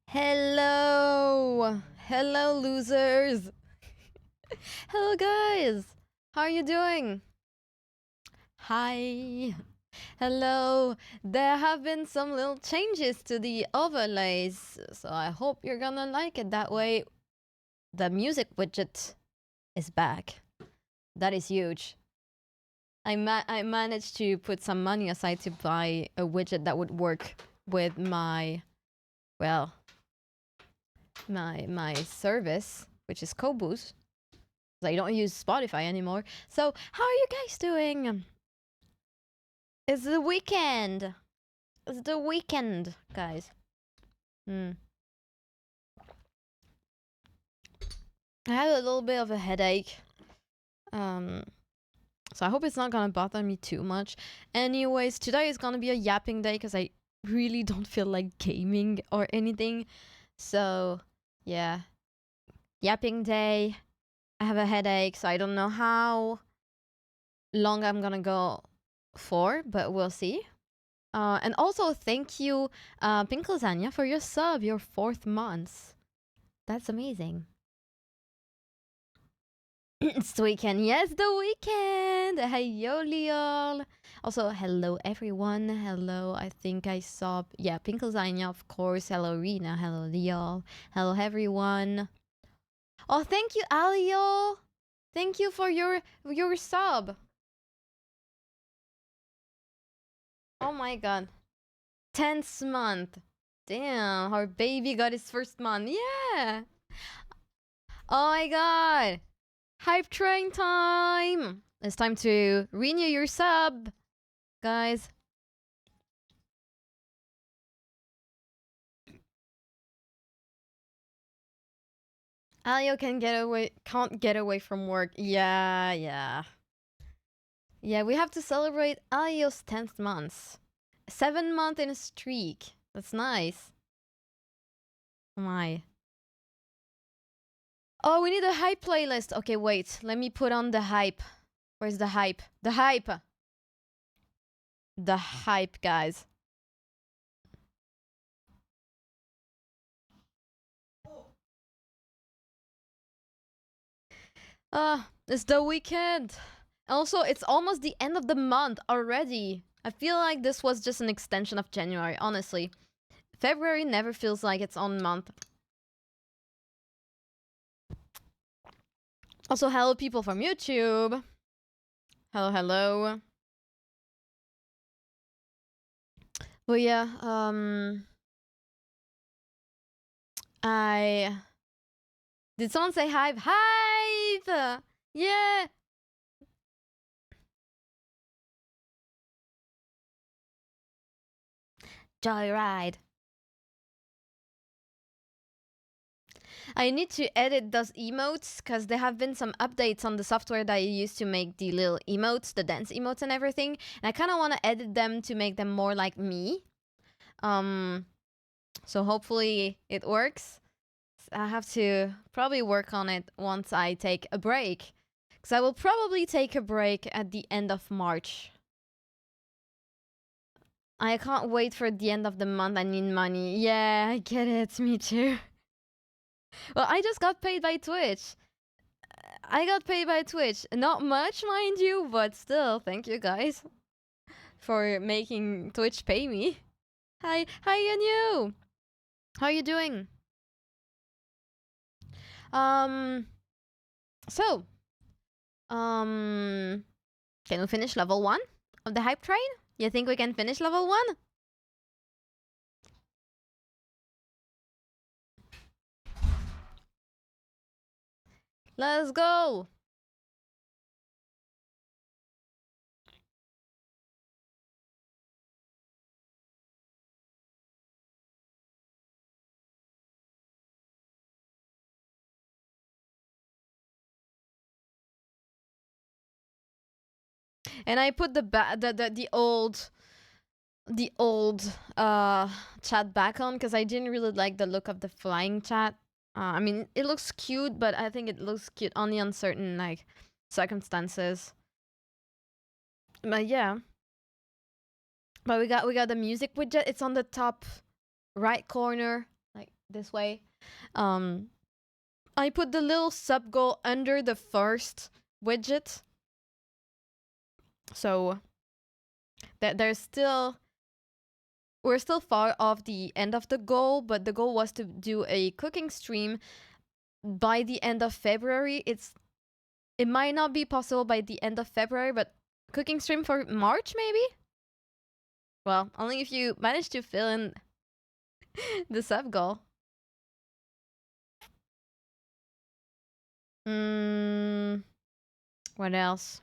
Hello! Hello, losers! Hello, guys! How are you doing? Hi! Hello! There have been some little changes to the overlays, so I hope you're gonna like it. That way, the music widget is back. That is huge. I managed to put some money aside to buy a widget that would work with my, well, my service, which is Kobus. I don't use Spotify anymore. So, how are you guys doing? It's the weekend. It's the weekend, guys. I had a little bit of a headache. So I hope it's not gonna bother me too much. Anyways, today is gonna be a yapping day because I really don't feel like gaming or anything. So, yeah. Yapping day. I have a headache, so I don't know how long I'm gonna go for, but we'll see. And also, thank you, Pink Lasagna, for your sub, your 4th month. That's amazing. It's the weekend. Yes, the weekend. Hey, yo, Leon. Also, hello, everyone. Hello, I think I saw, yeah, Pink Lasagna, of course. Hello, Rena. Hello, Leon. Hello, everyone. Oh, thank you, Alio. Thank you for your sub. Oh my god. 10th month. Damn, our baby got his first month. Yeah. Oh my god. Hype train time. It's time to renew your sub, guys. Alio can't get away from work. Yeah. Yeah, we have to celebrate Alio's 10th month. 7 month in a streak. That's nice. Oh my. Oh, we need a hype playlist. Okay, wait. Let me put on the hype. Where's the hype? The hype! The hype, guys. It's the weekend. Also, it's almost the end of the month already. I feel like this was just an extension of January, honestly. February never feels like its own month. Also, hello people from YouTube. Hello. But yeah, Did someone say hive? Hive! Yeah! Joyride. I need to edit those emotes because there have been some updates on the software that I used to make the little emotes, the dance emotes and everything. And I kind of want to edit them to make them more like me. So hopefully it works. I have to probably work on it once I take a break. Because I will probably take a break at the end of March. I can't wait for the end of the month. I need money. Yeah, I get it. Me too. Well, I just got paid by Twitch. Not much, mind you, but still, thank you guys for making Twitch pay me. Hi, Anu. How are you doing? So, can we finish level 1 of the hype train? You think we can finish level 1? Let's go! And I put the old chat back on because I didn't really like the look of the flying chat. I mean, it looks cute, but I think it looks cute only on certain like circumstances. But yeah. But we got the music widget. It's on the top right corner. Like this way. Um, I put the little sub goal under the first widget, so that we're still far off the end of the goal, but the goal was to do a cooking stream by the end of February. It might not be possible by the end of February, but cooking stream for March maybe? Well, only if you manage to fill in the sub goal. What else?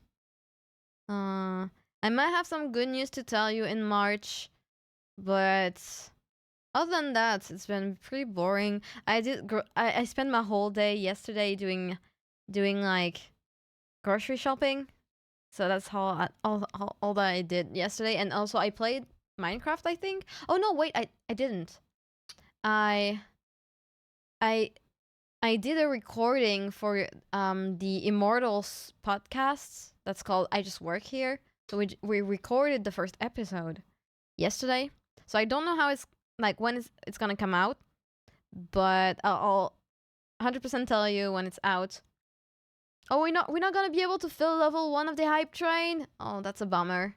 I might have some good news to tell you in March, but other than that, it's been pretty boring. I spent my whole day yesterday doing like grocery shopping. So that's all that I did yesterday, and also I played Minecraft, I think. Oh no, wait, I didn't. I I I did a recording for the Immortals podcasts. That's called I Just Work Here. So we recorded the first episode yesterday. So I don't know how it's like when it's gonna come out, but I'll 100% tell you when it's out. Oh, we're not gonna be able to fill level 1 of the hype train. Oh, that's a bummer.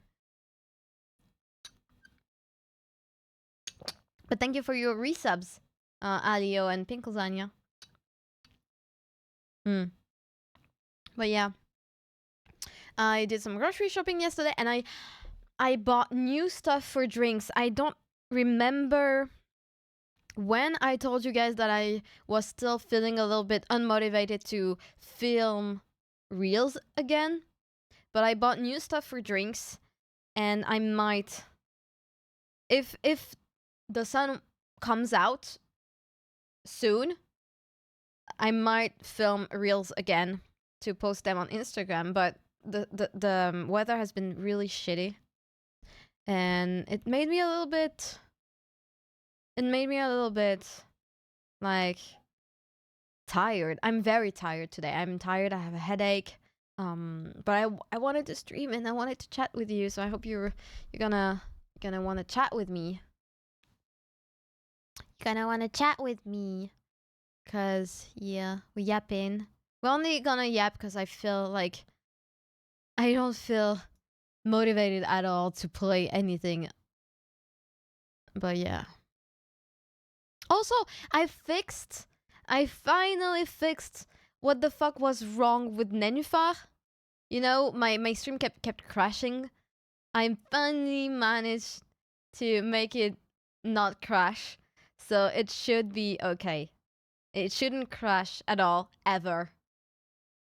But thank you for your resubs, Alio and Pink Lasagna. But yeah, I did some grocery shopping yesterday, and I bought new stuff for drinks. I don't remember when I told you guys that I was still feeling a little bit unmotivated to film reels again, but I bought new stuff for drinks, and I might, if the sun comes out soon, I might film reels again to post them on Instagram, but the weather has been really shitty, and it made me a little bit like tired. I'm very tired today. I'm tired. I have a headache. But I wanted to stream and I wanted to chat with you, so I hope you're gonna want to chat with me. You're gonna want to chat with me, cause yeah, we're yapping. We're only gonna yap because I feel like I don't feel motivated at all to play anything. But yeah. Also, I finally fixed what the fuck was wrong with Nenufar. You know, my stream kept crashing. I finally managed to make it not crash. So it should be okay. It shouldn't crash at all, ever.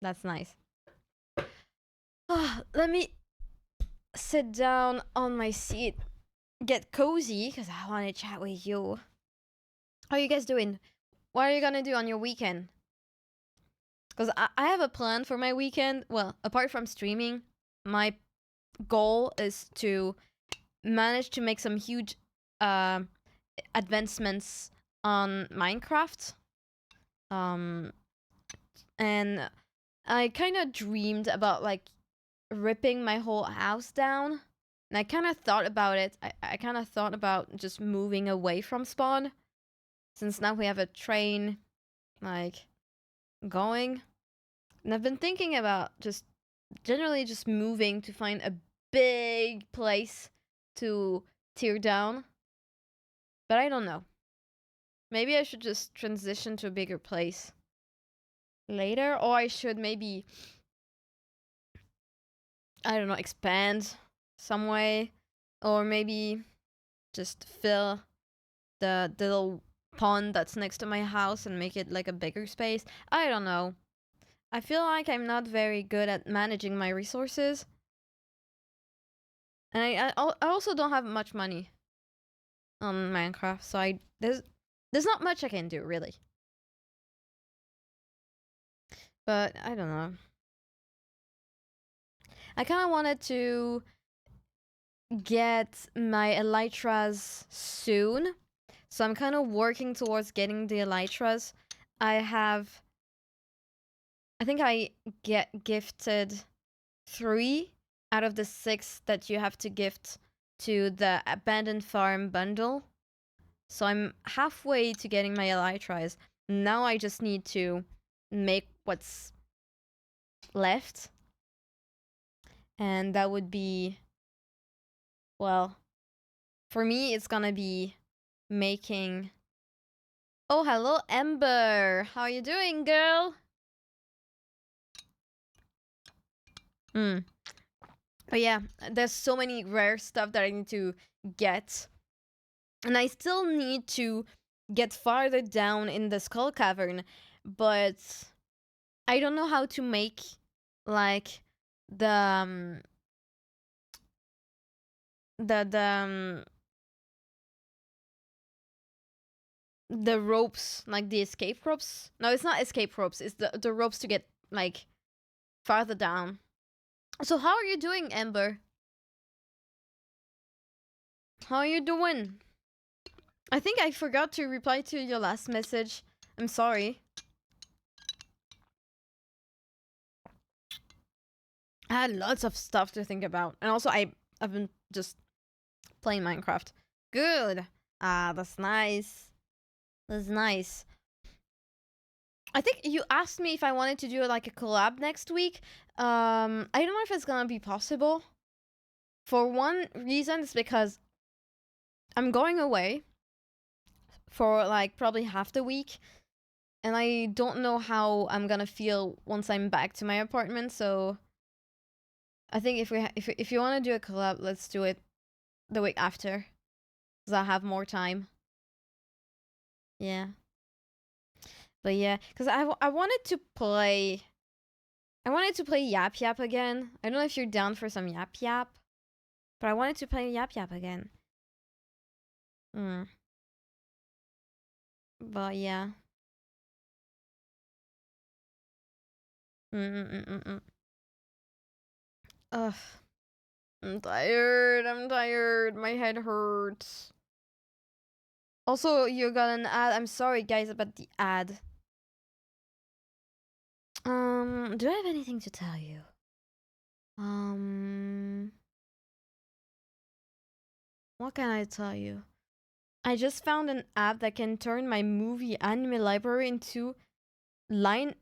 That's nice. Let me sit down on my seat, get cozy, because I want to chat with you. How are you guys doing? What are you gonna do on your weekend? Because I have a plan for my weekend. Well, apart from streaming, my goal is to manage to make some huge advancements on Minecraft. And I kind of dreamed about like ripping my whole house down. And I kind of thought about it. I kind of thought about just moving away from spawn, since now we have a train like going. And I've been thinking about just generally just moving to find a big place to tear down. But I don't know. Maybe I should just transition to a bigger place later, or I should maybe, I don't know, expand some way, or maybe just fill the little pond that's next to my house and make it like a bigger space. I don't know. I feel like I'm not very good at managing my resources. And I also don't have much money on Minecraft, so there's not much I can do, really. But I don't know. I kind of wanted to get my elytras soon, so I'm kind of working towards getting the elytras. I think I get gifted 3 out of the 6 that you have to gift to the abandoned farm bundle. So I'm halfway to getting my elytras. Now I just need to make what's left. And that would be, well, for me, it's gonna be making... Oh, hello, Ember. How are you doing, girl? But yeah, there's so many rare stuff that I need to get. And I still need to get farther down in the skull cavern, but I don't know how to make like the the the ropes, like the escape ropes. No, it's not escape ropes. It's the ropes to get like farther down. So how are you doing, Ember? How are you doing? I think I forgot to reply to your last message. I'm sorry. I had lots of stuff to think about. And also I've been just playing Minecraft. Good. Ah, that's nice. That's nice. I think you asked me if I wanted to do like a collab next week. I don't know if it's gonna be possible. For one reason, it's because I'm going away for like probably half the week, and I don't know how I'm gonna feel once I'm back to my apartment. So I think if you want to do a collab, let's do it the week after, because I have more time. Yeah. But yeah, because I wanted to play. I wanted to play Yap Yap again. I don't know if you're down for some Yap Yap, but I wanted to play Yap Yap again. But yeah. Mm. Ugh. I'm tired. I'm tired. My head hurts. Also, you got an ad. I'm sorry, guys, about the ad. Do I have anything to tell you? What can I tell you? I just found an app that can turn my movie anime library into linear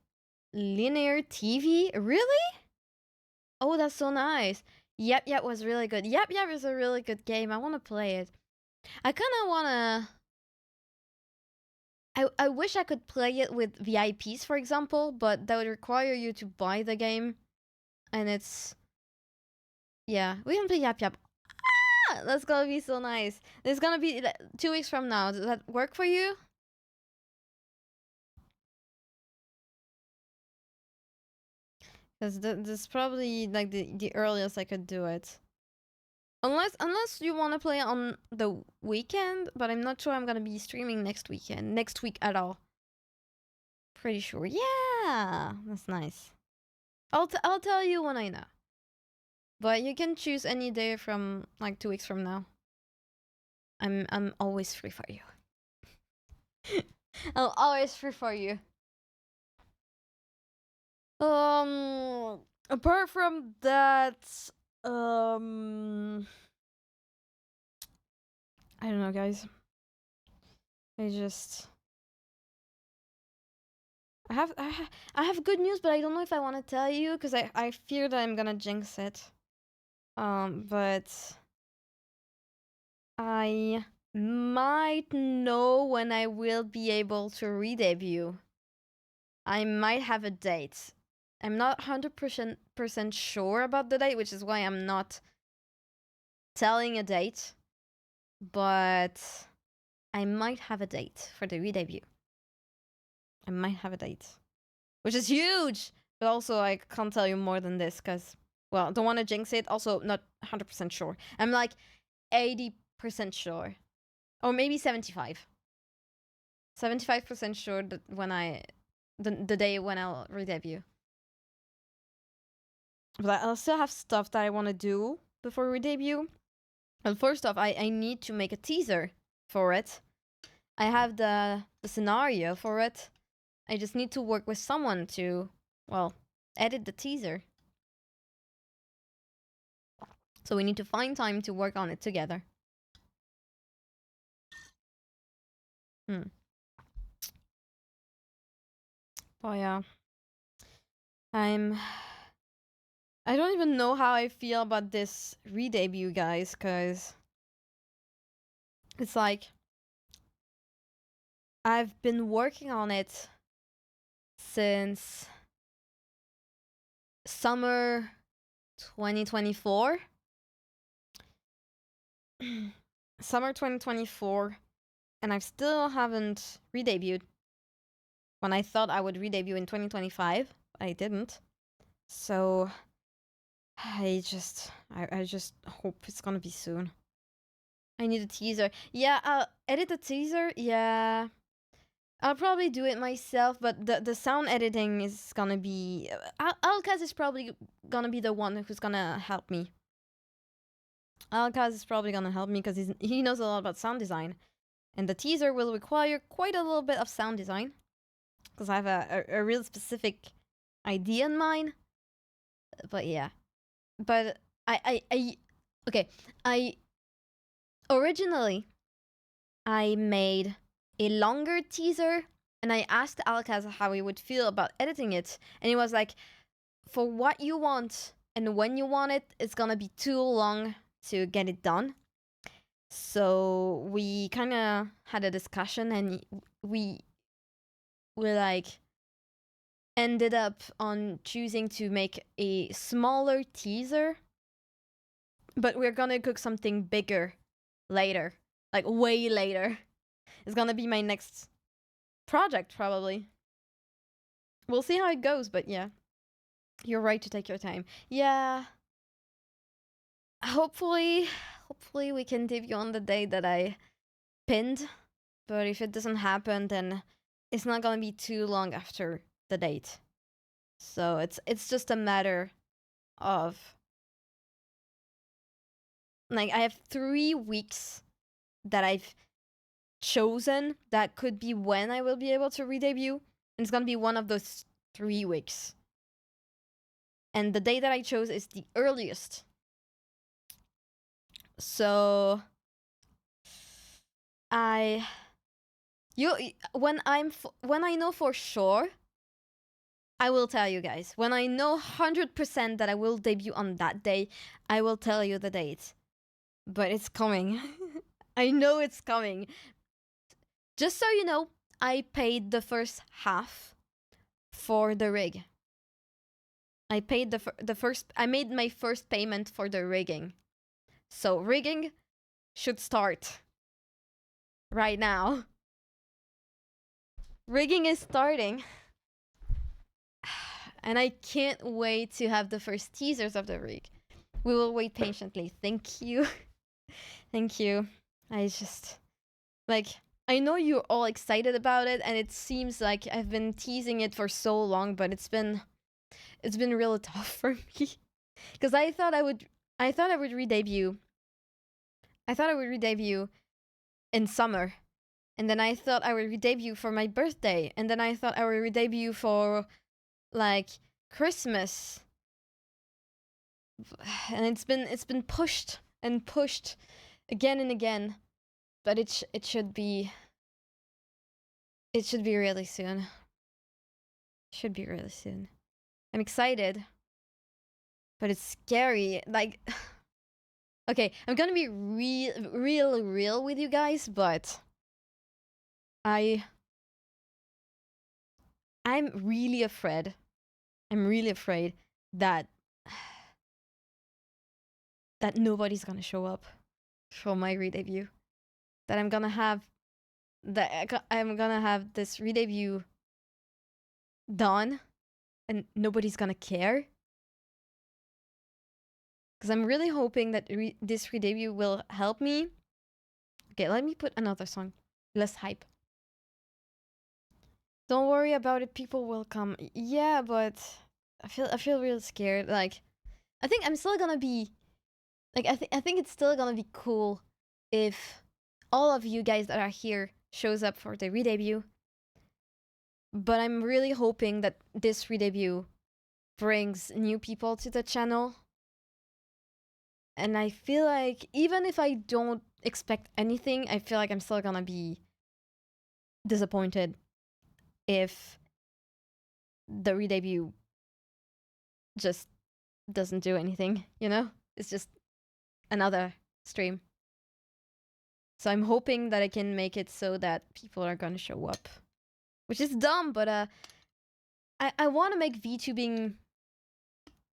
TV. Really? Oh, that's so nice. Yep, Yep was really good. Yep, Yep is a really good game. I want to play it. I kind of want to... I wish I could play it with VIPs, for example, but that would require you to buy the game. And it's... Yeah, we can play Yap Yap. Ah, that's gonna be so nice. It's gonna be 2 weeks from now. Does that work for you? Because this is probably like the earliest I could do it. Unless you want to play on the weekend, but I'm not sure I'm gonna be streaming next week at all. Pretty sure. Yeah, that's nice. I'll tell you when I know. But you can choose any day from like 2 weeks from now. I'm always free for you. I'm always free for you. Apart from that, I don't know, guys. I have good news, but I don't know if I want to tell you because I fear that I'm gonna jinx it. But I might know when I will be able to re-debut. I might have a date. I'm not 100% sure about the date, which is why I'm not telling a date. But I might have a date for the re-debut. I might have a date, which is huge. But also, I can't tell you more than this because, well, don't want to jinx it. Also, not 100% sure. I'm like 80% sure, or maybe 75. 75% sure that when the day when I'll re-debut. But I'll still have stuff that I want to do before re-debut. Well, first off, I need to make a teaser for it. I have the scenario for it. I just need to work with someone to, well, edit the teaser. So we need to find time to work on it together. Hmm. Oh yeah. I don't even know how I feel about this re-debut, guys, because it's like I've been working on it since summer 2024. Summer 2024, and I still haven't re-debuted. When I thought I would re-debut in 2025, I didn't. So I just hope it's gonna be soon. I need a teaser. Yeah, I'll edit the teaser. Yeah, I'll probably do it myself, but the sound editing is gonna be. Alcaz is probably gonna be the one who's gonna help me. Alcaz is probably gonna help me because he knows a lot about sound design, and the teaser will require quite a little bit of sound design because I have a real specific idea in mind. But yeah, but okay. I originally I made a longer teaser, and I asked Alcaz how he would feel about editing it, and he was like, "For what you want and when you want it, it's gonna be too long to get it done." So we kind of had a discussion, and we like ended up on choosing to make a smaller teaser, but we're gonna cook something bigger later, like way later. It's gonna be my next project, probably. We'll see how it goes, but yeah, you're right to take your time. Yeah, hopefully we can debut on the day that I pinned, but if it doesn't happen, then it's not gonna be too long after the date. So it's just a matter of like I have 3 weeks that I've chosen that could be when I will be able to re-debut, and it's gonna be one of those 3 weeks. And the day that I chose is the earliest. So when I know for sure, I will tell you guys. When I know 100% that I will debut on that day, I will tell you the date. But it's coming. I know it's coming. Just so you know, I paid the first half for the rig. I paid the first. I made my first payment for the rigging. So rigging should start right now. Rigging is starting. And I can't wait to have the first teasers of the rig. We will wait patiently. Thank you. Thank you. I just like I know you're all excited about it, and it seems like I've been teasing it for so long, but it's been really tough for me. Because I thought I would re-debut. I thought I would re-debut in summer. And then I thought I would re-debut for my birthday. And then I thought I would re-debut for like Christmas. And it's been pushed and pushed again and again. But it should be really soon. Should be really soon. I'm excited. But it's scary. Like okay, I'm gonna be real with you guys, but I'm really afraid. I'm really afraid that nobody's gonna show up for my re-debut. That I'm gonna have this re-debut done, and nobody's gonna care. Because I'm really hoping that this re-debut will help me. Okay, let me put another song. Less hype. Don't worry about it. People will come. Yeah, but I feel real scared. Like, I think I'm still gonna be. Like, I think it's still gonna be cool if all of you guys that are here shows up for the re-debut. But I'm really hoping that this re-debut brings new people to the channel. And I feel like even if I don't expect anything, I feel like I'm still gonna be disappointed if the re-debut just doesn't do anything, you know? It's just another stream. So I'm hoping that I can make it so that people are gonna show up. Which is dumb, but I want to make VTubing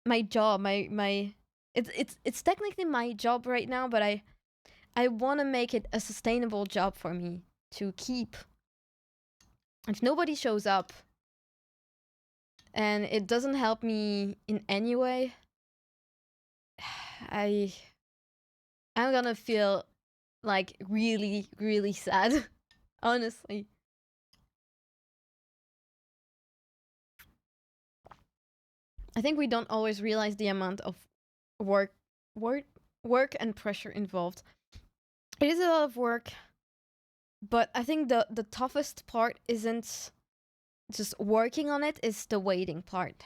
my job, my it's technically my job right now, but I want to make it a sustainable job for me to keep. If nobody shows up and it doesn't help me in any way, I'm gonna feel like really, really sad, honestly. I think we don't always realize the amount of work and pressure involved. It is a lot of work, but I think the toughest part isn't just working on it, is the waiting part.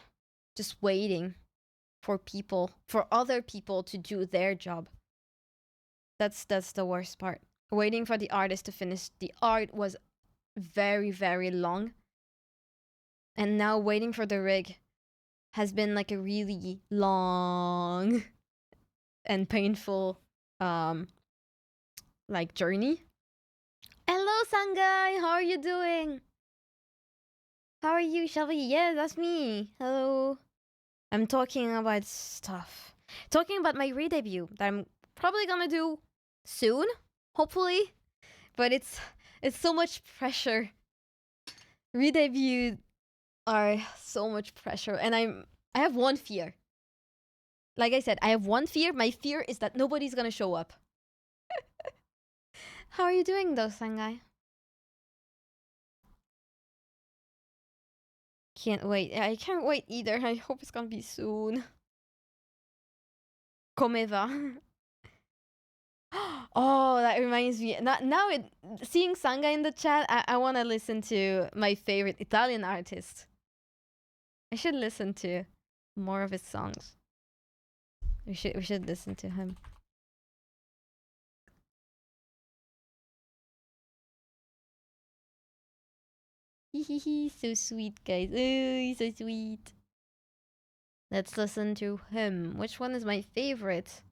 Just waiting for other people to do their job. That's the worst part. Waiting for the artist to finish. The art was very, very long. And now waiting for the rig has been like a really long and painful like journey. Hello Sangai, how are you doing? How are you, Shelby? Yeah, that's me. Hello. I'm talking about stuff. Talking about my re-debut that I'm probably gonna do soon, hopefully. But it's so much pressure. Re-debut are so much pressure, and I have one fear. Like I said, I have one fear. My fear is that nobody's gonna show up. How are you doing though, Sangai? Can't wait. I can't wait either. I hope it's gonna be soon. Come va? Oh, that reminds me. Now seeing Sangai in the chat, I want to listen to my favorite Italian artist. I should listen to more of his songs. We should listen to him. Hehehe, so sweet, guys. Oh, he's so sweet. Let's listen to him. Which one is my favorite?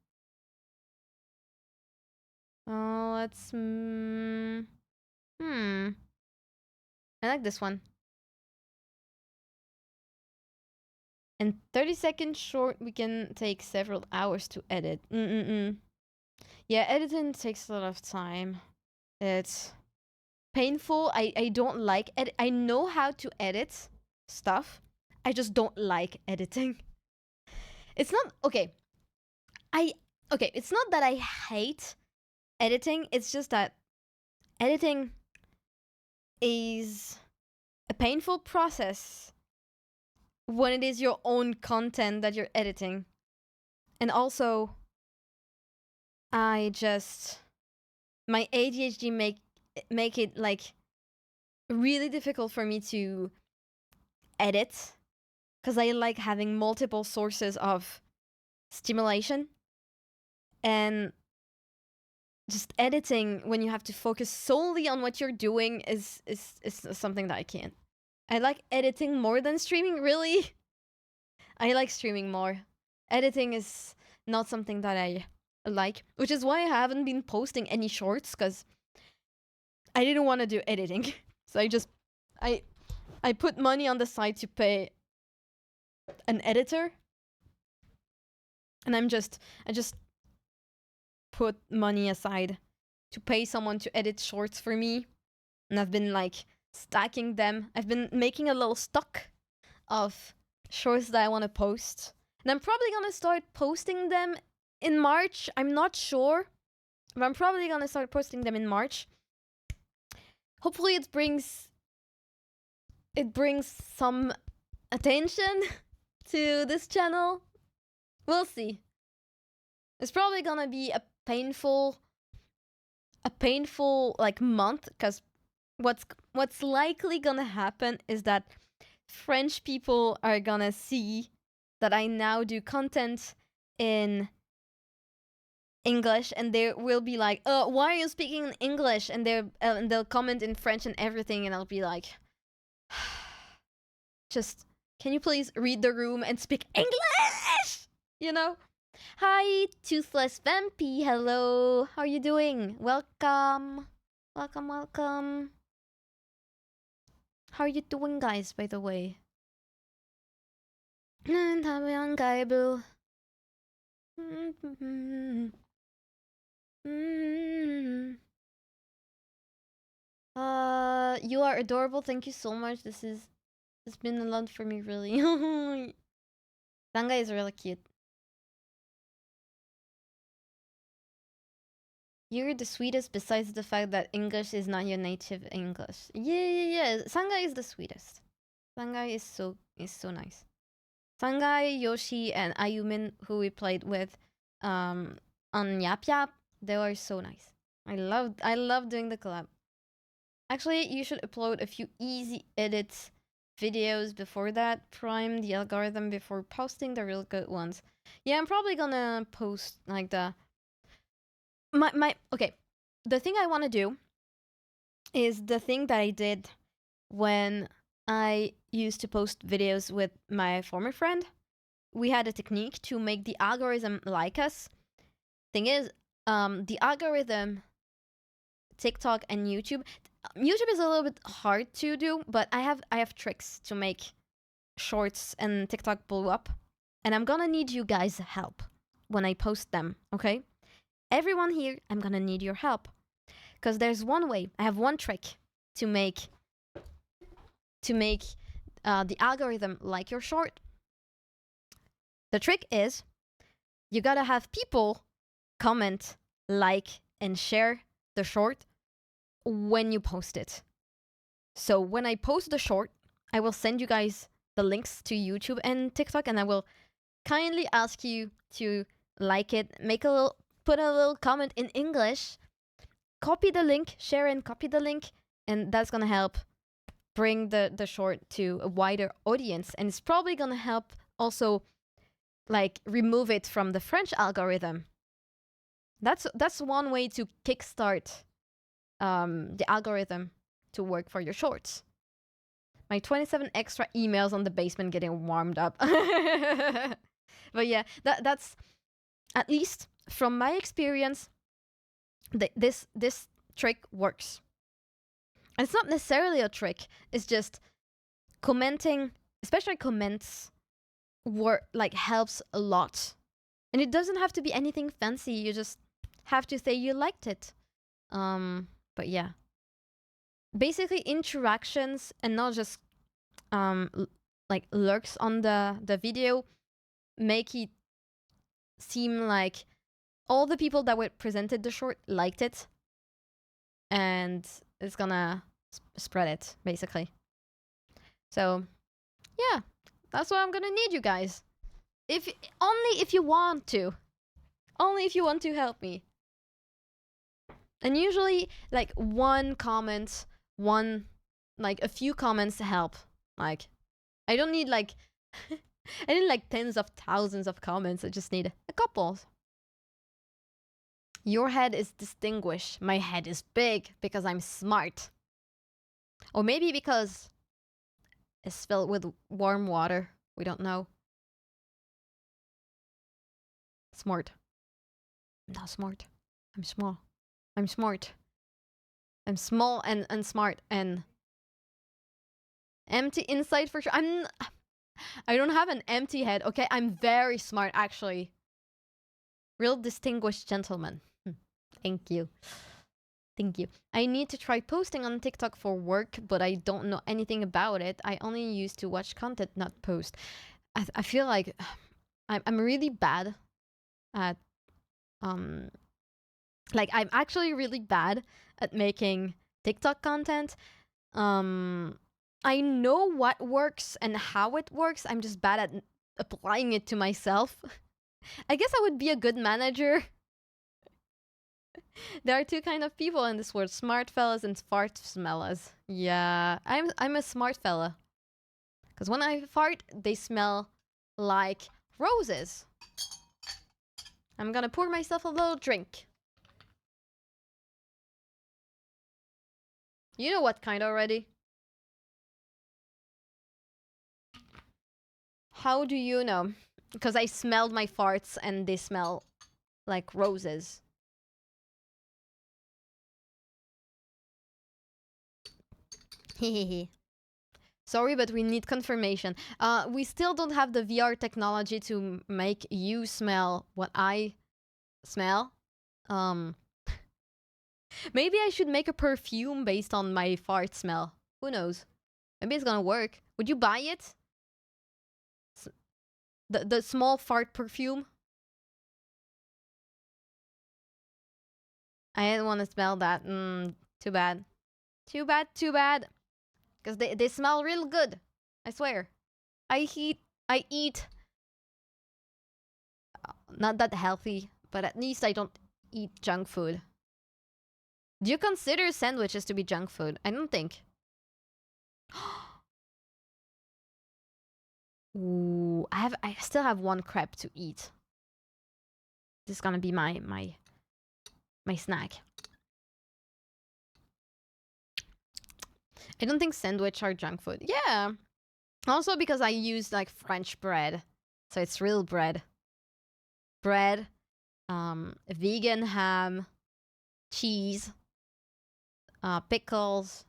Oh, let's... I like this one. And 30-second short, we can take several hours to edit. Yeah, editing takes a lot of time. It's painful. I don't like edit. I know how to edit stuff. I just don't like editing. It's not okay. It's not that I hate editing. It's just that editing is a painful process when it is your own content that you're editing. And also, my ADHD make it like really difficult for me to edit, because I like having multiple sources of stimulation, and just editing when you have to focus solely on what you're doing is something that I can't. I like editing more than streaming, really. I like streaming more. Editing is not something that I like, which is why I haven't been posting any shorts, because I didn't want to do editing. So I put money on the side to pay an editor, and I just put money aside to pay someone to edit shorts for me, and I've been like stacking them. I've been making a little stock of shorts that I want to post, and I'm probably gonna start posting them in March. I'm not sure, but I'm probably gonna start posting them in March. Hopefully it brings some attention to this channel. We'll see. It's probably gonna be a painful like month, because what's likely gonna happen is that French people are gonna see that I now do content in English, and they will be like, why are you speaking in English? And they'll comment in French and everything, and I'll be like, just, can you please read the room and speak English? You know? Hi, Toothless Vampy. Hello. How are you doing? Welcome. Welcome, welcome. How are you doing, guys, by the way? You are adorable. Thank you so much. It's been a lot for me, really. Sanga is really cute. You're the sweetest, besides the fact that English is not your native English. Yeah. Sanga is the sweetest. Sanga is so nice. Sangai, Yoshi, and Ayumin, who we played with on Yap Yap, they were so nice. I love doing the collab. Actually, you should upload a few easy edits videos before that. Prime the algorithm before posting the real good ones. Yeah, I'm probably gonna post like okay. The thing I want to do is the thing that I did when I used to post videos with my former friend. We had a technique to make the algorithm like us. Thing is, the algorithm, TikTok and YouTube is a little bit hard to do, but I have tricks to make shorts and TikTok blow up, and I'm gonna need you guys' help when I post them. Okay, everyone here, I'm gonna need your help, because there's one way. I have one trick to make the algorithm like your short. The trick is you gotta have people comment, like, and share the short when you post it. So when I post the short, I will send you guys the links to YouTube and TikTok, and I will kindly ask you to like it, put a little comment in English, copy the link, share and copy the link, and that's gonna help bring the short to a wider audience, and it's probably gonna help also like remove it from the French algorithm. That's one way to kickstart the algorithm to work for your shorts. My 27 extra emails on the basement getting warmed up. But yeah, that's at least from my experience. This trick works. And it's not necessarily a trick. It's just commenting, especially comments, helps a lot. And it doesn't have to be anything fancy. You just have to say you liked it. But yeah, basically interactions and not just like lurks on the video make it seem like all the people that were presented the short liked it, and it's gonna spread it basically. So yeah, that's what I'm gonna need you guys. Only if you want to help me. And usually like one comment, a few comments help. Like I don't need like I need like tens of thousands of comments. I just need a couple. Your head is distinguished. My head is big because I'm smart. Or maybe because it's filled with warm water. We don't know. Smart. I'm not smart. I'm small. I'm smart. I'm small and smart and empty inside for sure. I don't have an empty head, okay? I'm very smart, actually. Real distinguished gentleman. Thank you. Thank you. I need to try posting on TikTok for work, but I don't know anything about it. I only used to watch content, not post. I feel like I'm really bad at like I'm actually really bad at making TikTok content. I know what works and how it works. I'm just bad at applying it to myself. I guess I would be a good manager. There are two kind of people in this world: smart fellas and fart smellers. Yeah, I'm a smart fella. Because when I fart, they smell like roses. I'm gonna pour myself a little drink. You know what kind already? How do you know? Because I smelled my farts and they smell like roses. Hehehe. Sorry, but we need confirmation. We still don't have the VR technology to make you smell what I smell. Maybe I should make a perfume based on my fart smell. Who knows? Maybe it's gonna work. Would you buy it? The small fart perfume? I didn't want to smell that. Too bad. Too bad, too bad. Because they smell real good. I swear. I eat not that healthy, but at least I don't eat junk food. Do you consider sandwiches to be junk food? I don't think. Ooh, I still have one crepe to eat. This is gonna be my snack. I don't think sandwich are junk food. Yeah. Also because I use like French bread. So it's real bread. Bread, vegan ham, cheese, pickles.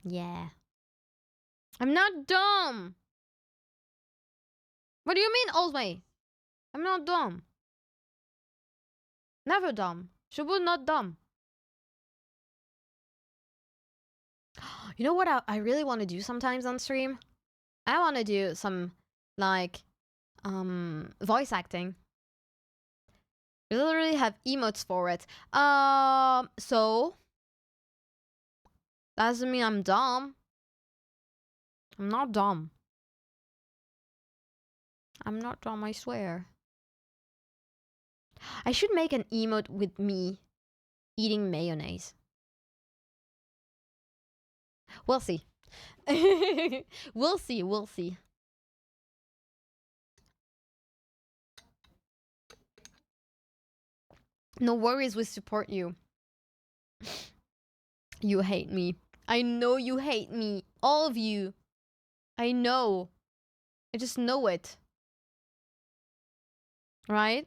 Yeah. I'm not dumb. What do you mean, Osme? I'm not dumb. Never dumb. Shubu not dumb. You know what I really want to do sometimes on stream? I want to do some, like, voice acting. We literally have emotes for it. So... doesn't mean I'm dumb. I'm not dumb. I'm not dumb, I swear. I should make an emote with me eating mayonnaise. We'll see. We'll see, we'll see. No worries, we support you. You hate me. I know you hate me. All of you. I know. I just know it. Right?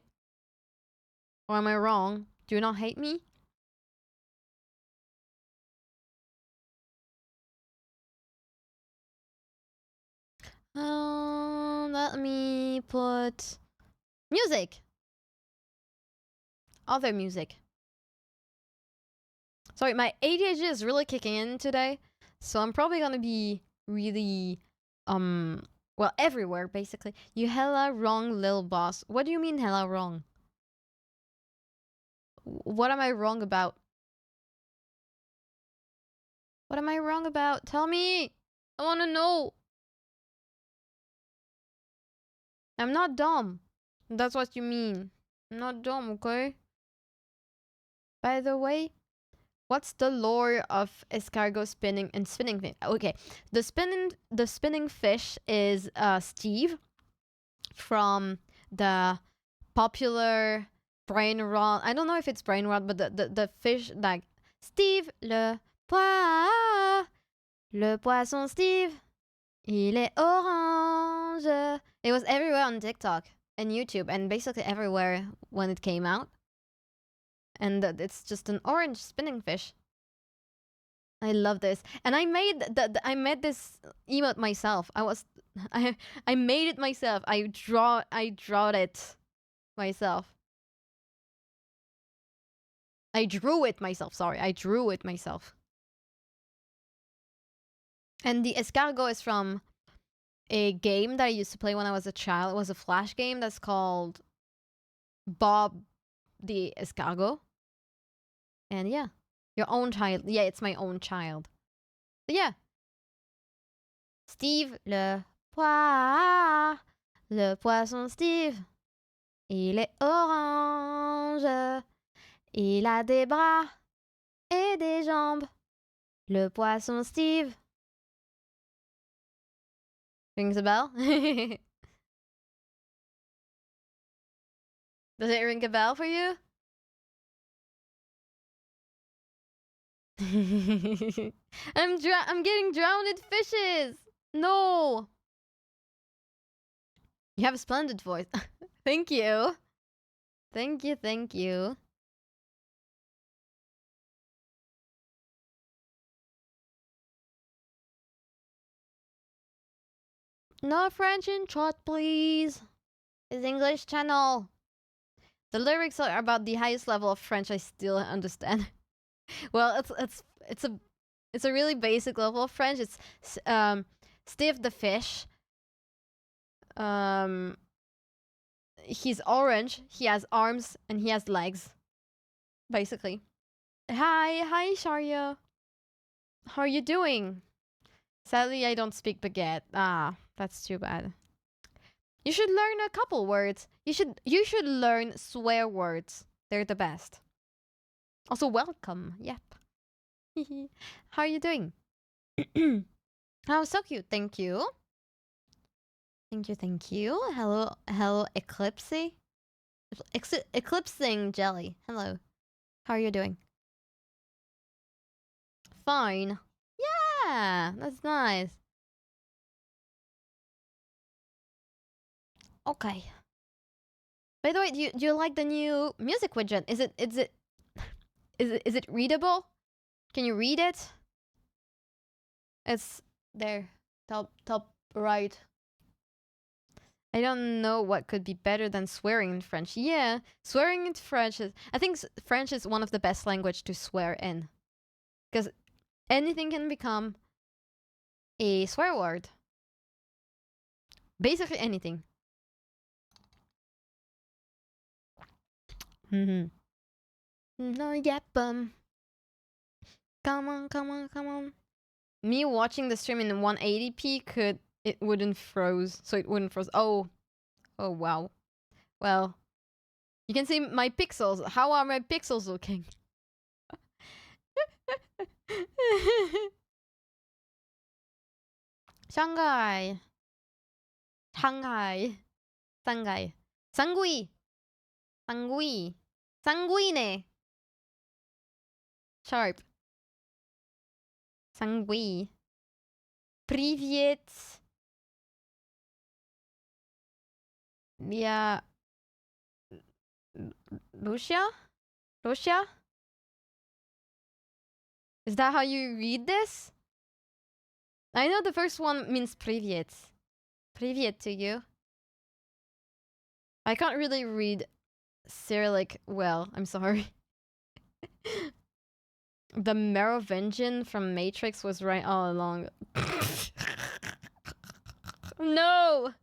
Or am I wrong? Do you not hate me? Let me put music. Other music. Sorry, my ADHD is really kicking in today, so I'm probably gonna be really, well, everywhere basically. You hella wrong, lil boss. What do you mean hella wrong? What am I wrong about? What am I wrong about? Tell me! I wanna know! I'm not dumb. That's what you mean. I'm not dumb, okay? By the way, what's the lore of escargot spinning and spinning fish? Okay, the spinning fish is Steve from the popular brain rot. I don't know if it's brain rot, but the fish like Steve le poisson Steve. Il est orange. It was everywhere on TikTok and YouTube and basically everywhere when it came out. And it's just an orange spinning fish. I love this, and I made this emote myself. I made it myself. I drawed it myself. I drew it myself. Sorry, I drew it myself. And the escargot is from a game that I used to play when I was a child. It was a Flash game that's called Bob the Escargot. And yeah, your own child. Yeah, it's my own child. So yeah. Steve le poisson Steve. Il est orange. Il a des bras et des jambes. Le poisson Steve. Rings a bell? Does it ring a bell for you? I'm getting drowned in fishes. No. You have a splendid voice. Thank you. Thank you, thank you. No French in chat, please. It's English channel. The lyrics are about the highest level of French I still understand. Well, it's a really basic level of French. It's Steve the fish. He's orange. He has arms and he has legs. Basically. Hi, Sharia. How are you doing? Sadly, I don't speak baguette. Ah, that's too bad. You should learn a couple words. You should learn swear words. They're the best. Also, welcome. Yep. How are you doing? Oh, so cute. Thank you. Thank you. Hello, Eclipse. Eclipsing Jelly. Hello. How are you doing? Fine. Yeah, that's nice. Okay. By the way, do you like the new music widget? Is it readable? Can you read it? It's there, top right. I don't know what could be better than swearing in French. Yeah, swearing in French is. I think French is one of the best language to swear in, because anything can become a swear word. Basically anything. No, yep. Come on. Me watching the stream in 180p it wouldn't froze, so it wouldn't froze. Oh wow. Well, you can see my pixels. How are my pixels looking? Shanghai. Sangui. Sanguine. Sharp. Sangui. Привет. Yeah. Lucia? Is that how you read this? I know the first one means привет. Привет to you. I can't really read Cyrillic well. I'm sorry. The Merovingian from Matrix was right all along. No!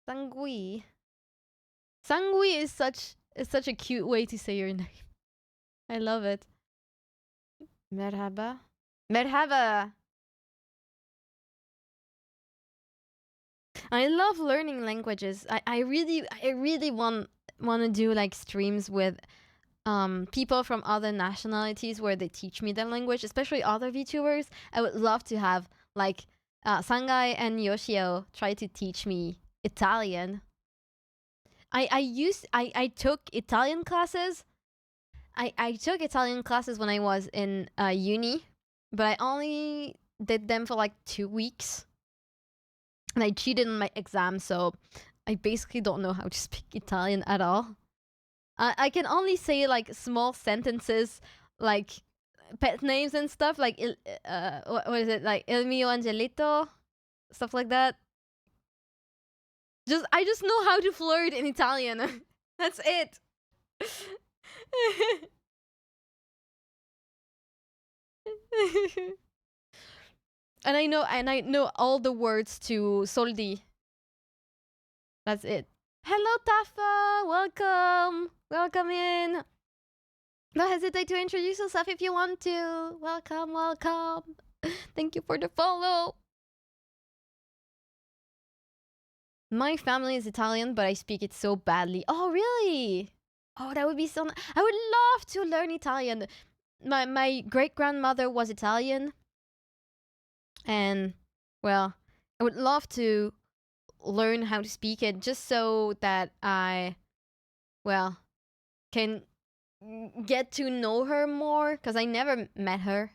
Sangui. Sangui is such a cute way to say your name. I love it. Merhaba. I love learning languages. I really want to do like streams with people from other nationalities where they teach me their language, especially other VTubers. I would love to have like Sangai and Yoshio try to teach me Italian. I took Italian classes. I took Italian classes when I was in uni, but I only did them for like 2 weeks. And I cheated on my exam, so I basically don't know how to speak Italian at all. I can only say like small sentences, like pet names and stuff, like what is it, like Il mio angelito, stuff like that. I just know how to flirt in Italian. That's it. And I know all the words to soldi. That's it. Hello, Tafa. Welcome in. Don't hesitate to introduce yourself if you want to. Welcome. Thank you for the follow. My family is Italian, but I speak it so badly. Oh, really? Oh, that would be so I would love to learn Italian. My great-grandmother was Italian. And, well, I would love to learn how to speak it just so that I well, can get to know her more because I never met her.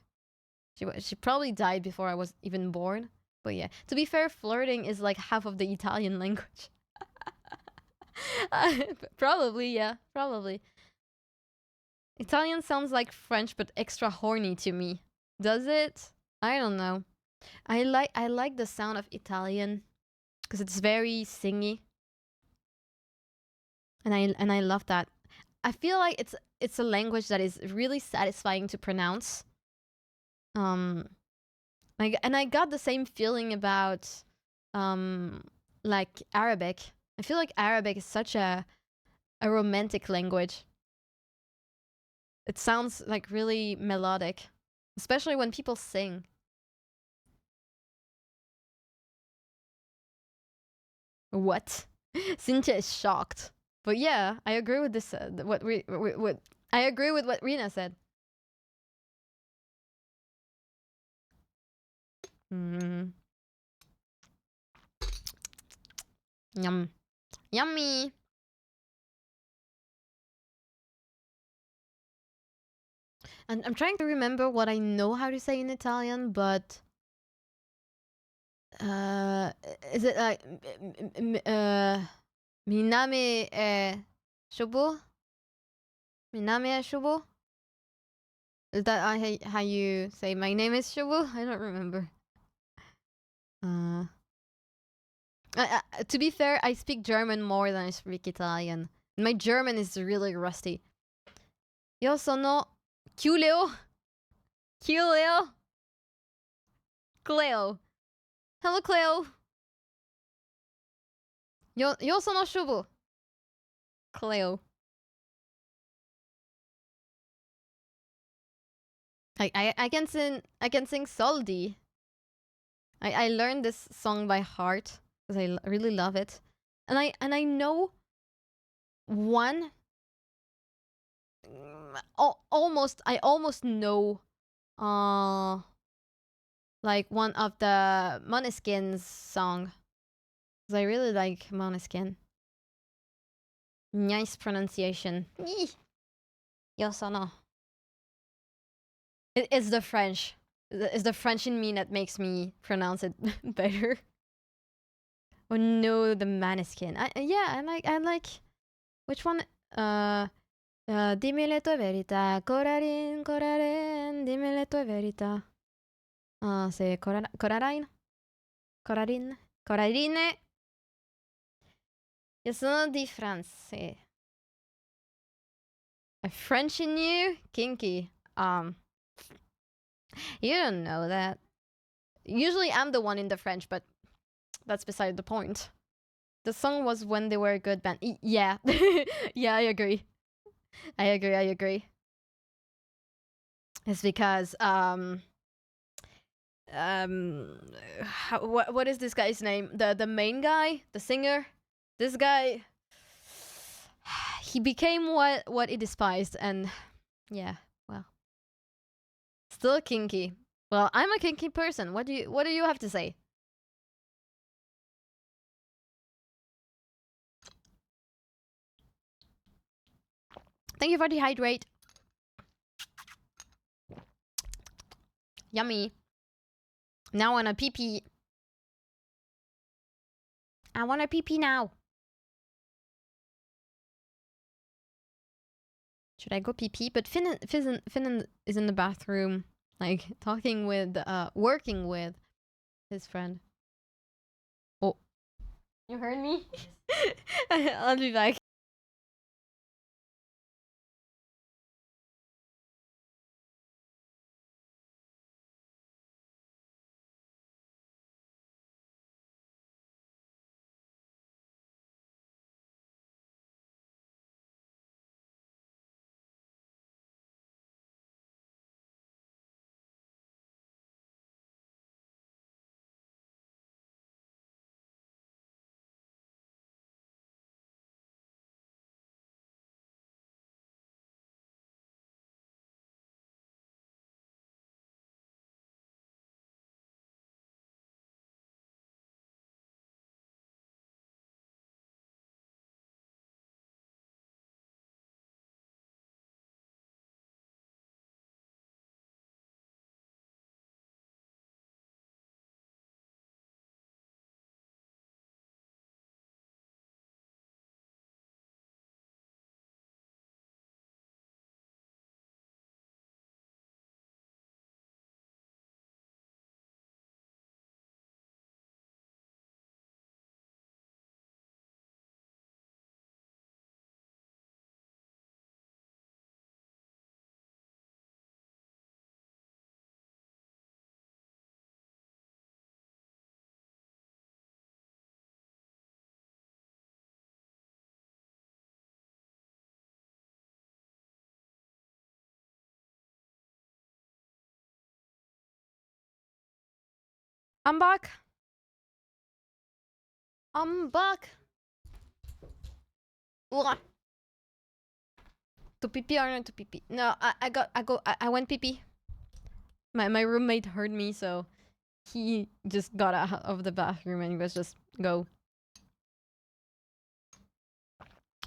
She probably died before I was even born. But yeah, to be fair, flirting is like half of the Italian language. Probably, yeah, probably. Italian sounds like French but extra horny to me. Does it? I don't know. I like the sound of Italian because it's very singy, and I love that. I feel like it's a language that is really satisfying to pronounce. Um, I got the same feeling about um like Arabic. I feel like Arabic is such a romantic language. It sounds like really melodic, especially when people sing. What? Cynthia is shocked. But yeah, I agree with this. What I agree with what Rena said. Mm. Yum, yummy. And I'm trying to remember what I know how to say in Italian, but uh, is it like Miname Shubo? Miname Shubo? Is that how you say my name is Shubo? I don't remember. Uh, to be fair, I speak German more than I speak Italian. My German is really rusty. Io sono Culeo. Culeo. Cleo. Hello, Cleo. Io sono Shubu. Cleo. I can sing Soldi. I learned this song by heart because I really love it, and I know one almost I almost know like one of the Måneskin's song because I really like Måneskin. Nice pronunciation. Io sono. It's the French. It's the French in me that makes me pronounce it better. Oh no, the Maneskin. Yeah, I like. Which one? Dimmi le tue verità, Corarin, Coraren, dimmi le tue verità. C'est Corarin, Corarin, Corarine. Io sono di France. A French in you, kinky. You don't know that. Usually I'm the one in the French, but that's beside the point. The song was when they were a good band. Yeah. Yeah, I agree. I agree. It's because what is this guy's name? The main guy, the singer. This guy, he became what he despised, and yeah, well, still kinky. Well, I'm a kinky person. What do you have to say? Thank you for the hydrate. Yummy. Now I want a pee pee. I want a pee pee now. Should I go pee pee? But Finn is in the bathroom, like talking with, working with his friend. Oh, you heard me? I'll be back. I'm back. I'm back. Ugh. To pee pee or not to pee pee? No, I went pee pee. My roommate heard me, so he just got out of the bathroom and he was just go.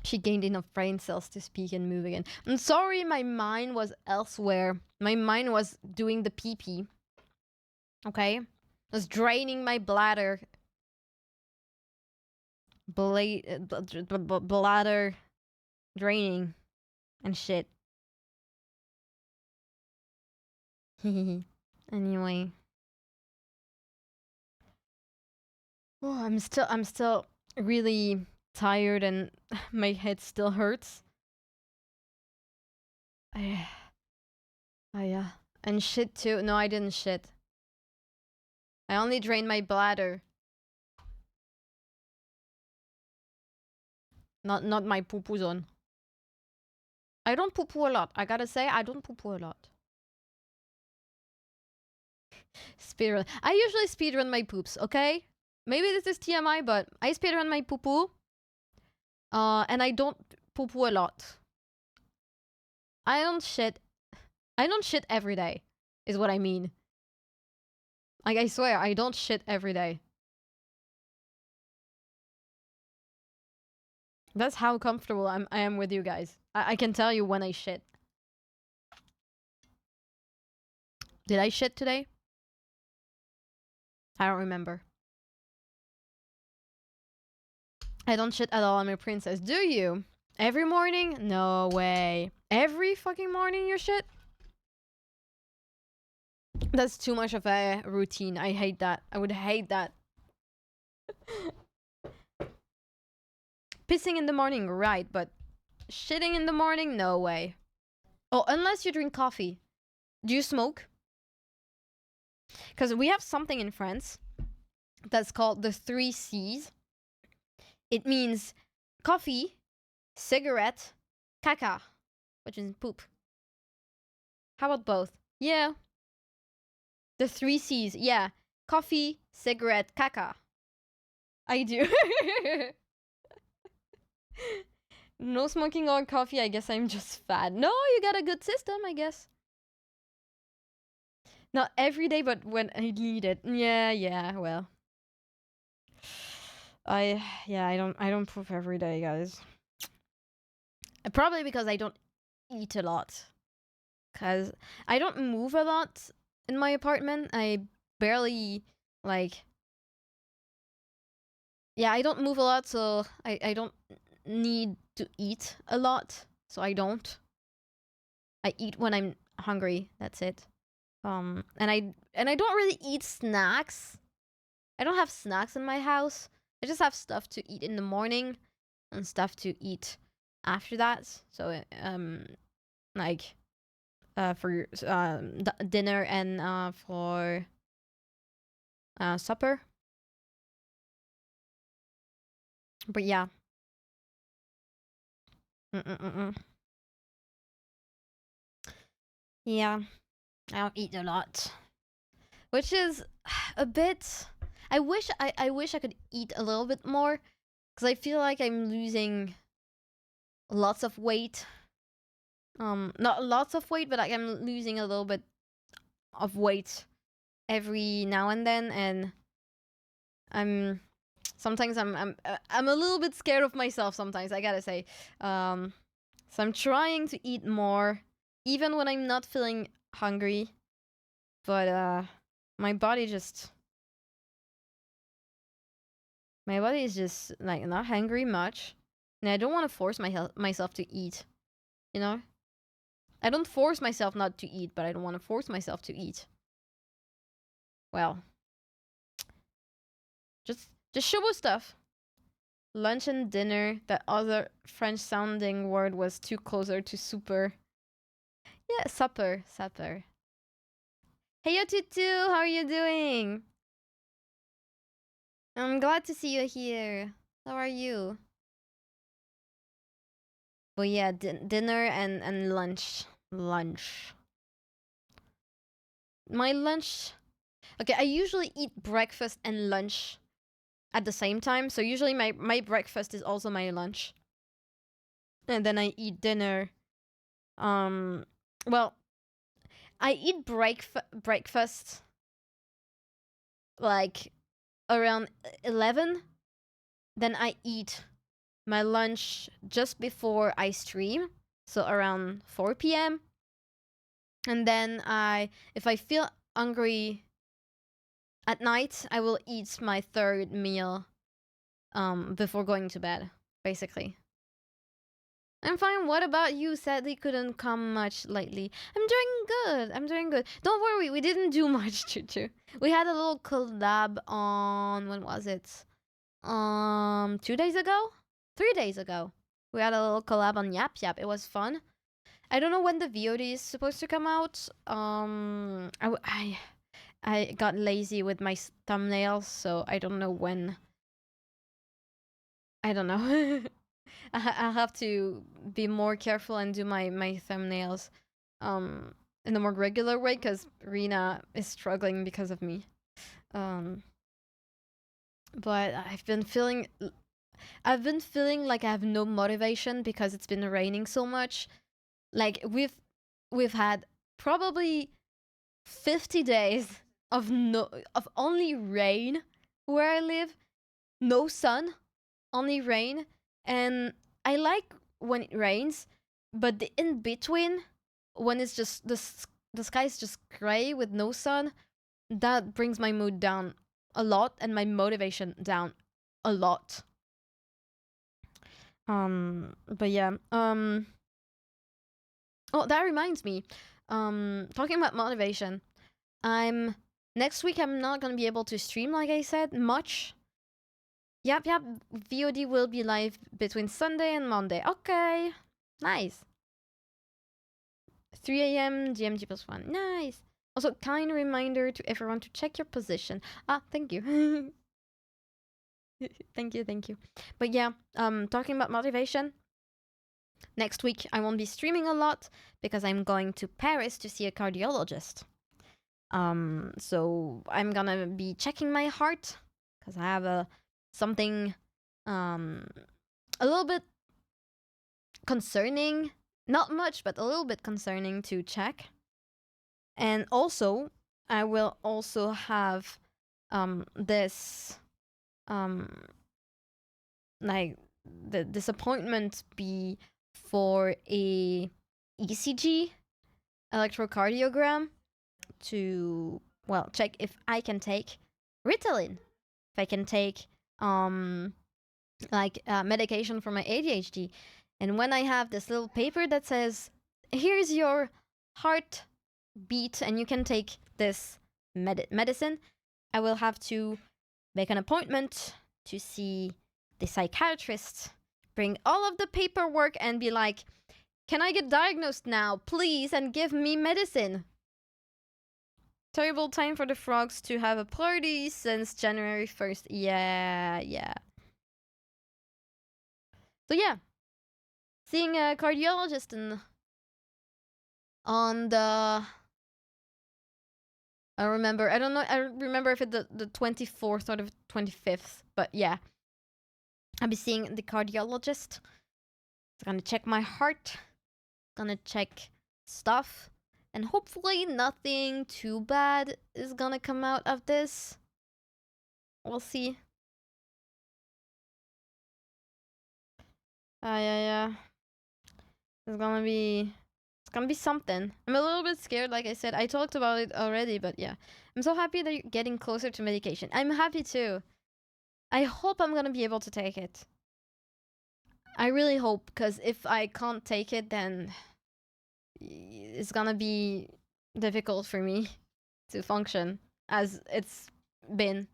She gained enough brain cells to speak and move again. I'm sorry, my mind was elsewhere. My mind was doing the pee pee. Okay? It was draining my bladder. Bladder draining and shit. Anyway. Oh, I'm still really tired and my head still hurts. Yeah. And shit too. No, I didn't shit. I only drained my bladder. Not my poo-poo zone. I don't poo-poo a lot. I gotta say, I don't poo-poo a lot. Speedrun. I usually speedrun my poops, okay? Maybe this is TMI, but I speedrun my poo-poo. And I don't poo-poo a lot. I don't shit every day, is what I mean. Like, I swear, I don't shit every day. That's how comfortable I am with you guys. I can tell you when I shit. Did I shit today? I don't remember. I don't shit at all. I'm a princess. Do you? Every morning? No way. Every fucking morning you shit? That's too much of a routine. I hate that. I would hate that. Pissing in the morning, right, but shitting in the morning? No way. Oh, unless you drink coffee. Do you smoke? Because we have something in France that's called the 3 C's. It means coffee, cigarette, caca, which is poop. How about both? Yeah. The 3 C's, yeah. Coffee, cigarette, caca. I do. No smoking or coffee, I guess I'm just fat. No, you got a good system, I guess. Not every day, but when I need it. Yeah, well. I don't poop every day, guys. Probably because I don't eat a lot. Cause I don't move a lot in my apartment. I barely like I don't move a lot, so I don't need to eat a lot. So I don't. I eat when I'm hungry. That's it. And I don't really eat snacks. I don't have snacks in my house. I just have stuff to eat in the morning and stuff to eat after that. So like for dinner and for supper. But yeah. Yeah, I don't eat a lot, which is a bit. I wish I could eat a little bit more, because I feel like I'm losing lots of weight. Not lots of weight, but like I'm losing a little bit of weight every now and then, and sometimes I'm a little bit scared of myself sometimes, I gotta say. So I'm trying to eat more, even when I'm not feeling hungry. But my body is just like not hungry much, and I don't want to force myself to eat. You know, I don't force myself not to eat, but I don't want to force myself to eat. Well, just shub stuff. Lunch and dinner. That other French sounding word was too closer to super. Yeah, supper. Hey, yo, Tutu, how are you doing? I'm glad to see you here. How are you? But yeah, dinner and lunch. My lunch. Okay, I usually eat breakfast and lunch at the same time. So usually my breakfast is also my lunch. And then I eat dinner. Um well, I eat breakfast like around 11. Then I eat my lunch just before I stream, so around 4 p.m. And then if I feel hungry at night, I will eat my third meal before going to bed, basically. I'm fine. What about you? Sadly, couldn't come much lately. I'm doing good. I'm doing good. Don't worry, we didn't do much, Choo. We had a little collab on, when was it? 2 days ago? 3 days ago. We had a little collab on Yap Yap. It was fun. I don't know when the VOD is supposed to come out. I got lazy with my thumbnails, so I don't know when. I don't know. I'll have to be more careful and do my thumbnails in a more regular way, because Rena is struggling because of me. But I've been feeling like I have no motivation because it's been raining so much. Like we've had probably 50 days of only rain where I live. No sun, only rain. And I like when it rains, but the in between, when it's just the sky is just gray with no sun, that brings my mood down a lot and my motivation down a lot. But yeah. Oh, that reminds me. Talking about motivation, next week I'm not gonna be able to stream, like I said, much. Yep, VOD will be live between Sunday and Monday. Okay, nice. 3 a.m. GMT +1. Nice. Also, kind reminder to everyone to check your position. Thank you. Thank you. But yeah, talking about motivation. Next week I won't be streaming a lot because I'm going to Paris to see a cardiologist. So I'm gonna be checking my heart because I have something a little bit concerning, not much, but a little bit concerning to check. And also, I will also have this like the disappointment be for a ECG, electrocardiogram, to check if I can take Ritalin, if I can take medication for my ADHD. And when I have this little paper that says, here's your heart beat and you can take this medicine, I will have to make an appointment to see the psychiatrist, bring all of the paperwork and be like, can I get diagnosed now, please, and give me medicine? Terrible time for the frogs to have a party since January 1st. Yeah. So yeah, seeing a cardiologist on the... I don't know, I remember if it's the 24th or the 25th, but yeah. I'll be seeing the cardiologist. It's gonna check my heart, gonna check stuff, and hopefully nothing too bad is gonna come out of this. We'll see. Yeah. It's gonna be something. I'm a little bit scared, like I said. I talked about it already, but yeah. I'm so happy that you're getting closer to medication. I'm happy too. I hope I'm gonna be able to take it. I really hope, because if I can't take it, then it's gonna be difficult for me to function as it's been.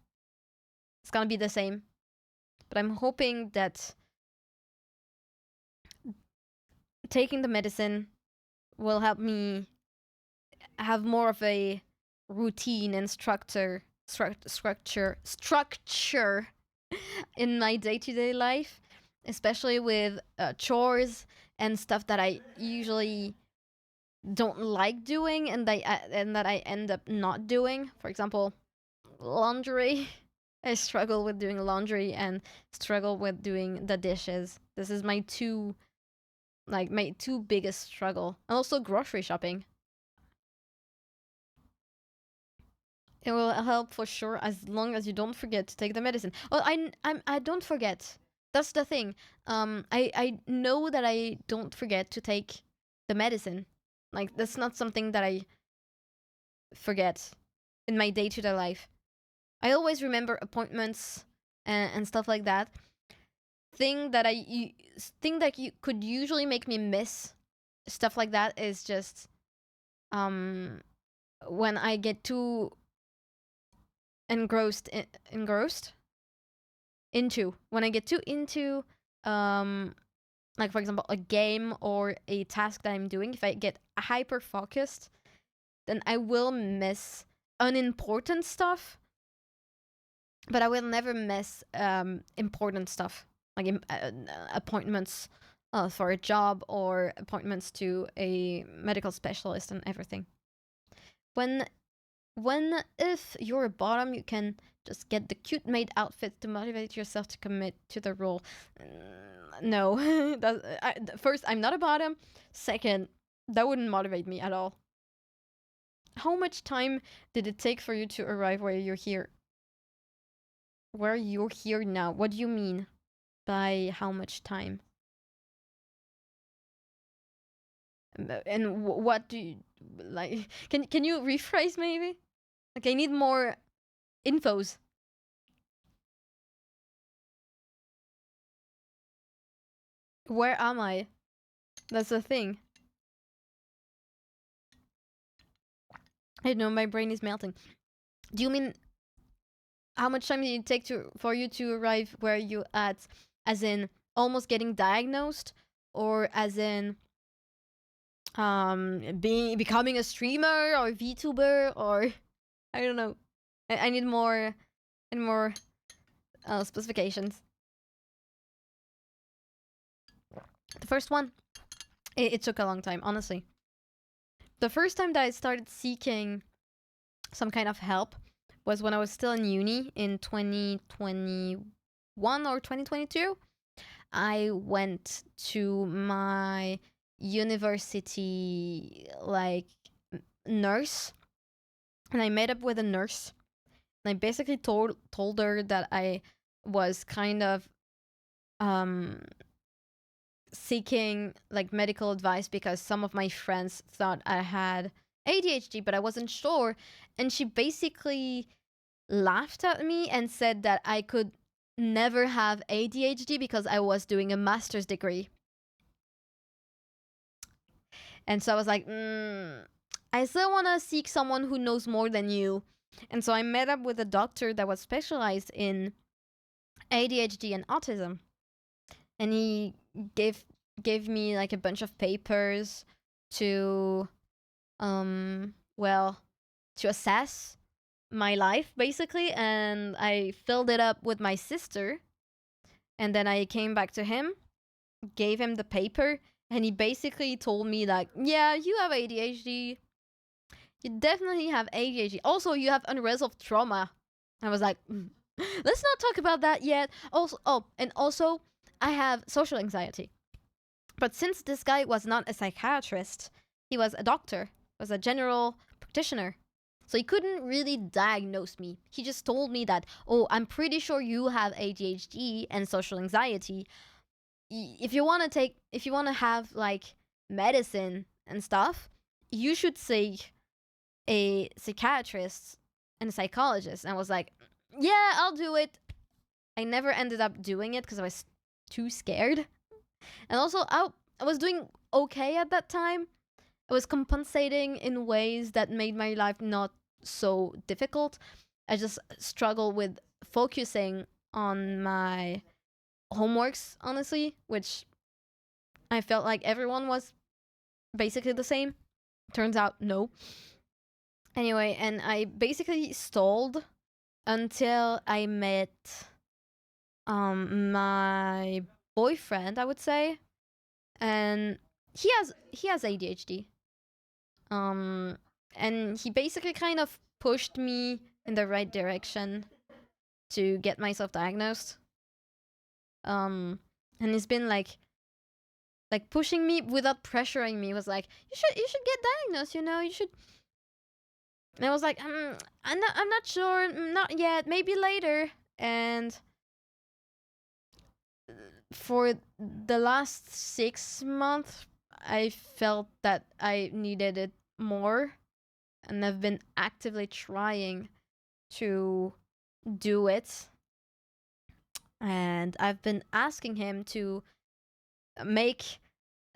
It's gonna be the same. But I'm hoping that taking the medicine will help me have more of a routine and structure in my day-to-day life, especially with chores and stuff that I usually don't like doing and that I end up not doing. For example, laundry. I struggle with doing laundry and struggle with doing the dishes. This is my two biggest struggle. And also grocery shopping. It will help for sure as long as you don't forget to take the medicine. Well, I don't forget. That's the thing. I know that I don't forget to take the medicine. Like that's not something that I forget in my day-to-day life. I always remember appointments and stuff like that. Thing that you could usually make me miss stuff like that is just um when I get too engrossed into when I get too into like for example a game or a task that I'm doing. If I get hyper focused, then I will miss unimportant stuff, but I will never miss important stuff like appointments for a job or appointments to a medical specialist and everything. When if you're a bottom, you can just get the cute maid outfit to motivate yourself to commit to the role. No, first, I'm not a bottom. Second, that wouldn't motivate me at all. How much time did it take for you to arrive where you're here? Where you're here now? What do you mean by how much time? And what do you like? Can you rephrase maybe? Like I need more infos. Where am I? That's the thing. I know my brain is melting. Do you mean how much time did it take for you to arrive where you at? As in almost getting diagnosed, or as in becoming a streamer or VTuber, or I don't know. I need more and more specifications. The first one, it took a long time, honestly. The first time that I started seeking some kind of help was when I was still in uni in 2021 or 2022. I went to my university like nurse, and I met up with a nurse, and I basically told her that I was kind of seeking like medical advice because some of my friends thought I had ADHD, but I wasn't sure. And she basically laughed at me and said that I could never have ADHD because I was doing a master's degree. And so I was like, I still want to seek someone who knows more than you. And so I met up with a doctor that was specialized in ADHD and autism. And he gave me like a bunch of papers to to assess my life basically, and I filled it up with my sister, and then I came back to him, gave him the paper, and he basically told me like, yeah, you have ADHD. You definitely have ADHD. Also, you have unresolved trauma. I was like, let's not talk about that yet. Also, I have social anxiety. But since this guy was not a psychiatrist, he was a doctor, was a general practitioner. So he couldn't really diagnose me. He just told me that, oh, I'm pretty sure you have ADHD and social anxiety. If you want to have like medicine and stuff, you should see a psychiatrist and a psychologist. And I was like, yeah, I'll do it. I never ended up doing it because I was too scared. And also, I was doing okay at that time. I was compensating in ways that made my life not so difficult. I just struggle with focusing on my homeworks, honestly, which I felt like everyone was basically the same. Turns out, no. Anyway, and I basically stalled until I met my boyfriend, I would say. And he has ADHD. And he basically kind of pushed me in the right direction to get myself diagnosed. And he's been like pushing me without pressuring me. He was like, you should get diagnosed, you should. And I was like, I'm not sure, not yet, maybe later. And for the last 6 months, I felt that I needed it more, and I've been actively trying to do it. And I've been asking him to make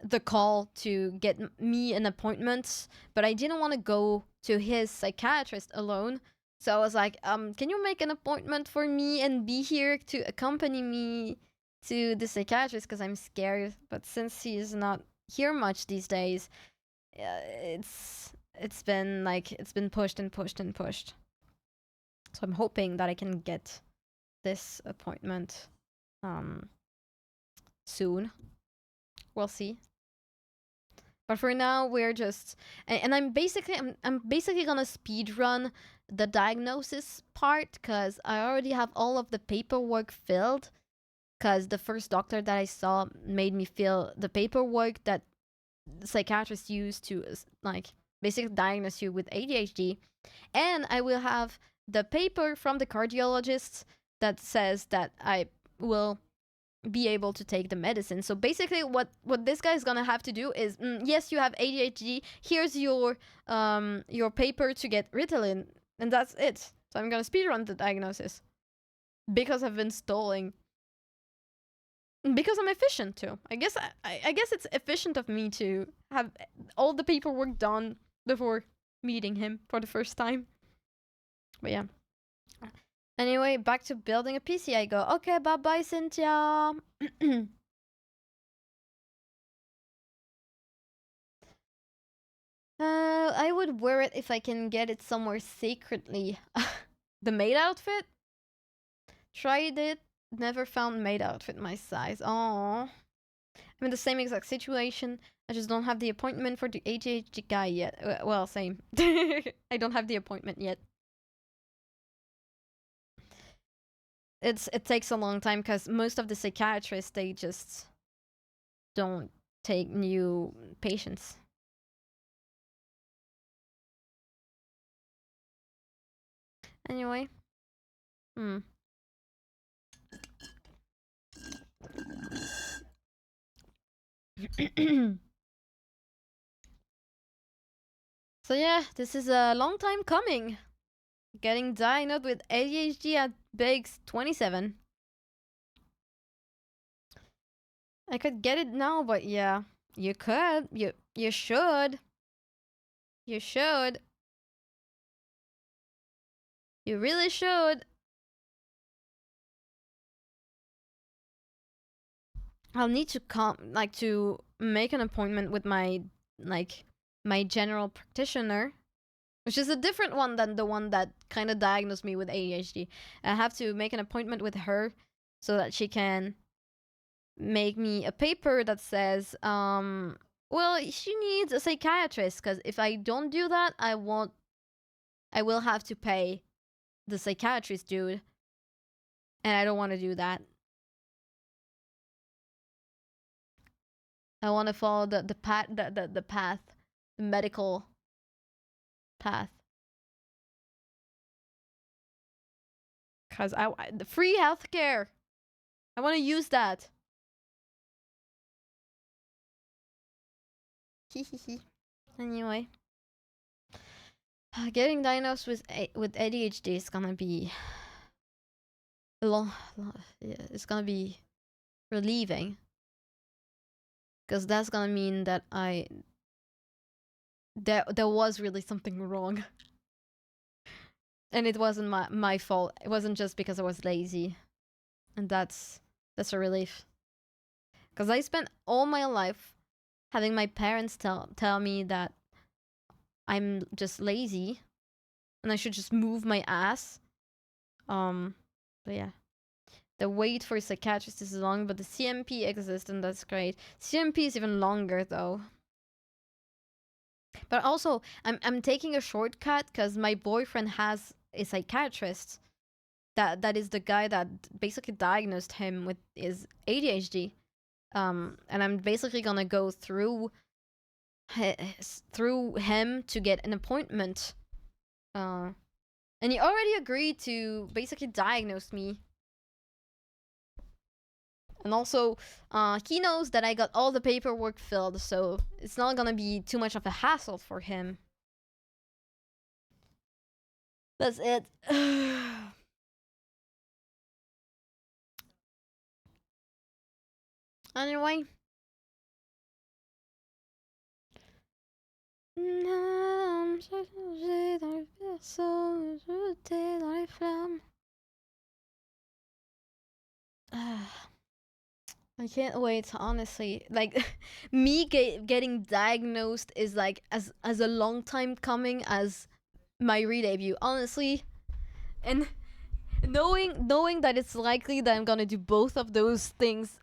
the call to get me an appointment, but I didn't want to go to his psychiatrist alone. So I was like, can you make an appointment for me and be here to accompany me to the psychiatrist, because I'm scared. But since he's not here much these days, it's been pushed and pushed and pushed. So I'm hoping that I can get this appointment soon. We'll see. But for now, we're just, and I'm basically gonna speed run the diagnosis part, because I already have all of the paperwork filled. Because the first doctor that I saw made me fill the paperwork that psychiatrists use to like basically diagnose you with ADHD, and I will have the paper from the cardiologist that says that I will be able to take the medicine. So basically what this guy is gonna have to do is, yes, you have ADHD, here's your paper to get Ritalin, and that's it. So I'm gonna speedrun the diagnosis because I've been stalling, because I'm efficient too. I guess it's efficient of me to have all the paperwork done before meeting him for the first time. But yeah. Anyway, back to building a PC. I go, okay, bye-bye, Cynthia. I would wear it if I can get it somewhere secretly. The maid outfit? Tried it, never found maid outfit my size. Oh, I'm in the same exact situation. I just don't have the appointment for the ADHD guy yet. Well, same. I don't have the appointment yet. It takes a long time because most of the psychiatrists, they just don't take new patients. Anyway. So yeah, this is a long time coming. Getting diagnosed with ADHD at Biggs 27. I could get it now, but yeah, you could. You should. You should. You really should. I'll need to to make an appointment with my general practitioner, which is a different one than the one that kind of diagnosed me with ADHD. I have to make an appointment with her so that she can make me a paper that says, well, she needs a psychiatrist, because if I don't do that, I will have to pay the psychiatrist dude, and I don't want to do that. I want to follow the path, the medical path. Cause the free healthcare, I want to use that. Anyway, getting diagnosed with ADHD is gonna be it's gonna be relieving, because that's gonna mean that there was really something wrong. And it wasn't my fault. It wasn't just because I was lazy. And that's a relief. Because I spent all my life having my parents tell me that I'm just lazy and I should just move my ass. But yeah. The wait for a psychiatrist is long, but the CMP exists, and that's great. CMP is even longer though. But also, I'm taking a shortcut because my boyfriend has a psychiatrist. That is the guy that basically diagnosed him with his ADHD. And I'm basically gonna go through him to get an appointment. And he already agreed to basically diagnose me. And also, he knows that I got all the paperwork filled, so it's not gonna be too much of a hassle for him. That's it. Anyway. I can't wait, honestly. Like, me getting diagnosed is like as a long time coming as my re-debut, honestly. And knowing that it's likely that I'm gonna do both of those things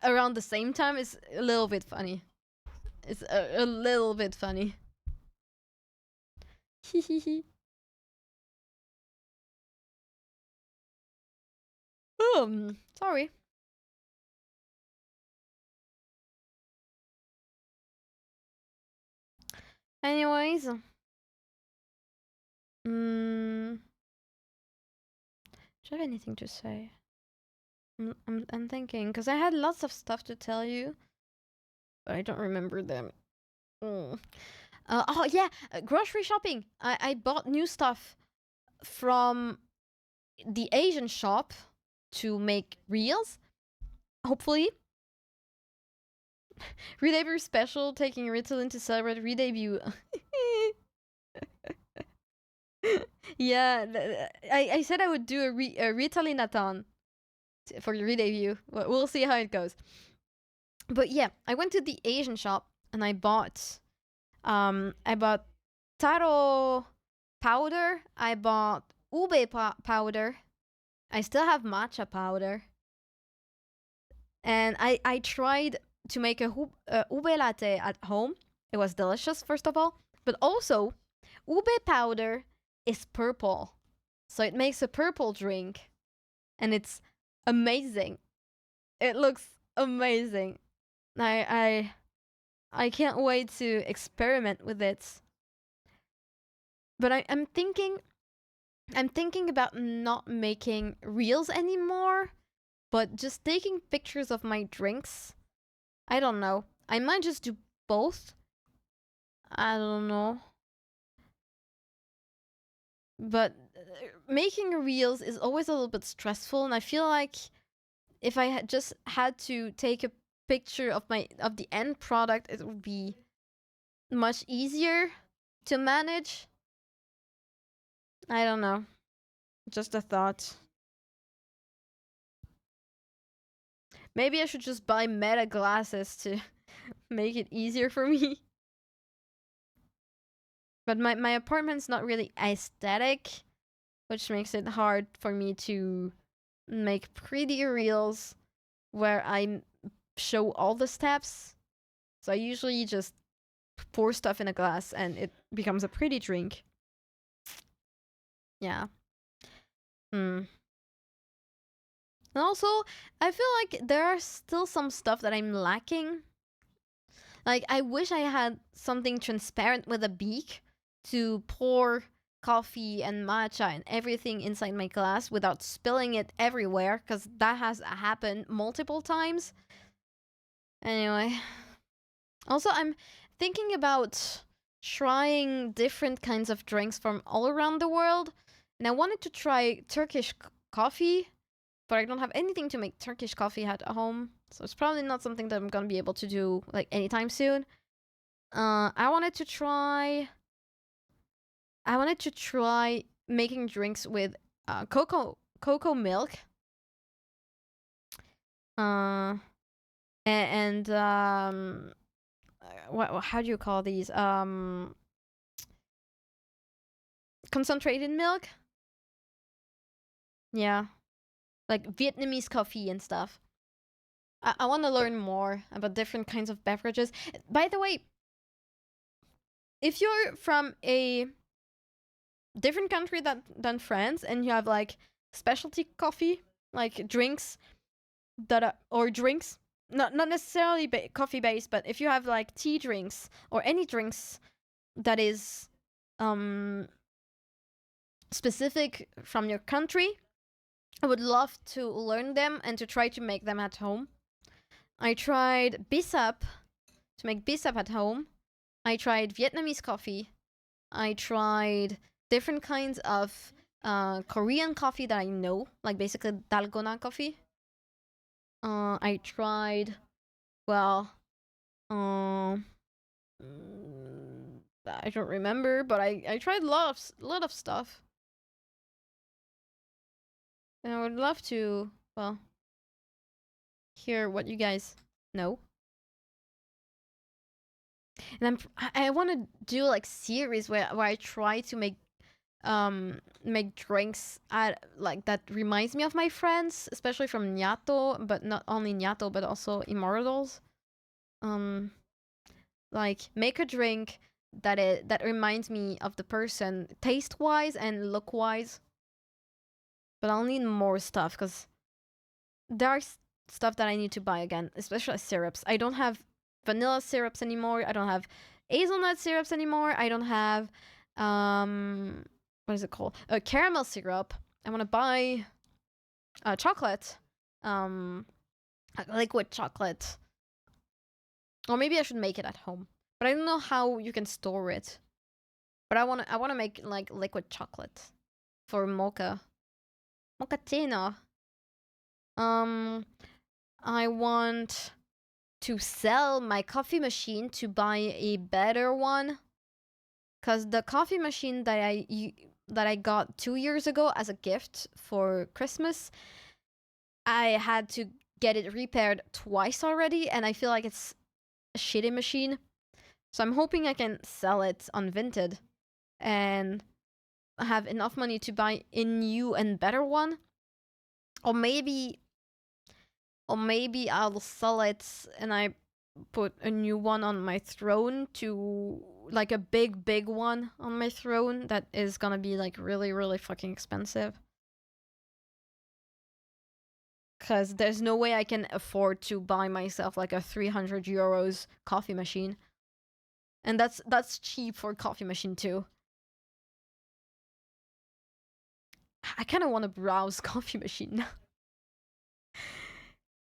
around the same time is a little bit funny. It's a little bit funny. Sorry. Anyways, do you have anything to say? I'm thinking, because I had lots of stuff to tell you, but I don't remember them. Oh yeah, grocery shopping. I bought new stuff from the Asian shop to make reels. Hopefully. Re-debut special, taking Ritalin to celebrate re-debut. Yeah, I said I would do a Ritalinathon for the re-debut. We'll see how it goes. But yeah, I went to the Asian shop and I bought taro powder. I bought ube powder. I still have matcha powder. And I tried to make a ube latte at home. It was delicious, first of all. But also, ube powder is purple. So it makes a purple drink. And it's amazing. It looks amazing. I can't wait to experiment with it. But I'm thinking about not making reels anymore, but just taking pictures of my drinks. I don't know. I might just do both. I don't know. But making reels is always a little bit stressful, and I feel like if I had just had to take a picture of the end product, it would be much easier to manage. I don't know. Just a thought. Maybe I should just buy meta glasses to make it easier for me. But my apartment's not really aesthetic, which makes it hard for me to make pretty reels where I show all the steps. So I usually just pour stuff in a glass and it becomes a pretty drink. Yeah. And also, I feel like there are still some stuff that I'm lacking. Like, I wish I had something transparent with a beak to pour coffee and matcha and everything inside my glass without spilling it everywhere, because that has happened multiple times. Anyway. Also, I'm thinking about trying different kinds of drinks from all around the world. And I wanted to try Turkish coffee, but I don't have anything to make Turkish coffee at home. So it's probably not something that I'm gonna be able to do like anytime soon. I wanted to try making drinks with cocoa milk. And how do you call these? Concentrated milk? Yeah. Like Vietnamese coffee and stuff. I want to learn more about different kinds of beverages. By the way, if you're from a different country than France, and you have like specialty coffee, like drinks that are, or drinks, not necessarily coffee based, but if you have like tea drinks or any drinks that is specific from your country, I would love to learn them and to try to make them at home. I tried bissap, to make bissap at home. I tried Vietnamese coffee. I tried different kinds of Korean coffee that I know, like basically dalgona coffee. I tried, well, I don't remember, but I tried a lot of stuff, and I would love to, well, hear what you guys know. And I want to do like series where I try to make drinks at like that reminds me of my friends, especially from Nyato, but not only Nyato but also Immortals. Like make a drink that reminds me of the person taste wise and look wise. But I'll need more stuff because there are stuff that I need to buy again, especially syrups. I don't have vanilla syrups anymore. I don't have hazelnut syrups anymore. I don't have what is it called? A caramel syrup. I want to buy chocolate, liquid chocolate, or maybe I should make it at home. But I don't know how you can store it. But I wanna make like liquid chocolate for mochaccino. I want to sell my coffee machine to buy a better one, cause the coffee machine that I got 2 years ago as a gift for Christmas, I had to get it repaired twice already, and I feel like it's a shitty machine. So I'm hoping I can sell it on Vinted and have enough money to buy a new and better one. Or maybe I'll sell it and I put a new one on my throne, to like a big one on my throne that is gonna be like really fucking expensive. Cause there's no way I can afford to buy myself like a 300 euros coffee machine. And that's cheap for a coffee machine too. I kind of want to browse coffee machine now.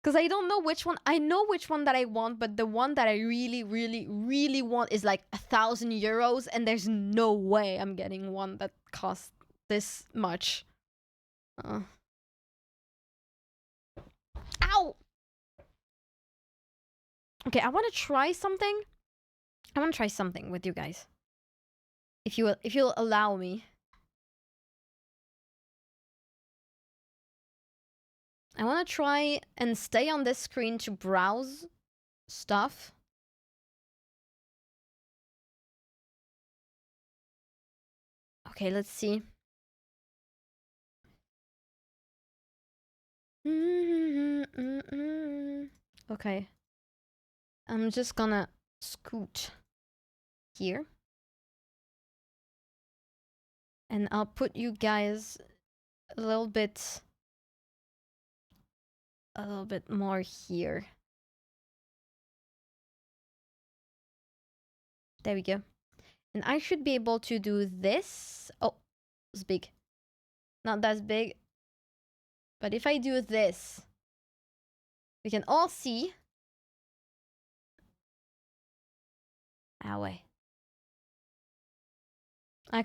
Because I don't know which one. I know which one that I want, but the one that I really want is like 1,000 euros, and there's no way I'm getting one that costs this much. Ow! Okay, I want to try something. I want to try something with you guys. If you'll allow me. I want to try and stay on this screen to browse stuff. Okay, let's see. Okay. I'm just gonna scoot here. And I'll put you guys a little bit more here. There we go. And I should be able to do this. Oh, it's big. Not that big. But if I do this, we can all see. Ow, way. I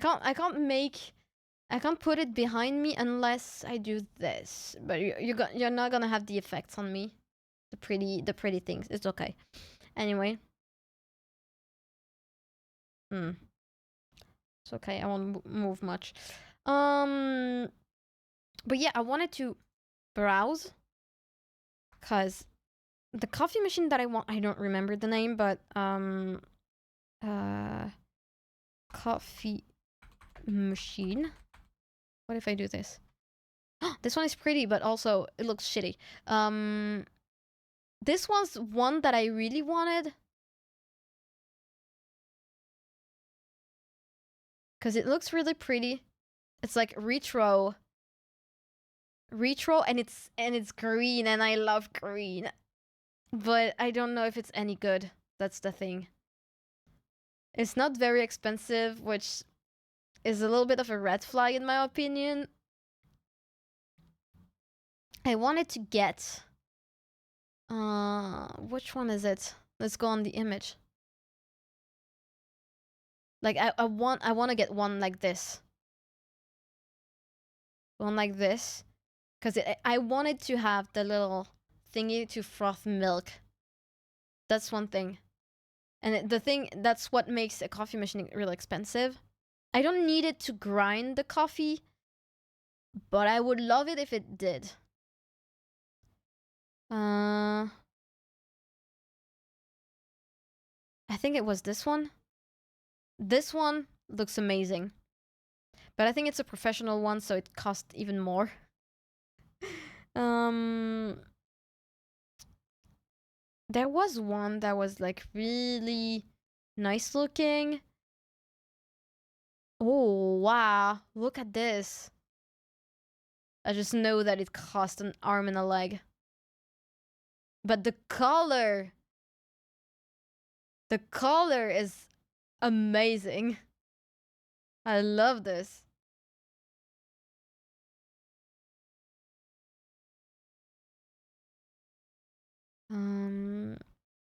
can't put it behind me unless I do this. But you're not gonna have the effects on me. The pretty things. It's okay. Anyway. It's okay. I won't move much. But yeah, I wanted to browse, cause the coffee machine that I want, I don't remember the name, but coffee machine. What if I do this? This one is pretty, but also it looks shitty. This was one that I really wanted, cause it looks really pretty. It's like retro, and it's green, and I love green, but I don't know if it's any good. That's the thing. It's not very expensive, which is a little bit of a red flag in my opinion. I wanted to get which one is it? Let's go on the image. Like I want to get one like this. One like this. Cuz I wanted to have the little thingy to froth milk. That's one thing. And the thing that's what makes a coffee machine really expensive. I don't need it to grind the coffee, but I would love it if it did. I think it was this one. This one looks amazing. But I think it's a professional one, so it costs even more. There was one that was like really nice looking. Oh, wow. Look at this. I just know that it cost an arm and a leg. But the color is amazing. I love this.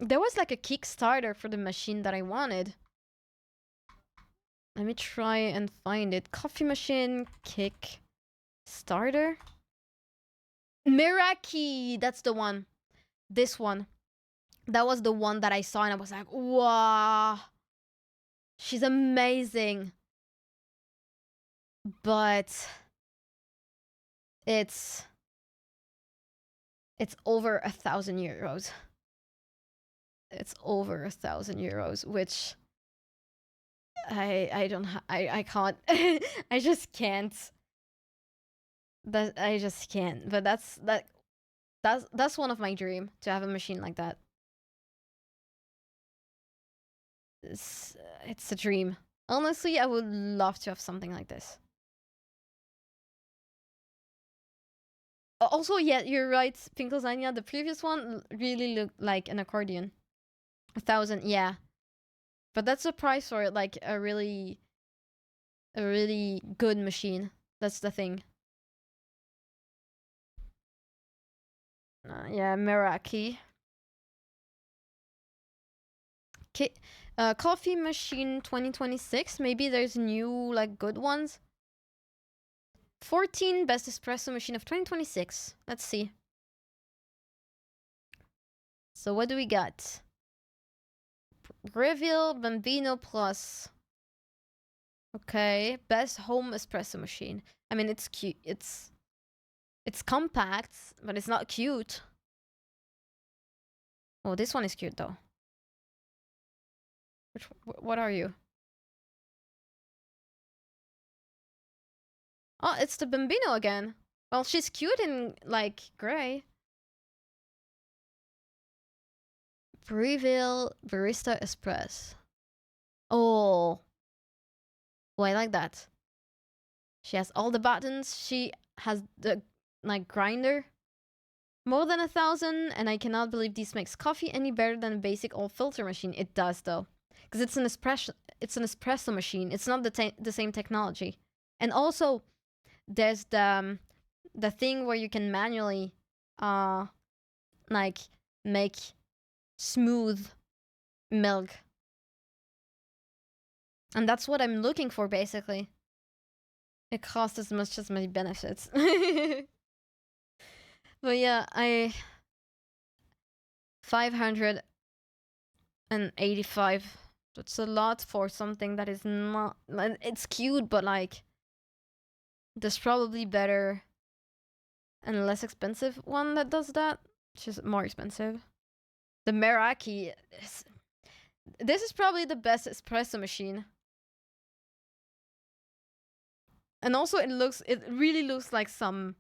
There was like a Kickstarter for the machine that I wanted. Let me try and find it. Coffee machine Kickstarter. Meraki, that's the one. This one. That was the one that I saw and I was like, wow. She's amazing. But it's over 1,000 euros. It's over 1,000 euros, which I can't. I just can't. I just can't. But that's one of my dream, to have a machine like that. It's a dream. Honestly, I would love to have something like this. Also, yeah, you're right, Pinklesania. The previous one really looked like an accordion. 1,000, yeah. But that's the price for it, like a really good machine. That's the thing. Yeah, Meraki. Coffee machine 2026. Maybe there's new like good ones. 14 best espresso machine of 2026. Let's see. So what do we got? Breville Bambino Plus. Okay, best home espresso machine. I mean, it's cute. It's compact, but it's not cute. Oh, this one is cute though. What are you? Oh, it's the Bambino again. Well, she's cute in like gray. Breville Barista Espresso. Oh, I like that. She has all the buttons. She has the like grinder. More than 1,000, and I cannot believe this makes coffee any better than a basic old filter machine. It does though, because it's an espresso machine. It's not the same technology. And also, there's the thing where you can manually like make smooth milk. And that's what I'm looking for, basically. It costs as much as my benefits. But yeah, 585. That's a lot for something that is not. It's cute, but like, there's probably better and less expensive one that does that. Which is more expensive. The Meraki. This is probably the best espresso machine. And also, it really looks like some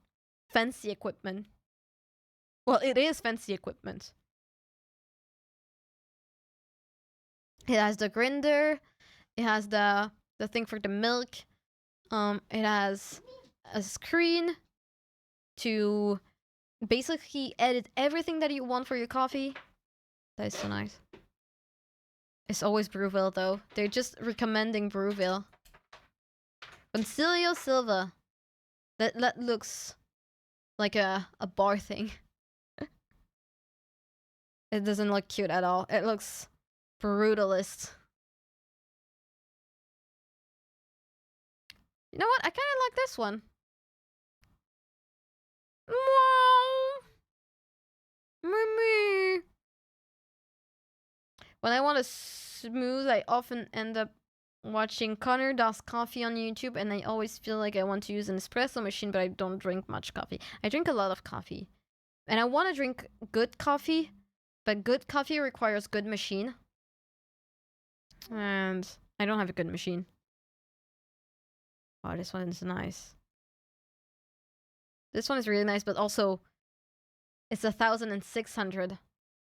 fancy equipment. Well, it is fancy equipment. It has the grinder. It has the thing for the milk. It has a screen to basically edit everything that you want for your coffee. That is so nice. It's always Brewville though. They're just recommending Brewville. Concilio Silva. That looks like a bar thing. It doesn't look cute at all. It looks brutalist. You know what? I kind of like this one. Mimi. When I want to smooth, I often end up watching Connor Does Coffee on YouTube, and I always feel like I want to use an espresso machine, but I don't drink much coffee. I drink a lot of coffee. And I want to drink good coffee, but good coffee requires good machine. And I don't have a good machine. Oh, this one is nice. This one is really nice, but also it's 1,600.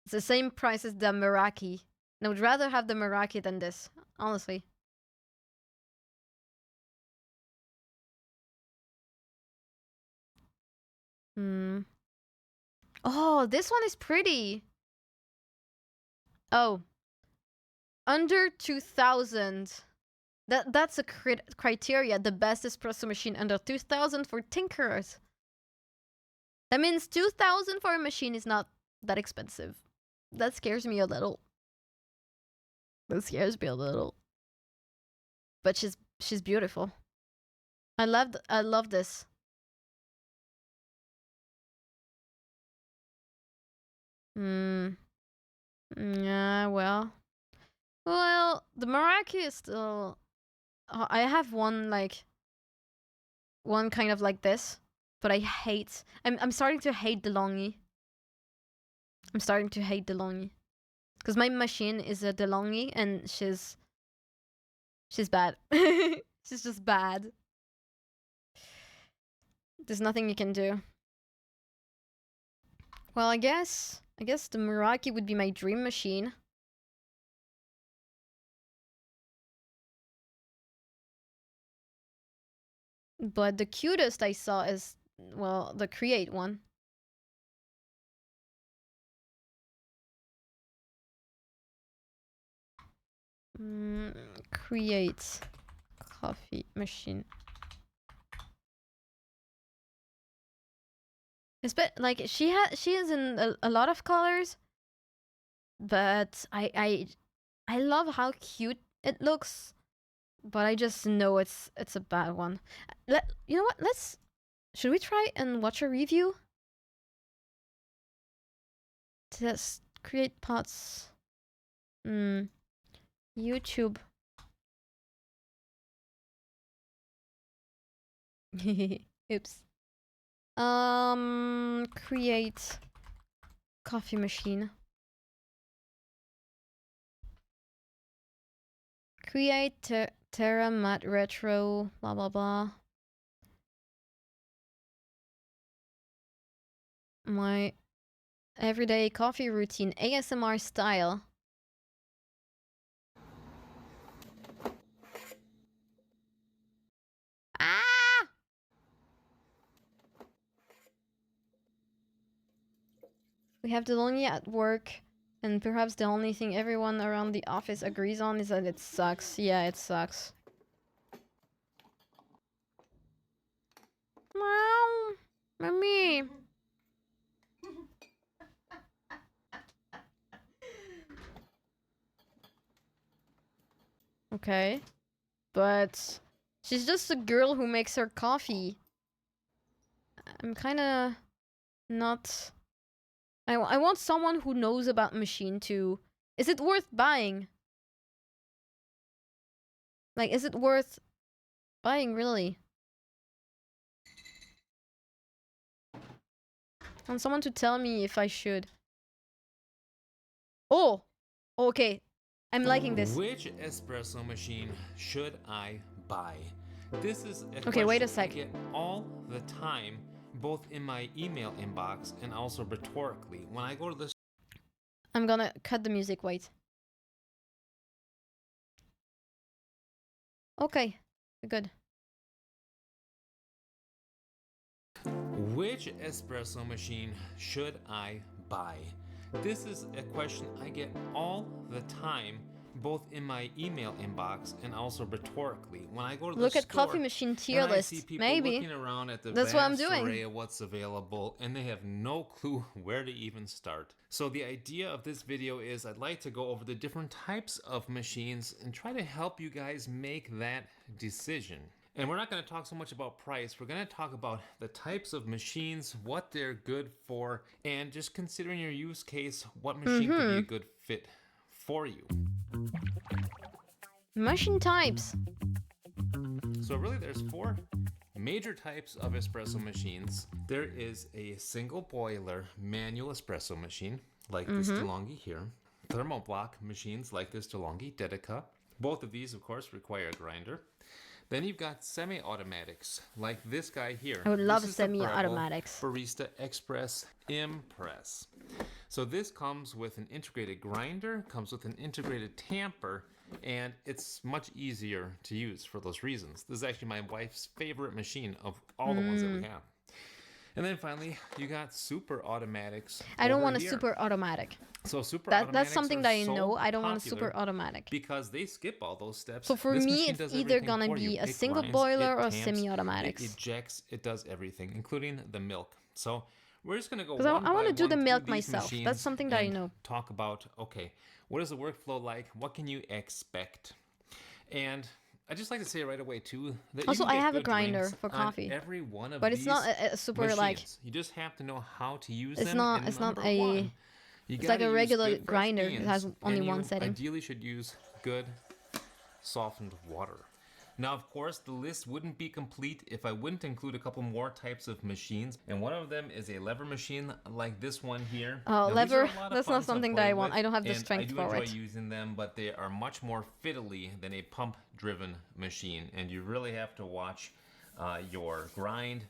It's the same price as the Meraki. And I would rather have the Meraki than this, honestly. Oh, this one is pretty. Oh. Under 2,000. That's a criteria. The best espresso machine under 2,000 for tinkerers. That means 2,000 for a machine is not that expensive. That scares me a little. That scares me a little. But she's beautiful. I love this. Yeah, well, the Meraki is still. I have one kind of like this, but I hate. I'm starting to hate DeLonghi. I'm starting to hate DeLonghi, because my machine is a DeLonghi, and she's bad. She's just bad. There's nothing you can do. Well, I guess the Meraki would be my dream machine. But the cutest I saw is, well, the Create one. Create coffee machine. It's like she is in a lot of colors, but I love how cute it looks, but I just know it's a bad one. You know what? Should we try and watch a review? Test create pots. YouTube. Oops. Create coffee machine. Create Terra Matte Retro, blah blah blah. My everyday coffee routine, ASMR style. Ah! We have DeLonghi at work, and perhaps the only thing everyone around the office agrees on is that it sucks. Yeah, it sucks. Meow. Mommy. Okay. But she's just a girl who makes her coffee. I'm kinda not... I want someone who knows about machine too. Is it worth buying? Like, is it worth buying, really? I want someone to tell me if I should. Oh! Okay. I'm liking this. Which espresso machine should I buy? This is a okay, wait a question I sec. get all the time, both in my email inbox and also rhetorically. When I go to the... I'm gonna cut the music, wait. Okay, good. Which espresso machine should I buy? This is a question I get all the time, both in my email inbox and also rhetorically. When I go to the Look at store coffee machine tier and I see list. people Maybe. looking around at the That's what I'm vast doing. array of what's available, and they have no clue where to even start. So the idea of this video is I'd like to go over the different types of machines and try to help you guys make that decision. And we're not going to talk so much about price. We're going to talk about the types of machines, what they're good for, and just considering your use case, what machine could be a good fit for you. Machine types. So really there's 4 major types of espresso machines. There is a single boiler manual espresso machine like this DeLonghi here. Thermoblock machines like this DeLonghi Dedica. Both of these of course require a grinder. Then you've got semi-automatics, like this guy here. I would love This is the semi-automatics. Breville Barista Express Impress. So this comes with an integrated grinder, comes with an integrated tamper, and it's much easier to use for those reasons. This is actually my wife's favorite machine of all the ones that we have. And then finally, you got super automatics. I don't want a here. super automatic. So super That's automatics something are that I so know. I don't want a popular super automatic. because they skip all those steps. So for This me, machine it's does either everything gonna for you. be a It single grinds, boiler it or tamps, semi-automatics. It ejects, it does everything, including the milk. So we're just gonna go. Because one I want by to do one the through milk these myself. That's machines something that I and know. Talk about, okay, what is the workflow like? What can you expect? And I just like to say right away too that Also, you can I get have a good grinder drinks for on coffee, every one of but it's not these a super like. machines. You just have to know how to use It's them. not. and It's not number a. one, you It's like gotta a use regular good fresh grinder. It beans, has only and one you setting. Ideally, should use good softened water. Now, of course, the list wouldn't be complete if I wouldn't include a couple more types of machines, and one of them is a lever machine like this one here. Oh, Now, these are lever. a lot of That's fun not to something play that I want. with, I don't have the and strength for I do it. enjoy using them, but they are much more fiddly than a pump-driven machine, and you really have to watch your grind.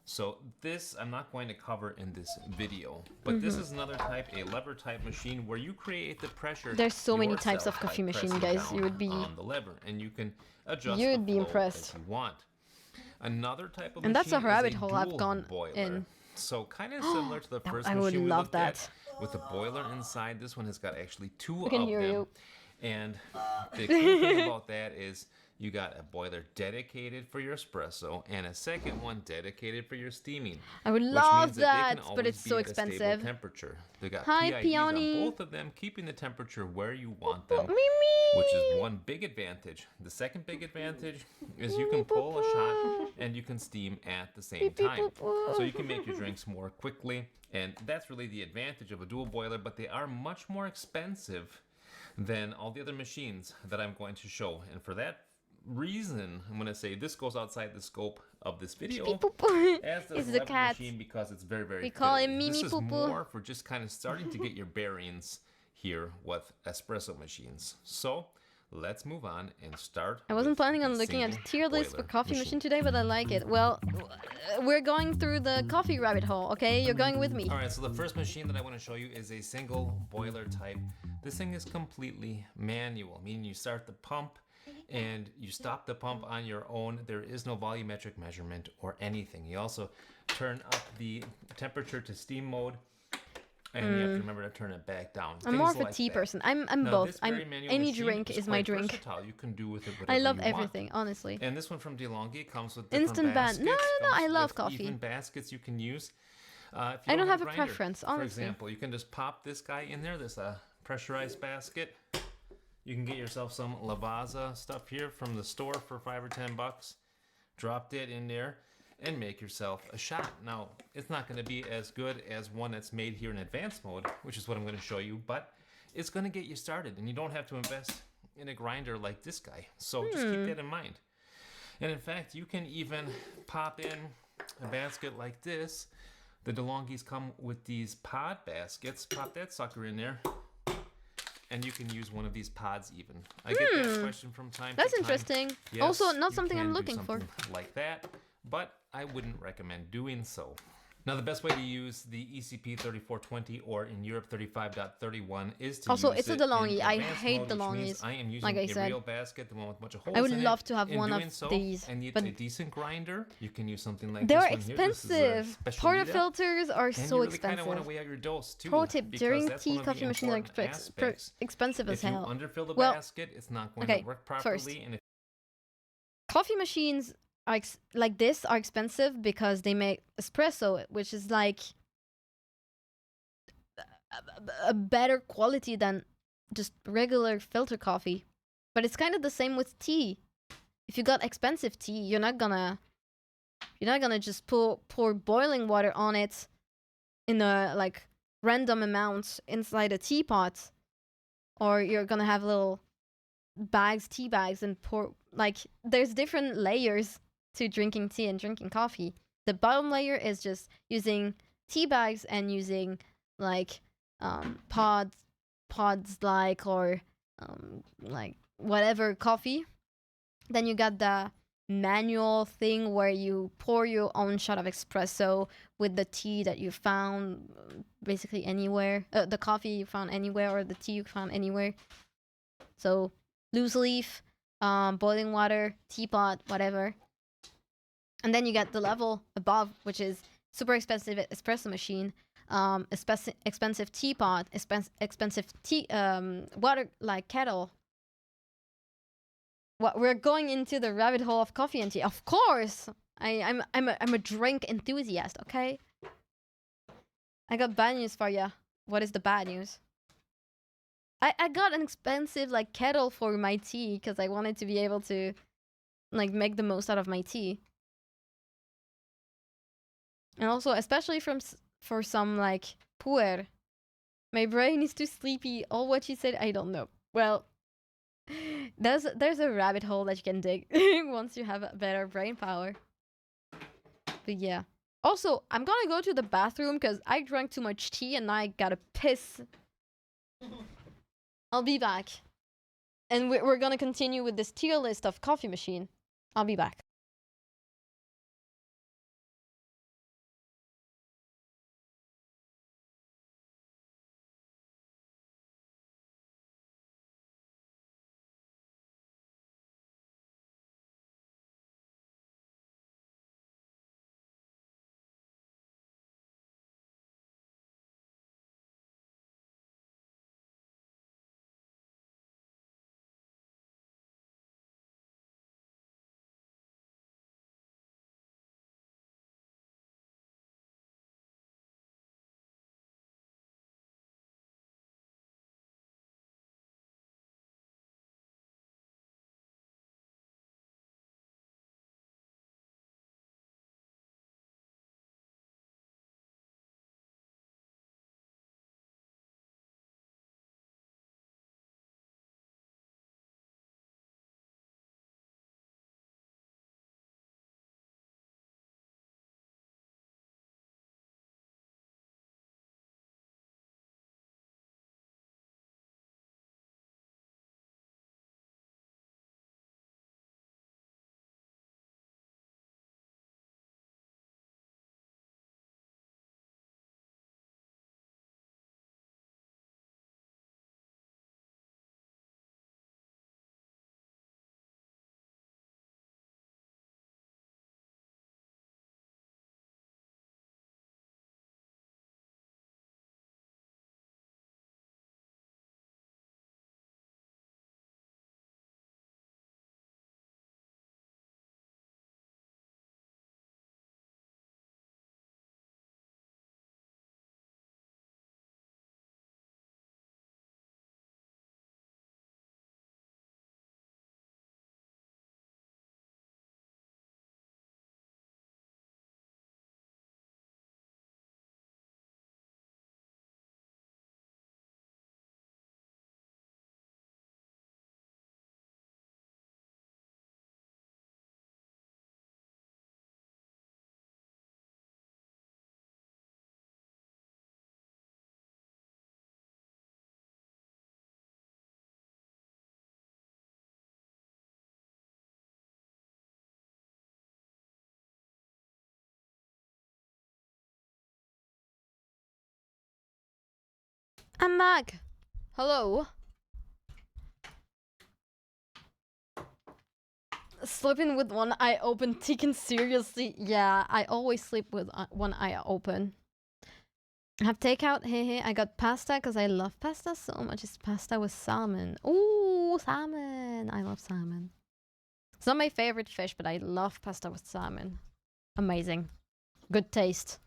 So this I'm not going to cover in this video, but this is another type, a lever type machine where you create the pressure. There's so many types yourself of coffee by machine, pressing guys. down You would be. on the lever, and you can adjust. You the would be flow impressed. as you want. Another type of And that's a machine is rabbit hole I've dual gone boiler. in. So kind of similar to the first I machine would we love looked at, that. with a boiler inside. This one has got actually 2 I can of hear them. you. And the cool thing about that is you got a boiler dedicated for your espresso and a second one dedicated for your steaming. I would which love means that, they can but always it's be so at a stable expensive. temperature. They got Hi, PIDs Peony. on both of them, keeping the temperature where you want them, Mimi. which is one big advantage. The second big advantage is you can pull a shot and you can steam at the same time. So you can make your drinks more quickly, and that's really the advantage of a dual boiler, but they are much more expensive than all the other machines that I'm going to show. And for that reason, I'm going to say this goes outside the scope of this video, as does It's the the lever cat. machine, because it's very, very We call fiddly. him Mimi This is Poo Poo. more for just kind of starting to get your bearings here with espresso machines. So let's move on and start. I wasn't with planning on the looking at single tier list for boiler coffee machine today, but I like it. Well, we're going through the coffee rabbit hole, okay? You're going with me. All right, so the first machine that I want to show you is a single boiler type. This thing is completely manual, meaning you start the pump and you stop the pump on your own. There is no volumetric measurement or anything. You also turn up the temperature to steam mode, and you have to remember to turn it back down. I'm more Things of a like tea that. person. I'm Now, both. this very manual Any machine drink is my quite drink. versatile. You can do with it whatever I love you want. everything, honestly. And this one from DeLonghi comes with different Instant baskets. ban. No, I comes love with coffee. Even baskets you can use. If you I don't have a grinder, preference, For honestly. example, you can just pop this guy in there, this pressurized basket. You can get yourself some Lavazza stuff here from the store for $5 or $10. Drop it in there and make yourself a shot. Now, it's not going to be as good as one that's made here in advanced mode, which is what I'm going to show you, but it's going to get you started, and you don't have to invest in a grinder like this guy. So just keep that in mind. And in fact, you can even pop in a basket like this. The DeLonghis come with these pod baskets. Pop that sucker in there, and you can use one of these pods even. I get that question from time That's to time. interesting. Yes, Also, not you something can I'm do looking for. something like that, but I wouldn't recommend doing so. Now, the best way to use the ECP 3420 or in Europe 35.31 is to Also, use it's a it DeLonghi. in I advanced hate mode, which means DeLonghi's. I am Like using I a said, real basket, the one with a bunch of holes I would in love it. to have In one doing of so, these, and it's but a decent grinder. You can use something like they're this one here. This is a expensive. Specialita. Portafilters are And so you really kind of want to expensive. weigh out your dose too, Pro tip: because during that's tea, one of the coffee machines are important aspects. expensive as If you hell. underfill the Well, basket, it's not going okay, to work properly. And if coffee machines are like this are expensive because they make espresso, which is like a better quality than just regular filter coffee. But it's kind of the same with tea. If you got expensive tea, you're not gonna just pour boiling water on it in a like random amount inside a teapot, or you're gonna have little tea bags, and pour. Like, there's different layers to drinking tea and drinking coffee. The bottom layer is just using tea bags and using like pods like, or like whatever coffee. Then you got the manual thing where you pour your own shot of espresso with the tea that you found basically anywhere, the coffee you found anywhere, or the tea you found anywhere. So loose leaf, boiling water, teapot, whatever. And then you get the level above, which is super expensive espresso machine, expensive teapot, expensive tea, water like kettle. What, we're going into the rabbit hole of coffee and tea. Of course, I'm a drink enthusiast. Okay. I got bad news for ya. What is the bad news? I got an expensive like kettle for my tea because I wanted to be able to like make the most out of my tea. And also, especially for some like puer. My brain is too sleepy. All what you said, I don't know. Well, there's a rabbit hole that you can dig once you have a better brain power. But yeah. Also, I'm gonna go to the bathroom because I drank too much tea and I gotta piss. I'll be back. And we're gonna continue with this tier list of coffee machine. I'll be back. I'm back. Hello. Sleeping with one eye open, taken seriously. Yeah, I always sleep with one eye open. I have takeout. Hey, I got pasta because I love pasta so much. It's pasta with salmon. Ooh, salmon. I love salmon. It's not my favorite fish, but I love pasta with salmon. Amazing. Good taste.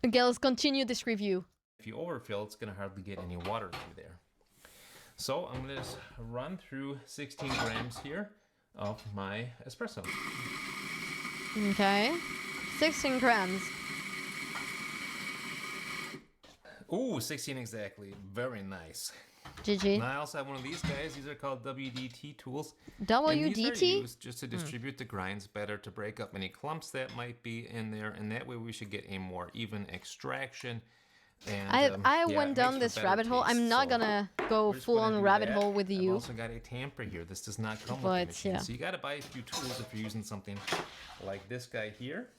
Okay, let's continue this review. If you overfill, it's going to hardly get any water through there. So I'm going to just run through 16 grams here of my espresso. Okay. 16 grams. Ooh, 16 exactly. Very nice. GG. And I also have one of these guys. These are called WDT tools. WDT? And these are used just to distribute the grinds better, to break up any clumps that might be in there, and that way we should get a more even extraction. And, I went down this rabbit hole. I'm not gonna go full on rabbit hole with you. I've also got a tamper here. This does not come with the machine. Yeah. So you gotta buy a few tools if you're using something like this guy here.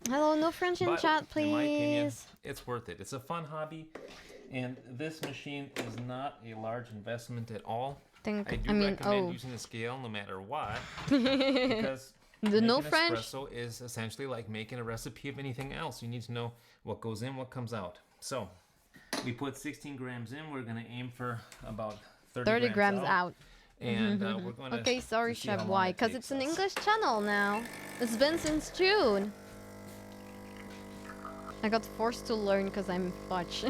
Hello, no French in chat, please. In my opinion, it's worth it. It's a fun hobby, and this machine is not a large investment at all. I recommend using a scale no matter what, because the no making French espresso is essentially like making a recipe of anything else. You need to know what goes in, what comes out. So we put 16 grams in. We're going to aim for about 30 grams out. And we're going to... Okay, sorry, Shub. Why? Because it's an English channel now. It's been since June. I got forced to learn because I'm Dutch.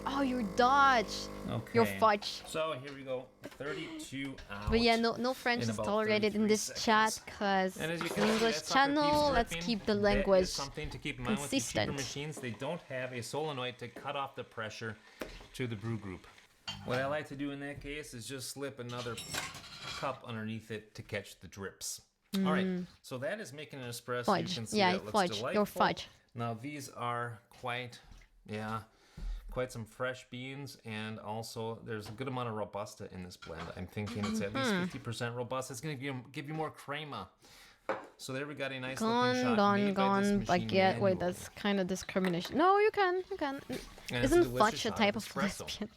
Oh, you're Dutch. Okay. You're fudge. So here we go. 32 out. But yeah, no French is tolerated in this chat because it's an English channel. Let's keep the language something to keep in mind consistent. With the cheaper machines. They don't have a solenoid to cut off the pressure to the brew group. What I like to do in that case is just slip another cup underneath it to catch the drips. All right, so that is making an espresso. Fudge. You can see Yeah, it looks fudge. delightful. You're fudge. Now these are quite some fresh beans, and also there's a good amount of Robusta in this blend. I'm thinking it's at least 50% Robusta. It's going to give you more crema. So there we got a nice looking shot made by this machine Baguette. Wait, that's kind of discrimination. No, you can. And Isn't fudge a type of espresso. lesbian?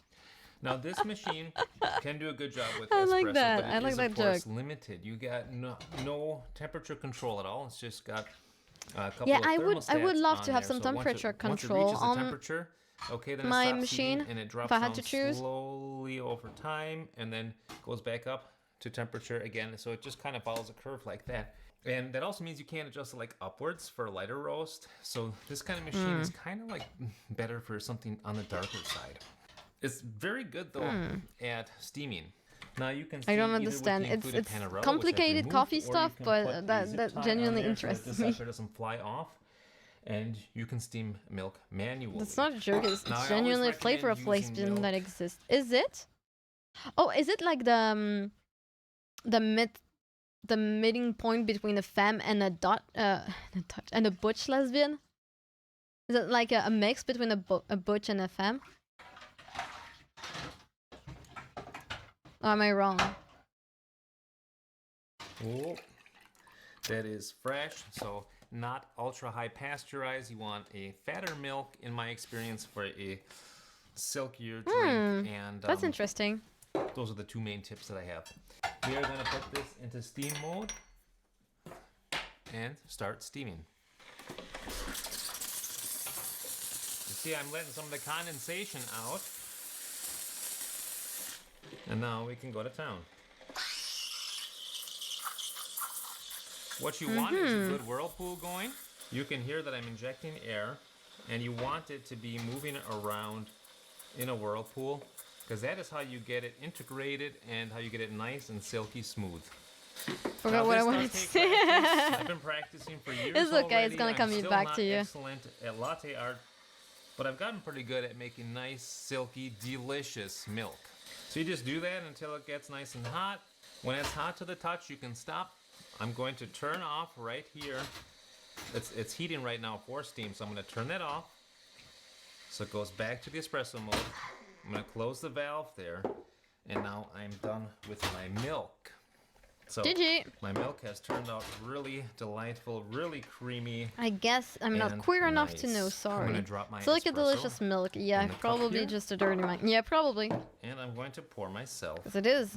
Now this machine can do a good job with I espresso, like that. but I like that joke. Limited. You got no temperature control at all. It's just got a couple Yeah, of I would love to have there. some So temperature once it control reaches the on temperature, okay, then my it stops machine, heating and it drops if I had down to choose. slowly over time, and then goes back up to temperature again. So it just kind of follows a curve like that. And that also means you can't adjust it like upwards for a lighter roast. So this kind of machine is kind of like better for something on the darker side. It's very good though at steaming. Now you can. I don't understand. It's complicated coffee stuff, but that genuinely interests me. The sucker doesn't fly off, and you can steam milk manually. That's not a joke. It's genuinely a flavor of lesbian that exists. Is it? Oh, is it like the meeting point between a femme and a and a butch lesbian? Is it like a mix between a butch and a femme? Or am I wrong? Oh, that is fresh, so not ultra high pasteurized. You want a fatter milk, in my experience, for a silkier drink. And that's interesting. Those are the two main tips that I have. We are going to put this into steam mode and start steaming. You see, I'm letting some of the condensation out. And now we can go to town. What you want is a good whirlpool going. You can hear that I'm injecting air, and you want it to be moving around in a whirlpool, because that is how you get it integrated and how you get it nice and silky smooth. Forgot what I wanted to say. I've been practicing for years. It's okay, already. it's gonna come back to you. I'm still not excellent at latte art, but I've gotten pretty good at making nice, silky, delicious milk. So you just do that until it gets nice and hot. When it's hot to the touch, you can stop. I'm going to turn off right here. It's heating right now for steam, so I'm going to turn that off. So it goes back to the espresso mode. I'm going to close the valve there, and now I'm done with my milk. So GG. my milk has turned out really delightful, really creamy. I guess I'm not and queer enough to nice. know, I'm sorry. gonna drop my It's like a espresso delicious milk. Yeah, in the cup probably here. just a dirty one. Yeah, probably. And I'm going to pour myself Because it is.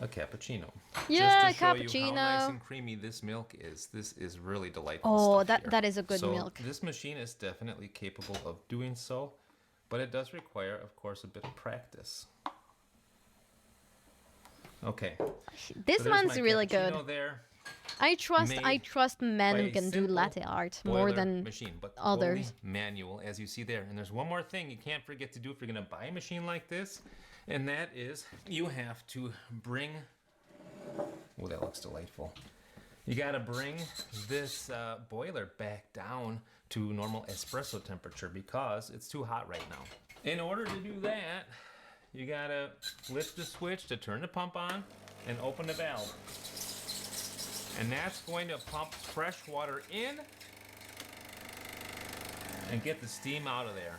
a cappuccino. Yeah, just to show you how nice cappuccino. and creamy this milk is. This is really delightful Oh, stuff here. that is a good so milk. This machine is definitely capable of doing so, but it does require, of course, a bit of practice. Okay. This so one's really good. There. I trust men who can do latte art more than machine, but others. Manual, as you see there. And there's one more thing you can't forget to do if you're gonna buy a machine like this, and that is you have to bring. Oh, that looks delightful. You gotta bring this boiler back down to normal espresso temperature because it's too hot right now. In order to do that, you gotta lift the switch to turn the pump on and open the valve. And that's going to pump fresh water in and get the steam out of there.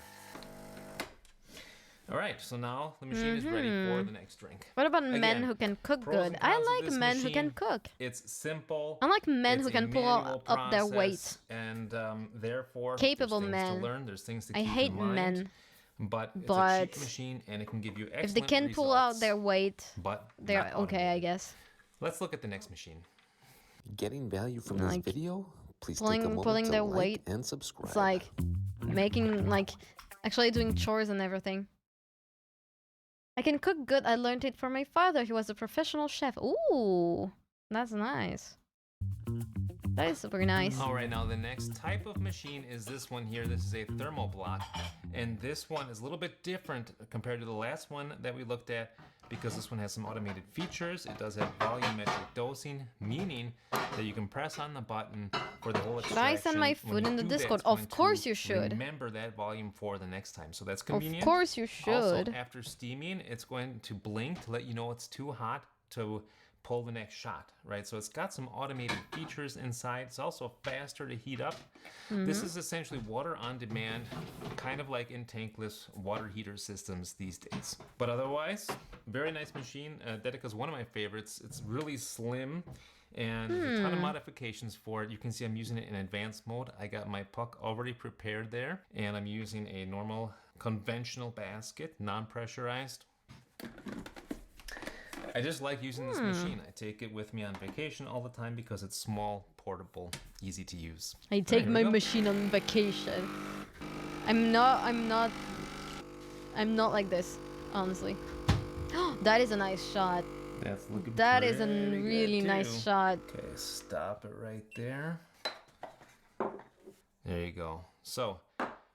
All right, so now the machine is ready for the next drink. What about men Again, who can cook pros good? and I cons of like this men who can machine. cook. It's simple. I like men It's who a can pull manual up their weight. process, and therefore Capable there's things men. to learn. There's things to I keep hate in mind. men. But it's a But cheap machine, and it can give you excellent If they can pull out their weight, but they're not okay, I automated. guess. Let's look at the next machine. Getting value from this Like, video? Please take a moment pulling to their like weight. and subscribe. It's like making, like, actually doing chores and everything. I can cook good. I learned it from my father. He was a professional chef. Ooh, that's nice. That is super nice. All right, now the next type of machine is this one here. This is a thermal block, and this one is a little bit different compared to the last one that we looked at because this one has some automated features. It does have volumetric dosing, meaning that you can press on the button for the whole Should I send my extraction. When food you in the do that, Discord? it's going Of course to you should. Remember that volume for the next time, so that's Of convenient. course you Also, should. after steaming, it's going to blink to let you know it's too hot to pull the next shot, right? So it's got some automated features inside. It's also faster to heat up. This is essentially water on demand, kind of like in tankless water heater systems these days. But otherwise, very nice machine. Dedica is one of my favorites. It's really slim and there's a ton of modifications for it. You can see I'm using it in advanced mode. I got my puck already prepared there, and I'm using a normal conventional basket, non-pressurized. I just like using this machine. I take it with me on vacation all the time because it's small, portable, easy to use. I take here we my go. machine on vacation. I'm not like this, honestly. That is a nice shot. That's looking That is a pretty really good, nice too. shot. Okay, stop it right there. There you go. So,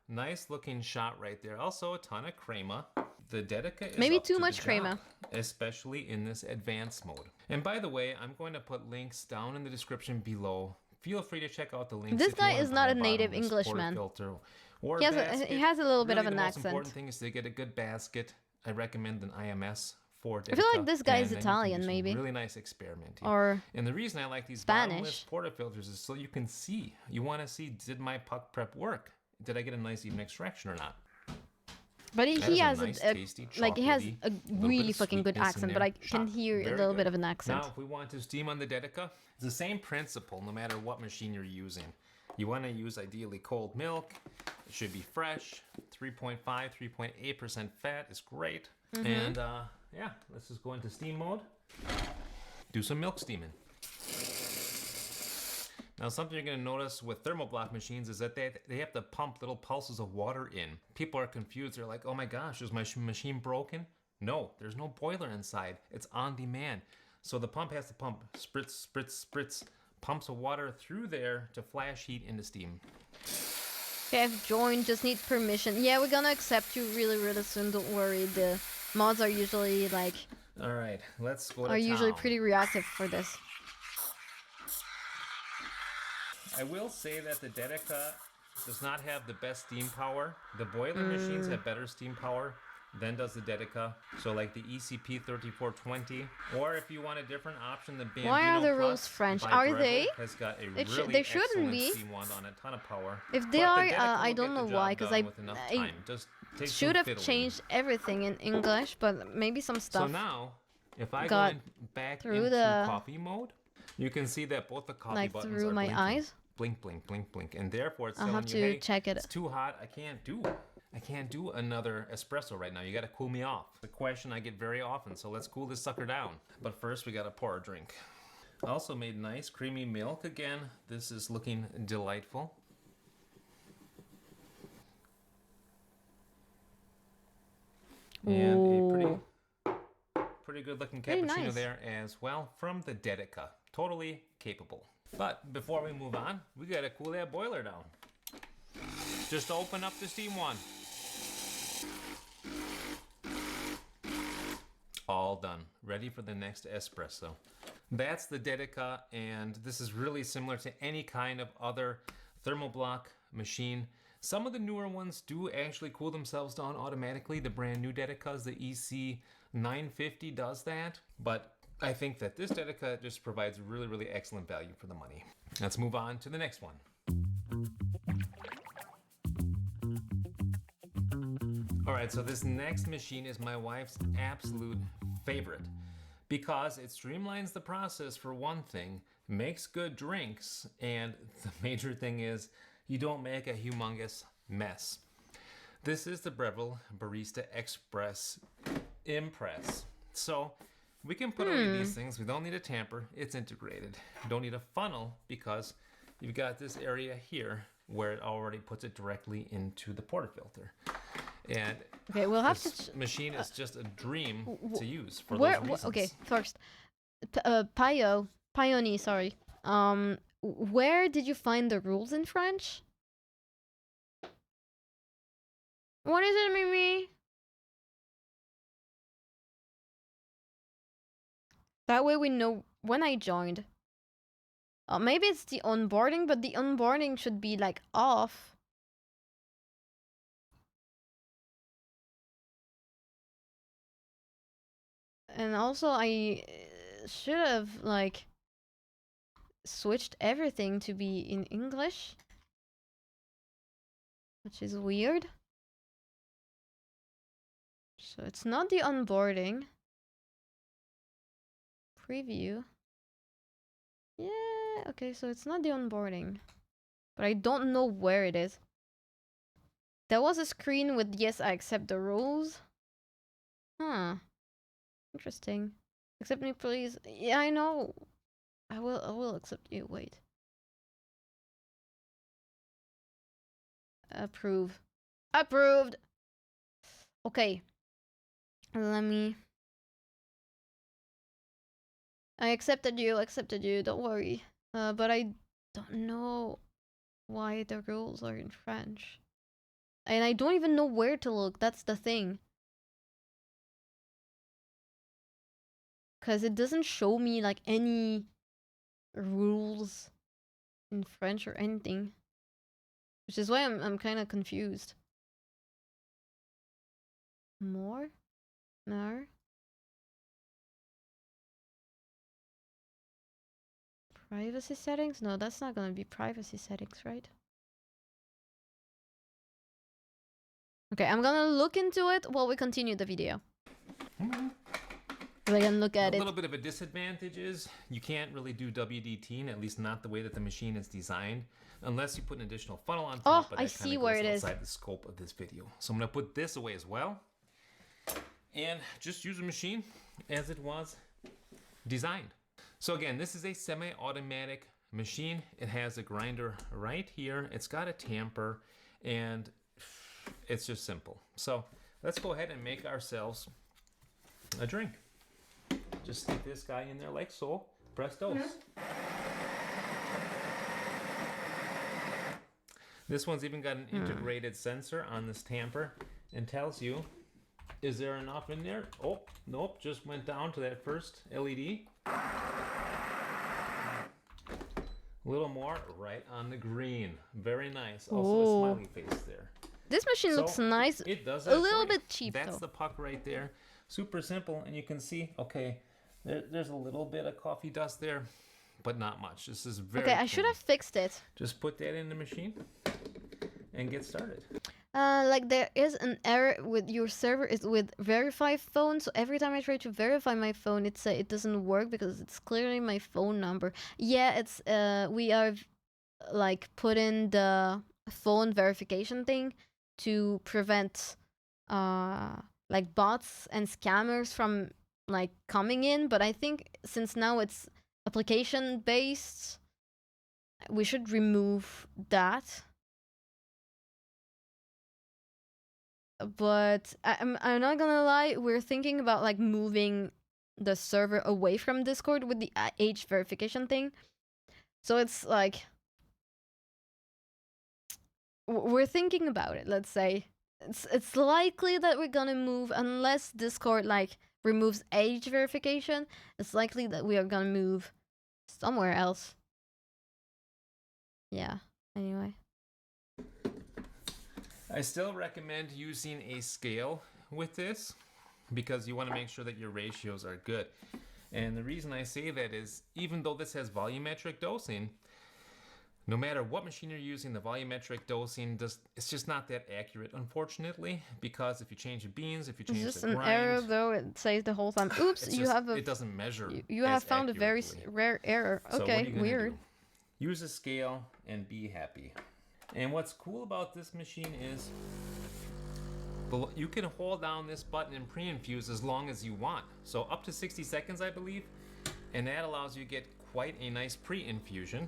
nice looking shot right there. Also, a ton of crema. The Dedica is Maybe up too to the much job, crema. especially in this advanced mode. And by the way, I'm going to put links down in the description below. Feel free to check out the links. This if you guy wanna is buy not a bottomless native porta Englishman. filter or He has basket. a little bit of Really, an the most accent. important thing is to get a good basket. I recommend an IMS for Dedica. I feel like this guy is and then you can Italian, do some maybe. Really nice experimenting. Or And the reason I like these Spanish. bottomless portafilters is so you can see. You want to see, did my puck prep work? Did I get a nice even extraction or not? but he That is has nice, a tasty, like he has chocolatey, a little bit really of fucking good sweetness in accent, but there. I can Shot. hear a Very little bit good. of an accent. Now, if we want to steam on the Dedica, it's the same principle no matter what machine you're using. You want to use ideally cold milk. It should be fresh. 3.5, 3.8% fat is great. And yeah, let's just go into steam mode. Do some milk steaming. Now, something you're going to notice with thermoblock machines is that they have to pump little pulses of water in. People are confused. They're like, oh my gosh, is my machine broken? No, there's no boiler inside. It's on demand. So the pump has to pump, spritz, spritz, spritz, pumps of water through there to flash heat into steam. Okay, I've joined, just need permission. Yeah, we're gonna accept you really, really soon, don't worry. The mods are usually like All right, let's go to usually town. pretty reactive for this. I will say that the Dedica does not have the best steam power. The boiler machines have better steam power than does the Dedica. So like the ECP 3420, or if you want a different option, the Bambino Why are the Plus rules French? by Are Breville they? has got a They really shouldn't excellent be. steam wand on a ton of power. If But they the are, Dedica I will don't get know the why, job 'cause done I- with enough I time. Just take some Should have fiddling. changed everything in English, but maybe some So stuff. now, if I go got back through into the- coffee mode, You can see that both the coffee like buttons through are my blinking. eyes. Blink, blink, blink, blink. And therefore it's I'll telling have you, to hey, check it. it's too hot. I can't do another espresso right now. You got to cool me off. The question I get very often. So let's cool this sucker down. But first we got to pour a drink. I also made nice creamy milk again. This is looking delightful. And a pretty good looking Very cappuccino nice. there as well from the Dedica. Totally capable. But before we move on, we gotta cool that boiler down. Just open up the steam one. All done. Ready for the next espresso. That's the Dedica, and this is really similar to any kind of other thermoblock machine. Some of the newer ones do actually cool themselves down automatically. The brand new Dedicas, the EC950 does that, but I think that this Dedica just provides really, really excellent value for the money. Let's move on to the next one. All right, so this next machine is my wife's absolute favorite because it streamlines the process for one thing, makes good drinks, and the major thing is you don't make a humongous mess. This is the Breville Barista Express Impress. So we can put away these things. We don't need a tamper. It's integrated. We don't need a funnel because you've got this area here where it already puts it directly into the portafilter. And Okay, we'll have this to. machine is just a dream to use for Where? those reasons. Okay, first, Peony. Sorry. Where did you find the rules in French? What is it, Mimi? That way we know when I joined. Maybe it's the onboarding, but the onboarding should be like off. And also I should have like switched everything to be in English, which is weird. So it's not the onboarding. Preview. Yeah, okay, so it's not the onboarding. But I don't know where it is. There was a screen with yes, I accept the rules. Huh. Interesting. Accept me, please. Yeah, I know. I will accept you. Wait. Approve. Approved. Okay. Let me. I accepted you, don't worry. But I don't know why the rules are in French. And I don't even know where to look, that's the thing. Because it doesn't show me like any rules in French or anything. Which is why I'm kind of confused. More? No? Privacy settings? No, that's not gonna be privacy settings, right? Okay, I'm gonna look into it while we continue the video. We can look at it. A little bit of a disadvantage is you can't really do WDT, at least not the way that the machine is designed, unless you put an additional funnel on top. Oh, but I that see kinda where goes it is. outside the scope of this video. So I'm gonna put this away as well, and just use the machine as it was designed. So again, this is a semi-automatic machine. It has a grinder right here. It's got a tamper, and it's just simple. So let's go ahead and make ourselves a drink. Just stick this guy in there like so. Presto. This one's even got an integrated sensor on this tamper and tells you, is there enough in there? Oh, nope, just went down to that first LED. A little more right on the green. Very nice. Also a smiley face there. This machine looks nice. It does a little bit cheap That's though. the puck right there. Super simple, and you can see, okay, there's a little bit of coffee dust there, but not much. This is very Okay, I should clean. have fixed it. Just put that in the machine, and get started. Like there is an error with your server is with verify phone. So every time I try to verify my phone, it doesn't work because it's clearly my phone number. Yeah, it's we are like put in the phone verification thing to prevent like bots and scammers from like coming in. But I think since now it's application based, we should remove that. But I'm not gonna lie, we're thinking about like moving the server away from Discord with the age verification thing. So it's like we're thinking about it. Let's say it's likely that we're gonna move unless Discord like removes age verification. It's likely that we are gonna move somewhere else. Yeah. Anyway. I still recommend using a scale with this because you want to make sure that your ratios are good. And the reason I say that is even though this has volumetric dosing, no matter what machine you're using, the volumetric dosing it's just not that accurate, unfortunately, because if you change the beans, if you change Is this the an grind, error though? It says the whole time. Oops, it doesn't measure. You have found a very rare error. So okay, weird. Use a scale and be happy. And what's cool about this machine is you can hold down this button and pre-infuse as long as you want. So up to 60 seconds, I believe. And that allows you to get quite a nice pre-infusion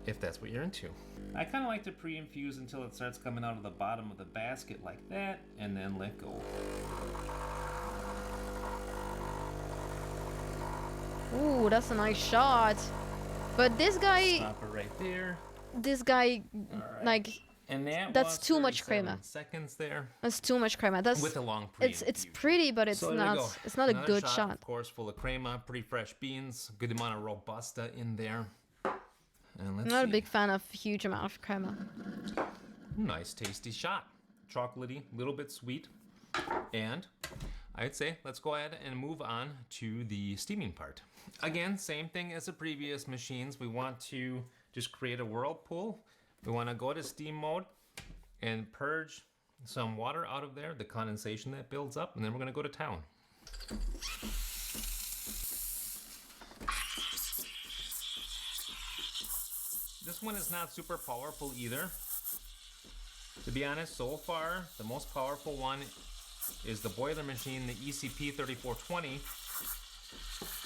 if that's what you're into. I kind of like to pre-infuse until it starts coming out of the bottom of the basket like that, and then let go. Ooh, that's a nice shot. But this guy... Stop it right there. This guy, right. like, and that's too much crema. Seconds there. That's too much crema. That's with a long pre-infusion. It's pretty, but it's not. It's not Another a good shot. Of course, full of crema, pretty fresh beans, good amount of robusta in there. And let's I'm not see. a big fan of huge amount of crema. Nice, tasty shot. Chocolatey, little bit sweet, and I'd say let's go ahead and move on to the steaming part. Again, same thing as the previous machines. We want to just create a whirlpool. We want to go to steam mode and purge some water out of there, the condensation that builds up, and then we're going to go to town. This one is not super powerful either. To be honest, so far, the most powerful one is the boiler machine, the ECP 3420,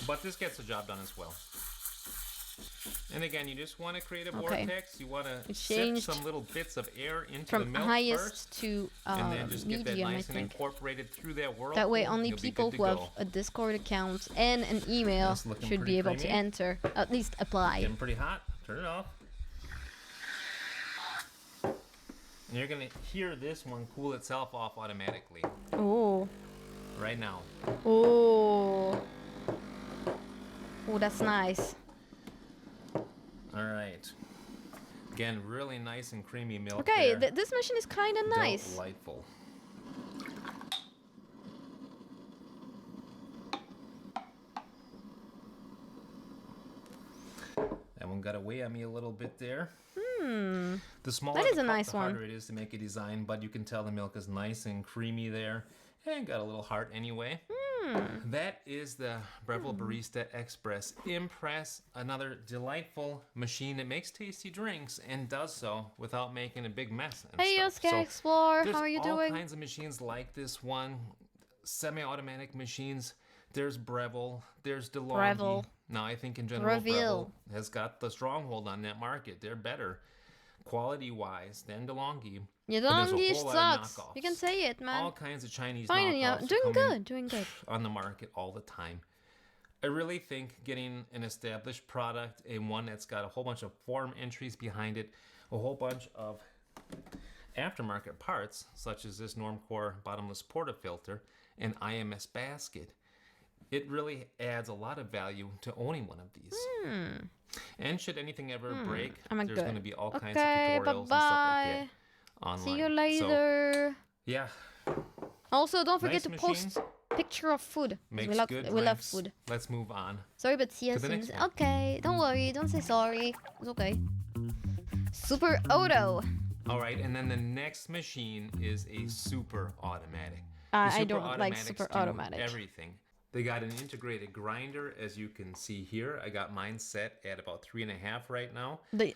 but this gets the job done as well. And again, you just want to create a vortex. You want to sift some little bits of air into the milk highest first, to and then just medium, get that nice I and think. incorporated through that whirlpool. That way, only people who have a Discord account and an email should be able to enter, at least apply. Getting pretty hot. Turn it off. And you're gonna hear this one cool itself off automatically. Oh. Right now. Oh. Oh, that's nice. All right. Again, really nice and creamy milk. Okay, this machine is kind of nice. Delightful. That one got away on me a little bit there. The smaller that is the a cup, nice the one. harder it is to make a design, but you can tell the milk is nice and creamy there, and got a little heart anyway. That is the Breville Barista Express Impress, another delightful machine that makes tasty drinks and does so without making a big mess. Hey, Oscar Explorer, how are you doing? There's all kinds of machines like this one, semi-automatic machines. There's Breville, there's DeLonghi. Breville. Now, I think in general, Breville has got the stronghold on that market. They're better quality-wise than DeLonghi. Yeah, DeLonghi sucks. You can say it, man. All kinds of Chinese Fine, yeah, knockoffs doing good. On the market all the time. I really think getting an established product and one that's got a whole bunch of forum entries behind it, a whole bunch of aftermarket parts, such as this Normcore bottomless portafilter and IMS basket, it really adds a lot of value to owning one of these. And should anything ever break, there's going to be all kinds of tutorials and stuff like that online. See you later. So, yeah. Also, don't forget to post picture of food. We love food. Let's move on. Sorry, but see you soon. Okay, don't worry. Don't say sorry. It's okay. Super Auto. All right, and then the next machine is a super automatic. I don't like super do automatic. everything. They got an integrated grinder, as you can see here. I got mine set at about 3.5 right now. The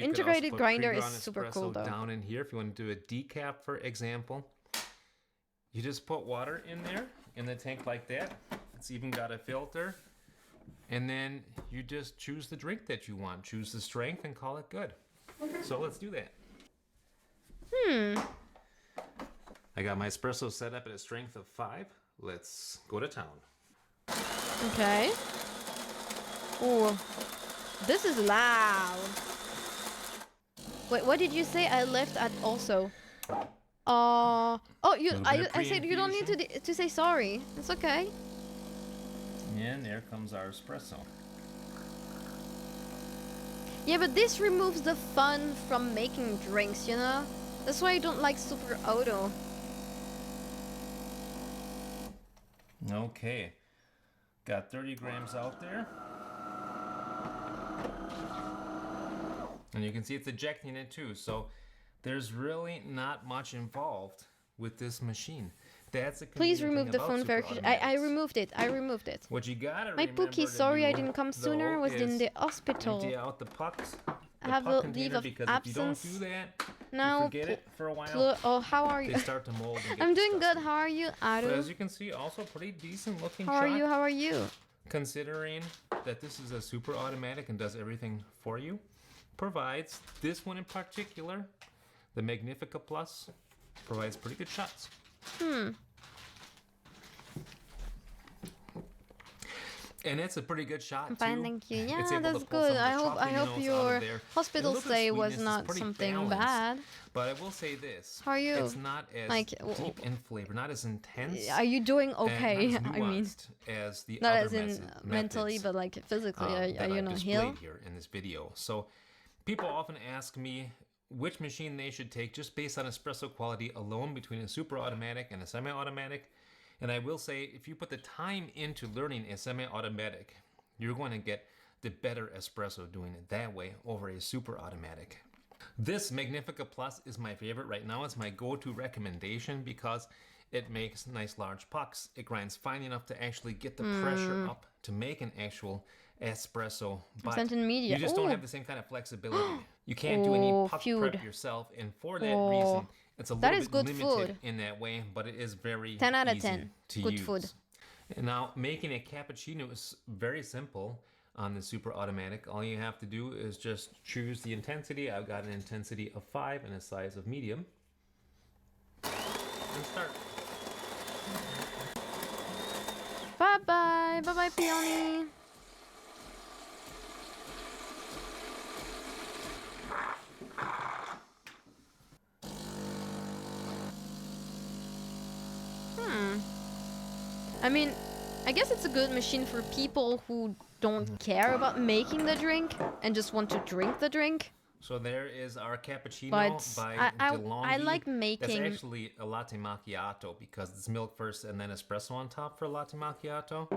integrated grinder is super cool though. Down in here, if you want to do a decaf, for example, you just put water in there in the tank like that. It's even got a filter, and then you just choose the drink that you want. Choose the strength and call it good. So let's do that. I got my espresso set up at a strength of 5. Let's go to town. Okay. Oh, this is loud. Wait, what did you say? I left at also. Oh, I said you don't need to say sorry. It's okay. And there comes our espresso. Yeah, but this removes the fun from making drinks, you know? That's why I don't like super auto. Okay. Got 30 grams out there. And you can see it's ejecting it too. So there's really not much involved with this machine. That's a Please remove the phone verification. I removed it. I removed it. What you gotta My remember Pookie, to sorry do, I didn't come sooner. though, Was in is the hospital. empty out the pucks. I have puck a leave container, of because absence. if you don't do that, Now, you forget it for a while. oh, how are you? They start to mold and get I'm doing good. disgusting. How are you, But Aru? as you can see, also pretty decent looking How shot. are you? How are you? Considering that this is a super automatic and does everything for you, provides this one in particular, the Magnifica Plus, provides pretty good shots. And it's a pretty good shot too. Fine, thank you. It's Yeah, able to that's pull good. some I of the hope chocolatey notes out your of there. hospital And a little bit of stay was sweetness is not pretty something balanced. bad. But I will say this. How are you? It's not as Like, deep in flavor, not as intense. Are you doing and okay? not as I mean, nuanced as the not other as in mentally, methods, but like physically. that Are you I've not displayed healed? here in this video. So people often ask me which machine they should take just based on espresso quality alone between a super automatic and a semi-automatic. And I will say, if you put the time into learning a semi-automatic, you're going to get the better espresso doing it that way over a super automatic. This Magnifica Plus is my favorite right now. It's my go-to recommendation because it makes nice large pucks. It grinds fine enough to actually get the pressure up to make an actual espresso. But Sent in media. you just don't Ooh. have the same kind of flexibility. You can't do any puck feud. prep yourself, and for that reason, it's a That little is bit good limited food. in that way, but it is very 10 out of easy 10. to Good use. food. And now, making a cappuccino is very simple on the super automatic. All you have to do is just choose the intensity. I've got an intensity of 5 and a size of medium. And start. Bye-bye. Bye-bye, Peony. I mean, I guess it's a good machine for people who don't care about making the drink and just want to drink the drink. So there is our cappuccino But by I DeLonghi. like making. That's actually a latte macchiato because it's milk first and then espresso on top for a latte macchiato.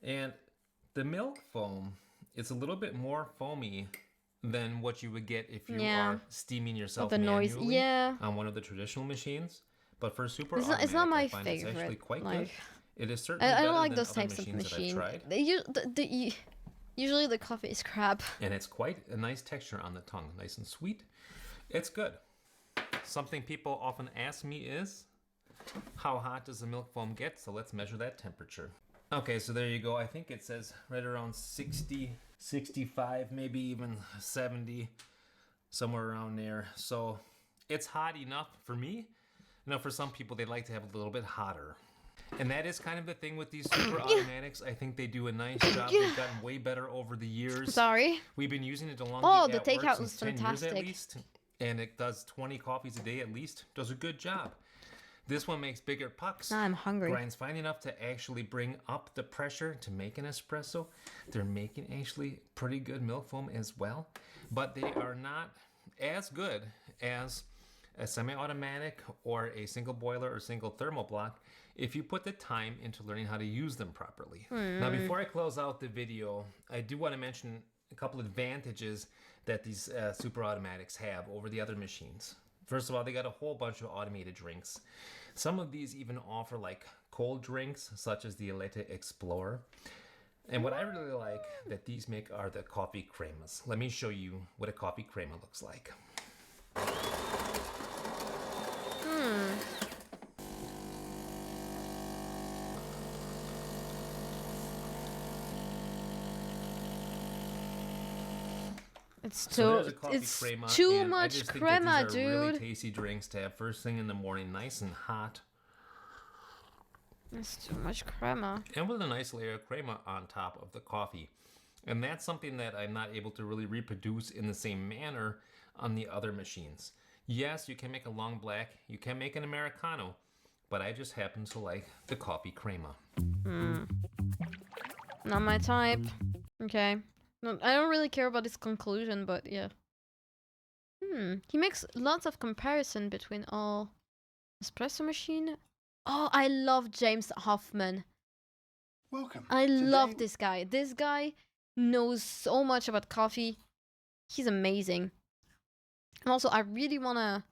And the milk foam, it's a little bit more foamy than what you would get if you are steaming yourself the noise. manually Yeah. on one of the traditional machines. But for super It's automatic, not my I find it's actually favorite. quite Like, good. It is certainly I better don't like than those other types of machines that I've machine. tried. Usually the coffee is crap. And it's quite a nice texture on the tongue, nice and sweet. It's good. Something people often ask me is, how hot does the milk foam get? So let's measure that temperature. Okay, so there you go. I think it says right around 60, 65, maybe even 70, somewhere around there. So it's hot enough for me. You know, for some people, they'd like to have a little bit hotter. And that is kind of the thing with these super automatics. I think they do a nice job. They've gotten way better over the years. Sorry. We've been using it DeLonghi Oh, the at work takeout since was 10 years fantastic. at least. And it does 20 coffees a day at least. Does a good job. This one makes bigger pucks. Now I'm hungry. Grinds fine enough to actually bring up the pressure to make an espresso. They're making actually pretty good milk foam as well. But they are not as good as a semi-automatic or a single boiler or single thermal block if you put the time into learning how to use them properly. Now, before I close out the video, I do want to mention a couple advantages that these super automatics have over the other machines. First of all, they got a whole bunch of automated drinks. Some of these even offer like cold drinks, such as the Elite Explorer. And what I really like that these make are the coffee cremas. Let me show you what a coffee crema looks like. It's So too, there's a it's coffee crema, too and I much just think crema, that these are really dude. tasty drinks to have first thing in the morning, nice and hot. It's too much crema. And with a nice layer of crema on top of the coffee. And that's something that I'm not able to really reproduce in the same manner on the other machines. Yes, you can make a long black, you can make an Americano, but I just happen to like the coffee crema. Not my type. Okay. No, I don't really care about his conclusion, but yeah. He makes lots of comparison between all espresso machine. Oh, I love James Hoffman. Welcome. I love Today- this guy. This guy knows so much about coffee. He's amazing. And also, I really want to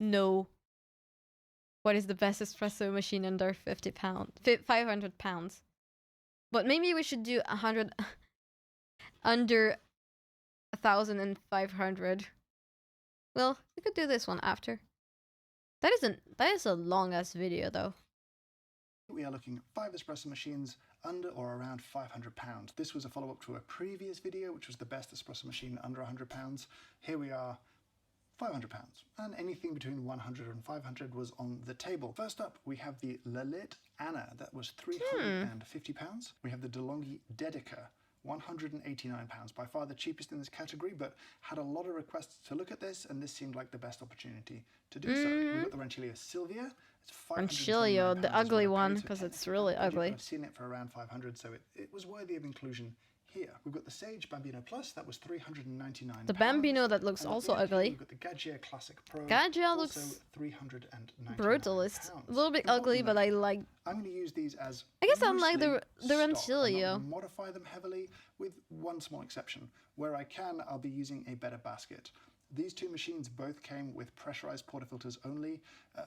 know what is the best espresso machine under 50 pounds, 500 pounds. But maybe we should do 100 under 1,500. Well, we could do this one after. That is a long ass video though. We are looking at 5 espresso machines under or around 500 pounds. This was a follow-up to a previous video, which was the best espresso machine under 100 pounds. Here we are, 500 pounds, and anything between 100 and 500 was on the table. First up, we have the Lilith Anna, that was 350 pounds. We have the DeLonghi Dedica, 189 pounds, by far the cheapest in this category, but had a lot of requests to look at this, and this seemed like the best opportunity to do so. We've got the Rancilio Silvia. It's Rancilio, the ugly one, because it's really ugly. I've seen it for around 500, so it was worthy of inclusion here. We've got the Sage Bambino Plus, that was 399 The pounds. Bambino that looks And at also the end here, ugly. We've got the Gaggia Classic Pro. Gaggia also looks 399 brutalist. pounds. A little bit But ugly, but I like. I'm going to use these as I guess I like the mostly stock. I'm not Rancilio. gonna modify them heavily, with one small exception. Where I can, I'll be using a better basket. These two machines both came with pressurized portafilters only,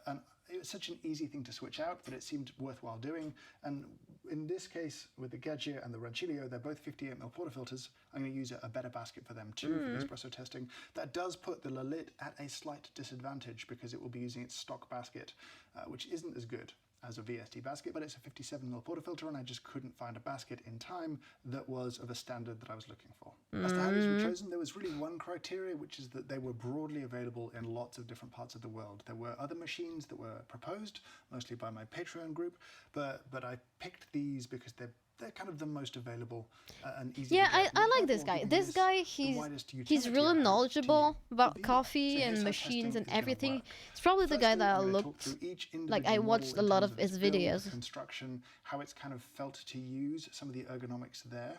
and it was such an easy thing to switch out that it seemed worthwhile doing. And in this case, with the Gaggia and the Rancilio, they're both 58ml portafilters. I'm going to use a better basket for them too for the espresso testing. That does put the Lilith at a slight disadvantage because it will be using its stock basket, which isn't as good as a VST basket, but it's a 57ml portafilter, and I just couldn't find a basket in time that was of a standard that I was looking for. As to how these were chosen, there was really one criteria, which is that they were broadly available in lots of different parts of the world. There were other machines that were proposed, mostly by my Patreon group, but I picked these because they're kind of the most available and easy. Yeah, to get. I like Therefore, this guy. giving This guy, the he's widest he's utility really I have knowledgeable to about you. coffee So here's and how machines testing and is gonna everything. work. It's probably the guy Firstly, that I I'm gonna talk looked through each like. I individual watched a model in lot terms of his its build, videos. construction, how it's kind of felt to use, some of the ergonomics there.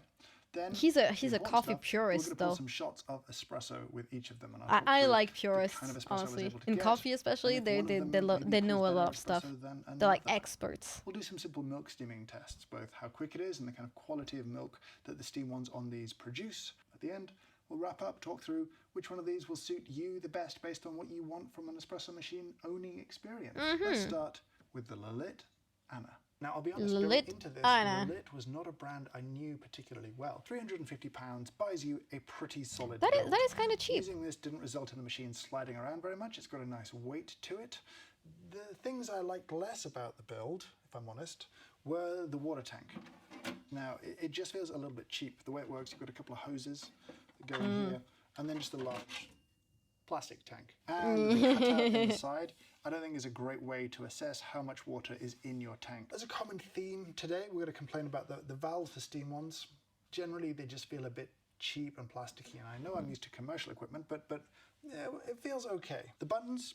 Then He's a important coffee stuff, purist we're gonna pull though. some shots of espresso with each of them, and I'll talk I through like the purists, kind of espresso I was honestly. able to In get, coffee, and especially, if they one of they them they, maybe they know pulls a better lot of stuff. espresso than They're like another. experts. We'll do some simple milk steaming tests, both how quick it is and the kind of quality of milk that the steam ones on these produce. At the end, we'll wrap up, talk through which one of these will suit you the best based on what you want from an espresso machine owning experience. Let's start with the Lilith Anna. Now, I'll be honest, Lilith going into this, Anna. Lilith was not a brand I knew particularly well. £350 buys you a pretty solid That build. is kind of cheap. Using this didn't result in the machine sliding around very much. It's got a nice weight to it. The things I liked less about the build, if I'm honest, were the water tank. Now, it just feels a little bit cheap. The way it works, you've got a couple of hoses that go in here, and then just a large plastic tank. And the cutout in the side, I don't think is a great way to assess how much water is in your tank. There's a common theme today. We're going to complain about the valves for steam ones. Generally, they just feel a bit cheap and plasticky, and I know I'm used to commercial equipment, but yeah, it feels okay. The buttons,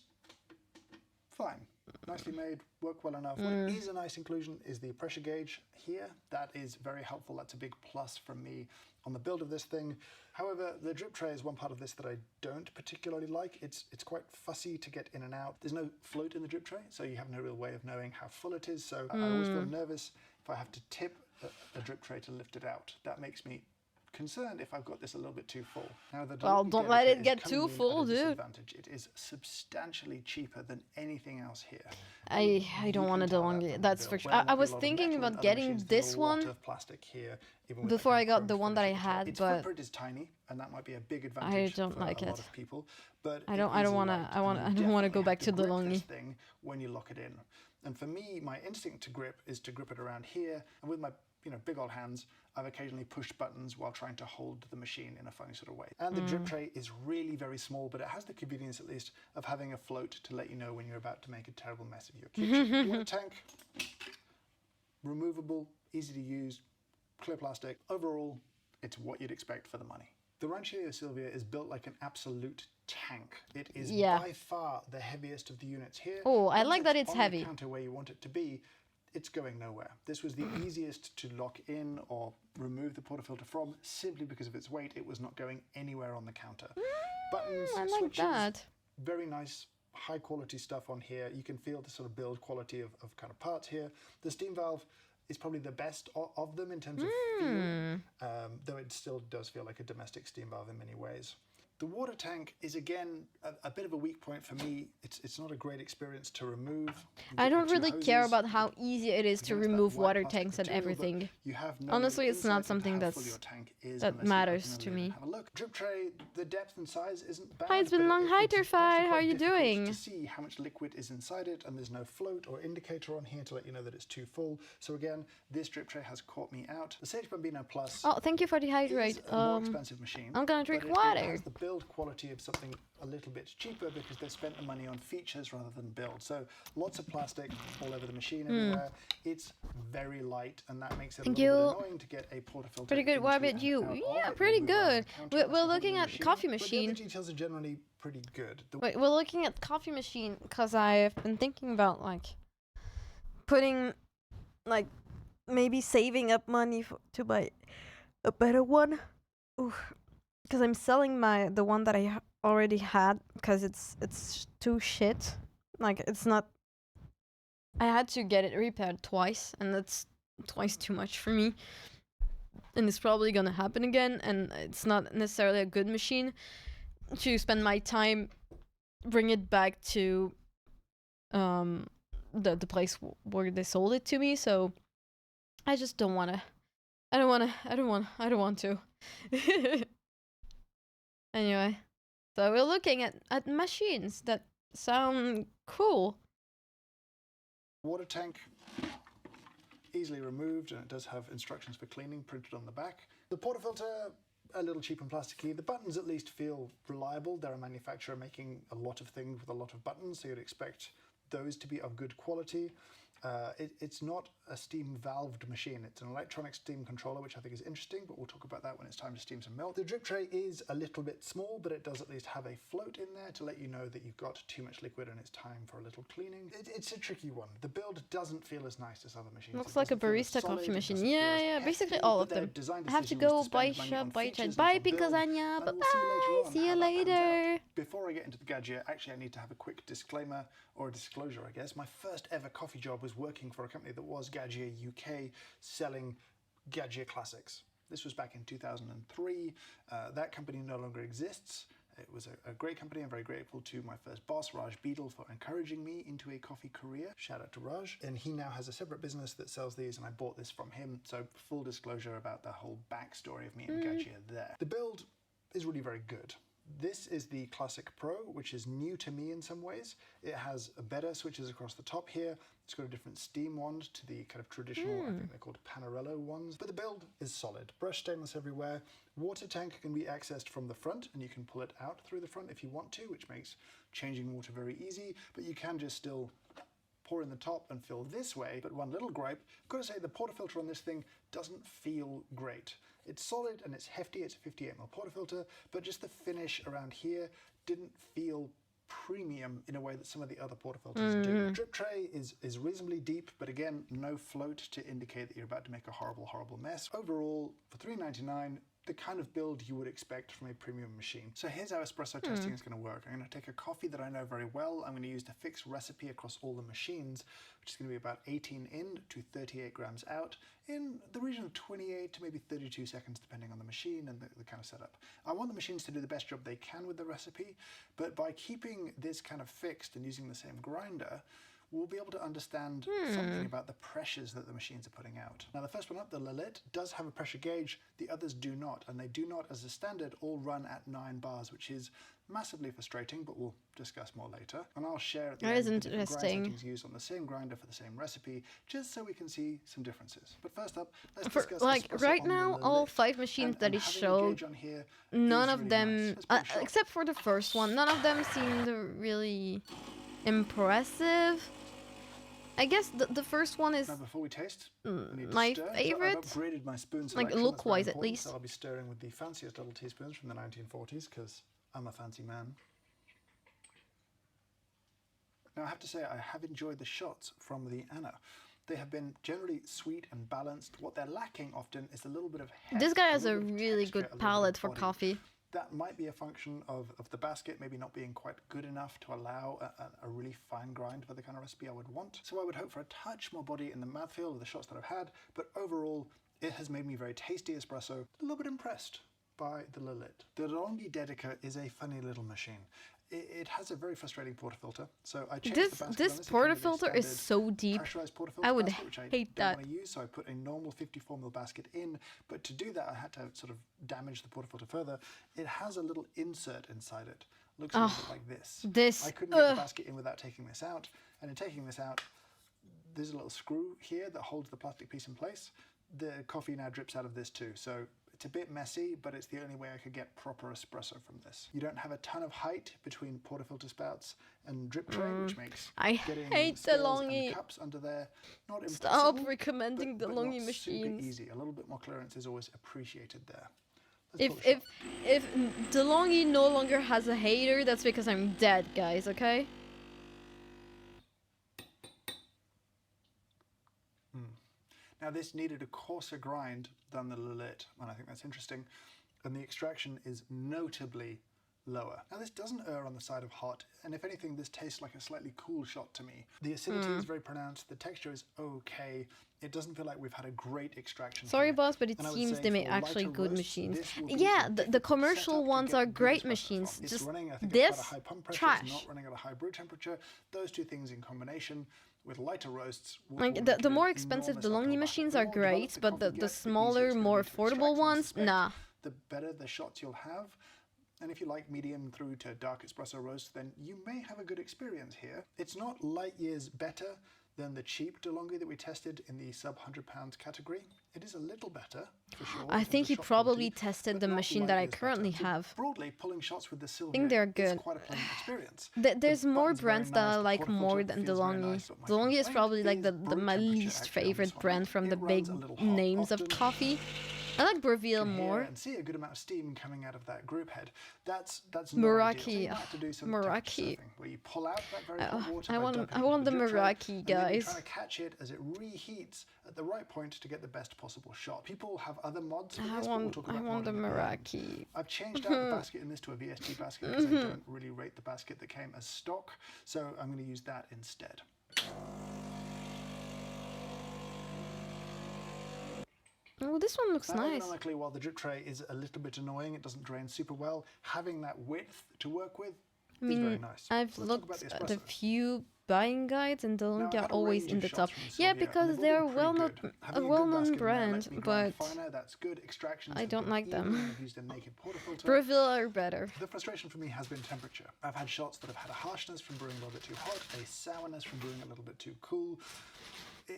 fine. Nicely made, work well enough. What is a nice inclusion is the pressure gauge here. That is very helpful. That's a big plus from me on the build of this thing. However, the drip tray is one part of this that I don't particularly like. It's quite fussy to get in and out. There's no float in the drip tray, so you have no real way of knowing how full it is. So I always feel nervous if I have to tip a drip tray to lift it out. That makes me concerned if I've got this a little bit too full. Now, the Well, DeLonghi don't let dedicated it is get coming too in at full, a dude. disadvantage. It is substantially cheaper than anything else here. I don't You want can to tell that DeLonghi, from the that's for build. sure. Where I there might be a was lot of thinking metal in about other getting machines, there's this a lot one of plastic here, even with before the I got chrome the one finish that I at the top. had, Its but footprint is tiny, and that might be a big advantage don't for like a it. lot of people. But I don't want to. I don't want to go back to DeLonghi DeLonghi. thing when you lock it in. And for me, my instinct to grip is to grip it around here, and with my big old hands, I've occasionally pushed buttons while trying to hold the machine in a funny sort of way. And the drip tray is really very small, but it has the convenience at least of having a float to let you know when you're about to make a terrible mess of your kitchen. Water tank, removable, easy to use, clear plastic. Overall, it's what you'd expect for the money. The Ranchillo Silvia is built like an absolute tank. It is by far the heaviest of the units here. Oh, I like that it's on heavy. the counter where you want it to be, it's going nowhere. This was the easiest to lock in or remove the portafilter from simply because of its weight. It was not going anywhere on the counter. Buttons, I like switches, that. very nice, high quality stuff on here. You can feel the sort of build quality of kind of parts here. The steam valve is probably the best of them in terms of feel, though it still does feel like a domestic steam valve in many ways. The water tank is again a bit of a weak point for me. It's not a great experience to remove. I don't really care about how easy it is to remove water tanks and everything. Honestly, it's not something that matters to me. Have a look. Drip tray, the depth and size isn't bad. Hi, it's been long. Hi, Turfy. How are you doing? To see how much liquid is inside it, and there's no float or indicator on here to let you know that it's too full. So again, this drip tray has caught me out. The Sage Bambino Plus. Oh, thank you for the hydrate. Is a more expensive machine. I'm gonna drink It water. has the build quality of something a little bit cheaper because they spent the money on features rather than build. So lots of plastic all over the machine everywhere. It's very light, and that makes it a little bit annoying to get a portafilter. Pretty good. What about you? Yeah, pretty good. We're looking at coffee machine. But the other details are generally pretty good. Wait, we're looking at coffee machine because I've been thinking about putting maybe saving up money to buy a better one. Because I'm selling the one that I already had because it's too shit. It's not. I had to get it repaired twice, and that's twice too much for me. And it's probably gonna happen again, and it's not necessarily a good machine to spend my time bring it back to the place where they sold it to me. So I just don't wanna. I don't want to. Anyway, so we're looking at machines that sound cool. Water tank, easily removed, and it does have instructions for cleaning printed on the back. The portafilter, a little cheap and plasticky. The buttons at least feel reliable. They're a manufacturer making a lot of things with a lot of buttons, so you'd expect those to be of good quality. It's not a steam valved machine. It's an electronic steam controller, which I think is interesting, but we'll talk about that when it's time to steam some milk. The drip tray is a little bit small, but it does at least have a float in there to let you know that you've got too much liquid and it's time for a little cleaning. It's a tricky one. The build doesn't feel as nice as other machines. Looks like a barista coffee machine. Yeah, basically all of them. I have to go buy shub, buy chat, buy pink lasagna. Bye-bye. See you later. Before I get into the gadget, actually I need to have a quick disclaimer, or a disclosure I guess. My first ever coffee job was working for a company that was Gadget UK, selling Gadget classics. This was back in 2003. That company no longer exists. It was a great company. I'm very grateful to my first boss, Raj Beadle, for encouraging me into a coffee career. Shout out to Raj. And he now has a separate business that sells these, and I bought this from him. So full disclosure about the whole backstory of me and Gadget there. The build is really very good. This is the Classic Pro, which is new to me in some ways. It has better switches across the top here. It's got a different steam wand to the kind of traditional, I think they're called Panarello ones. But the build is solid. Brushed stainless everywhere. Water tank can be accessed from the front, and you can pull it out through the front if you want to, which makes changing water very easy. But you can just still pour in the top and fill this way. But one little gripe, I've got to say the portafilter on this thing doesn't feel great. It's solid and it's hefty, it's a 58ml portafilter, but just the finish around here didn't feel premium in a way that some of the other portafilters do. The drip tray is reasonably deep, but again, no float to indicate that you're about to make a horrible, horrible mess. Overall, for $3.99, the kind of build you would expect from a premium machine. So here's how espresso testing is going to work. I'm going to take a coffee that I know very well. I'm going to use the fixed recipe across all the machines, which is going to be about 18 in to 38 grams out in the region of 28 to maybe 32 seconds, depending on the machine and the kind of setup. I want the machines to do the best job they can with the recipe, but by keeping this kind of fixed and using the same grinder, we'll be able to understand something about the pressures that the machines are putting out. Now the first one up, the Lilith, does have a pressure gauge, the others do not, and they do not, as a standard, all run at 9 bars, which is massively frustrating, but we'll discuss more later. And I'll share at the end the different grind settings used on the same grinder for the same recipe, just so we can see some differences. But first up, let's discuss right now, all 5 machines that he showed, none of them, except for the first one, none of them seemed really impressive. I guess the first one is now before we taste, my favorite. So I've upgraded my spoon like selection, look-wise at least. So I'll be stirring with the fanciest little teaspoons from the 1940s because I'm a fancy man. Now I have to say I have enjoyed the shots from the Anna. They have been generally sweet and balanced. What they're lacking often is a little bit of heft, this guy has a really good palate for coffee. That might be a function of the basket maybe not being quite good enough to allow a really fine grind for the kind of recipe I would want. So I would hope for a touch more body in the mouthfeel of the shots that I've had, but overall it has made me very tasty espresso. A little bit impressed by the Lilith. The DeLonghi Dedica is a funny little machine. It has a very frustrating portafilter, so I changed the basket. This portafilter is so deep. I would hate that. Want to use, so I put a normal 54ml basket in, but to do that I had to sort of damage the portafilter further. It has a little insert inside it. Looks a little bit like this. I couldn't get the basket in without taking this out, and in taking this out, there's a little screw here that holds the plastic piece in place. The coffee now drips out of this too, so it's a bit messy, but it's the only way I could get proper espresso from this. You don't have a ton of height between portafilter spouts and drip tray, which makes getting DeLonghi cups under there not impossible. Stop recommending DeLonghi machines. Super easy. A little bit more clearance is always appreciated there. If DeLonghi no longer has a hater, that's because I'm dead, guys. Okay. Now this needed a coarser grind than the Lilith, and I think that's interesting, and the extraction is notably lower. Now this doesn't err on the side of hot, and if anything this tastes like a slightly cool shot to me. The acidity is very pronounced, the texture is okay, it doesn't feel like we've had a great extraction. Sorry boss, but it seems they make actually good machines. Yeah, the commercial ones are great machines, just this, trash. Not running at a high brew temperature, those two things in combination with lighter roasts. Like the more expensive DeLonghi machines are great, but the smaller, more affordable ones, nah. The better the shots you'll have. And if you like medium through to dark espresso roast, then you may have a good experience here. It's not light years better than the cheap DeLonghi that we tested in the sub £100 category. It is a little better, for sure. I think he probably tested the machine that I currently have. Broadly, pulling shots with the Sylvia I think they're good. is quite a pleasant experience. There's more brands that I like more than DeLonghi. DeLonghi is probably like my least favorite brand from the big names of coffee. I like Breville more. And see a good amount of steam coming out of that group head. That's Meraki. Meraki. Where you pull out that very hot water. I want the Meraki, guys. Trying to catch it as it reheats at the right point to get the best possible shot. People have other mods for this, but we'll talk about more the Meraki. I've changed out the basket in this to a VST basket because I don't really rate the basket that came as stock, so I'm going to use that instead. Oh, this one looks nice. Ergonomically, while the drip tray is a little bit annoying, it doesn't drain super well, having that width to work with is very nice. I've looked at a few buying guides and DeLonghi are always in the top. Yeah, because they're a well-known brand, but I don't like them. Breville are better. The frustration for me has been temperature. I've had shots that have had a harshness from brewing a little bit too hot, a sourness from brewing a little bit too cool.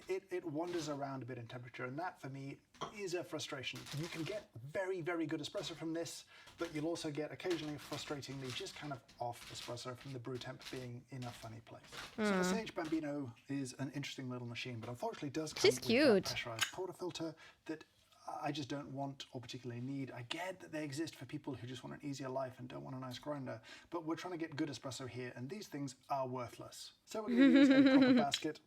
It wanders around a bit in temperature, and that for me is a frustration. You can get very, very good espresso from this, but you'll also get occasionally frustratingly just kind of off espresso from the brew temp being in a funny place. So the Sage Bambino is an interesting little machine, but unfortunately does come with that pressurized portafilter that I just don't want or particularly need. I get that they exist for people who just want an easier life and don't want a nice grinder, but we're trying to get good espresso here, and these things are worthless. So we're going to use a proper basket.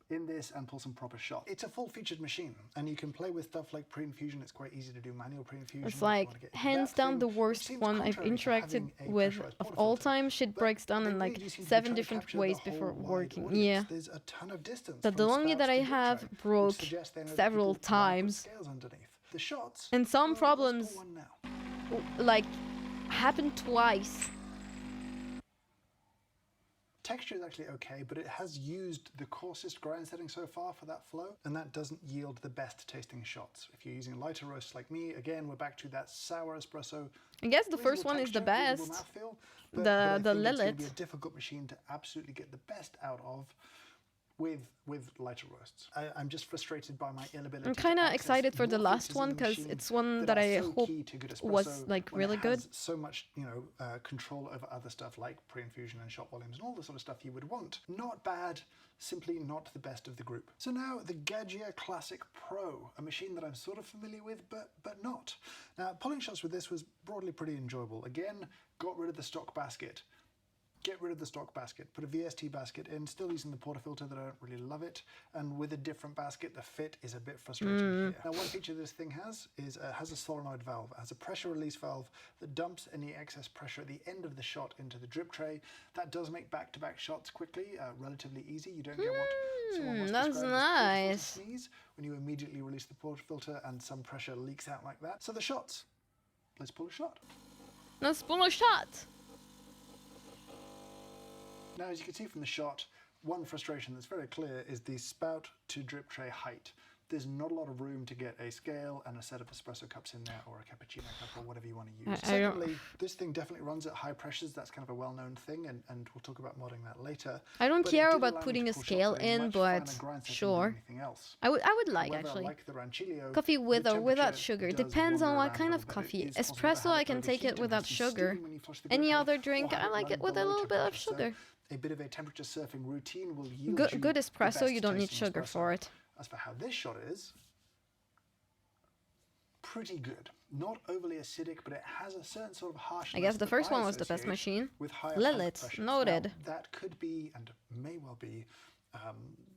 in this and pull some proper shots. It's a full-featured machine, and you can play with stuff like pre-infusion. It's quite easy to do manual pre-infusion. It's like hands down the worst one I've interacted with of all time. Shit breaks down in like 7 different ways before working. Yeah. There's a ton of distance. The DeLonghi that I have broke several times. The shots, and some problems like happened twice. Texture is actually okay, but it has used the coarsest grind setting so far for that flow, and that doesn't yield the best tasting shots. If you're using lighter roasts like me, again, we're back to that sour espresso. I guess the first one is the best. But the Lilith. It's going to be a Lilith. difficult machine to absolutely get the best out of with lighter roasts. I'm just frustrated by my inability. I'm kind of to excited for the more last features in one the because machine it's one that that are I so hope key to good was espresso like when really it good. has so much, control over other stuff like pre-infusion and shot volumes and all the sort of stuff you would want. Not bad, simply not the best of the group. So now the Gaggia Classic Pro, a machine that I'm sort of familiar with, but not. Now, pulling shots with this was broadly pretty enjoyable. Again, got rid of the stock basket. Get rid of the stock basket, put a VST basket in, still using the portafilter that I don't really love it, and with a different basket, the fit is a bit frustrating here. Now, one feature this thing has is has a solenoid valve. It has a pressure release valve that dumps any excess pressure at the end of the shot into the drip tray. That does make back-to-back shots quickly, relatively easy. You don't get what someone once That's described as nice. portafilter sneeze when you immediately release the portafilter and some pressure leaks out like that. So the shots. Let's pull a shot. Let's pull a shot. Now, as you can see from the shot, one frustration that's very clear is the spout to drip tray height. There's not a lot of room to get a scale and a set of espresso cups in there, or a cappuccino cup, or whatever you want to use. Secondly, this thing definitely runs at high pressures. That's kind of a well-known thing, and we'll talk about modding that later. I don't But it care did about allow me putting to a pull shots scale at a in, much but finer grind setting sure. than anything else. I would like However, actually. like the Rancilio, Coffee with the or without temperature sugar. does Depends on wander what around kind a of little bit. coffee. It is possible to Espresso have I it can take overheat it and without have some sugar. steam when you flush the Any drip tray, other or drink have I it like run it with a below little bit of temperature. So sugar. a bit of a temperature surfing routine will yield you Good the espresso, best you don't need tasting sugar espresso. for it. As for how this shot is, pretty good. Not overly acidic, but it has a certain sort of harshness. I guess the that first one I was the best associate machine. with higher Lilith, pump pressures. noted. Now, that could be, and may well be,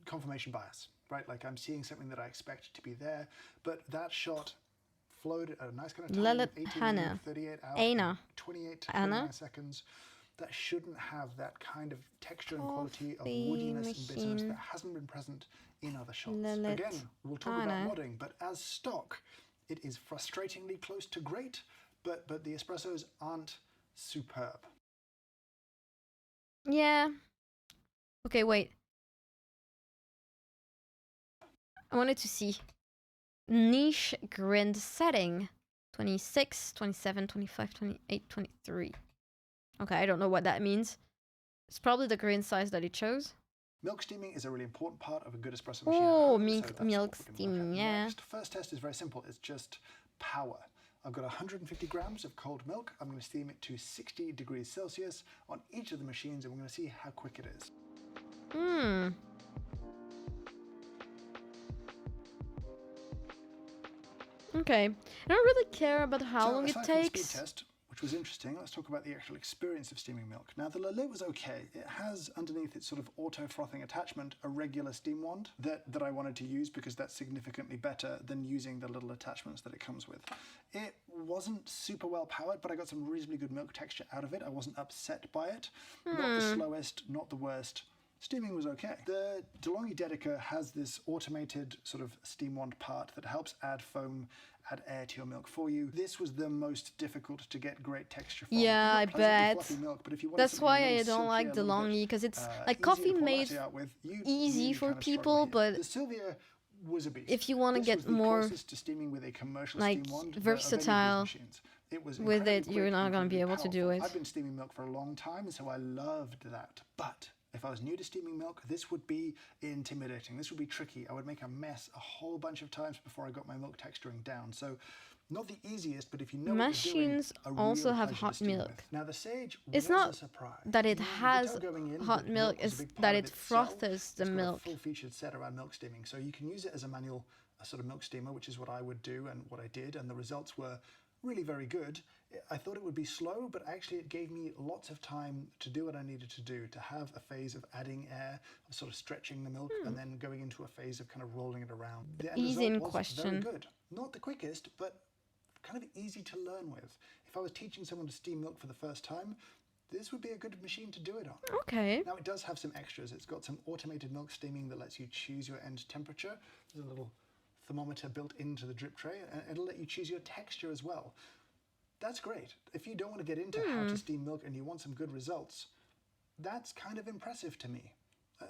confirmation bias, right? Like I'm seeing something that I expect to be there, but that shot flowed at a nice kind of time, Lilith 18 Hannah. minutes, 38 out, Aina. 28 to Anna. 29 seconds. That shouldn't have that kind of texture and quality of Coffee woodiness and bitterness machine. that hasn't been present in other shots. Lilith Again, we'll talk Hannah. about modding, but as stock, it is frustratingly close to great, but the espressos aren't superb. Yeah. Okay, wait. I wanted to see. Niche grind setting. 26, 27, 25, 28, 23. Okay, I don't know what that means. It's probably the grain size that it chose. Milk steaming is a really important part of a good espresso machine. Oh, at home, milk- so that's milk what we're gonna steaming, look at yeah. next. First test is very simple. It's just power. I've got 150 grams of cold milk. I'm going to steam it to 60 degrees Celsius on each of the machines, and we're going to see how quick it is. Okay. I don't really care about how So, long it aside from the takes. speed test, which was interesting, let's talk about the actual experience of steaming milk. Now, the Lillet was okay. It has underneath its sort of auto-frothing attachment a regular steam wand that I wanted to use because that's significantly better than using the little attachments that it comes with. It wasn't super well powered, but I got some reasonably good milk texture out of it. I wasn't upset by it. Not the slowest, not the worst. Steaming was okay. The DeLonghi Dedica has this automated sort of steam wand part that helps add foam, add air to your milk for you. This was the most difficult to get great texture from. Yeah, Not I pleasantly bet. fluffy milk, but if you wanted That's something a why little I don't silkier, like a little bit, DeLonghi, because it's like easier coffee to pour made latte out with, you easy really for kind of struggle people, here. but the Sylvia was a beast. if you want to This get was the more closest to steaming with a commercial like steam wand that of any of these versatile machines. It was with incredibly it, you're quick, not gonna be incredibly able to do powerful. it. I've been steaming milk for a long time, so I loved that. But if I was new to steaming milk, this would be intimidating. This would be tricky. I would make a mess a whole bunch of times before I got my milk texturing down. So not the easiest, but if you know Machines what you're doing, also a real have pleasure to hot steam milk. with. Now the Sage It's was not a surprise. that it You has could tell going in hot that milk, was a is big part that of it itself. froths the It's got milk. a full featured set around milk steaming, so you can use it as a manual sort of milk steamer, which is what I would do and what I did, and the results were really very good. I thought it would be slow, but actually it gave me lots of time to do what I needed to do, to have a phase of adding air, of sort of stretching the milk, and then going into a phase of kind of rolling it around. The end Easy in result was very question. good. Not the quickest, but kind of easy to learn with. If I was teaching someone to steam milk for the first time, this would be a good machine to do it on. Okay. Now it does have some extras. It's got some automated milk steaming that lets you choose your end temperature. There's a little thermometer built into the drip tray, and it'll let you choose your texture as well. That's great. If you don't want to get into how to steam milk and you want some good results, that's kind of impressive to me.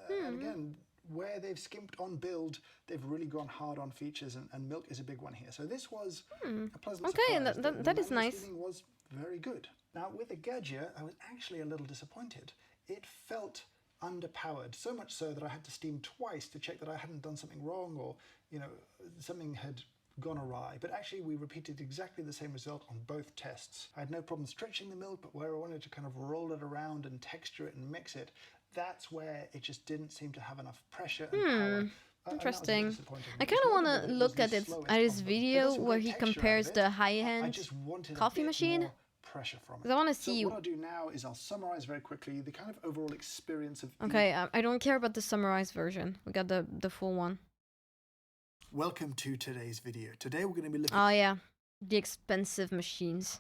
And again, where they've skimped on build, they've really gone hard on features, and milk is a big one here. So this was a pleasant Okay, surprise. that is manual nice. steaming was very good. Now with the Gadget, I was actually a little disappointed. It felt underpowered, so much so that I had to steam twice to check that I hadn't done something wrong, or something had gone awry. But actually we repeated exactly the same result on both tests. I had no problem stretching the milk, but where I wanted to kind of roll it around and texture it and mix it, that's where it just didn't seem to have enough pressure and power. Interesting. I kind of want to look at his video where he compares the high-end coffee machine. Pressure from it. Because I want to see. So what I'll do now is I'll summarize very quickly the kind of overall experience of. Okay, I don't care about the summarized version. We got the full one. Welcome to today's video. Today we're going to be looking. Oh yeah, the expensive machines.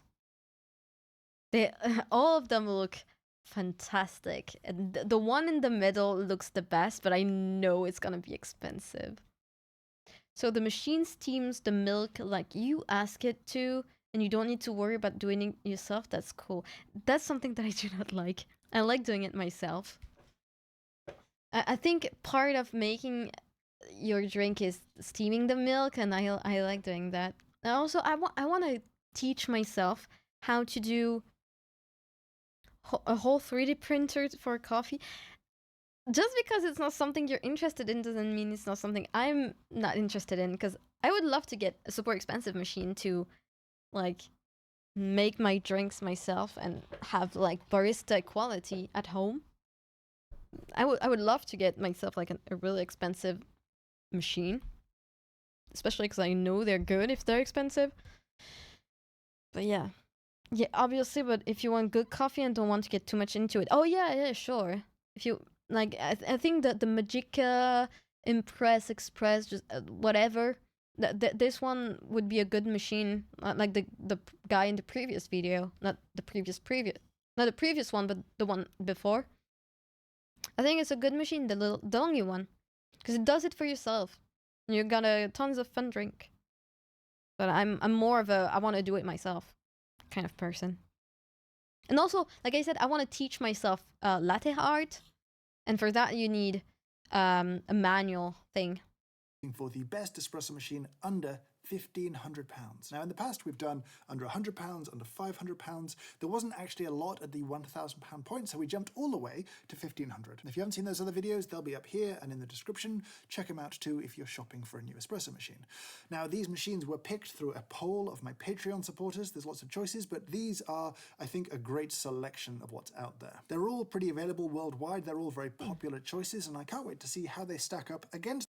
They all of them look fantastic, and the one in the middle looks the best, but I know it's gonna be expensive. So the machine steams the milk like you ask it to, and you don't need to worry about doing it yourself. That's cool. That's something that I do not like. I like doing it myself. I think part of making your drink is steaming the milk, and I like doing that. And also, I want to teach myself how to do a whole 3D printer for coffee. Just because it's not something you're interested in doesn't mean it's not something I'm not interested in, because I would love to get a super expensive machine to like make my drinks myself and have like barista quality at home. I would love to get myself like a really expensive machine, especially because I know they're good if they're expensive. But yeah, obviously. But if you want good coffee and don't want to get too much into it, oh yeah, sure. If you like, I think that the Magica Impress Express, just whatever. This one would be a good machine, like the guy in the previous video, not the previous one, but the one before. I think it's a good machine, the only one, because it does it for yourself. You got a tons of fun drink. But I'm more of a I want to do it myself kind of person. And also, like I said, I want to teach myself latte art, and for that you need a manual thing. For the best espresso machine under £1,500. Now in the past we've done under £100, under £500. There wasn't actually a lot at the £1,000 point, so we jumped all the way to £1,500. If you haven't seen those other videos, they'll be up here and in the description. Check them out too if you're shopping for a new espresso machine. Now these machines were picked through a poll of my Patreon supporters. There's lots of choices, but these are, I think, a great selection of what's out there. They're all pretty available worldwide. They're all very popular choices, and I can't wait to see how they stack up against.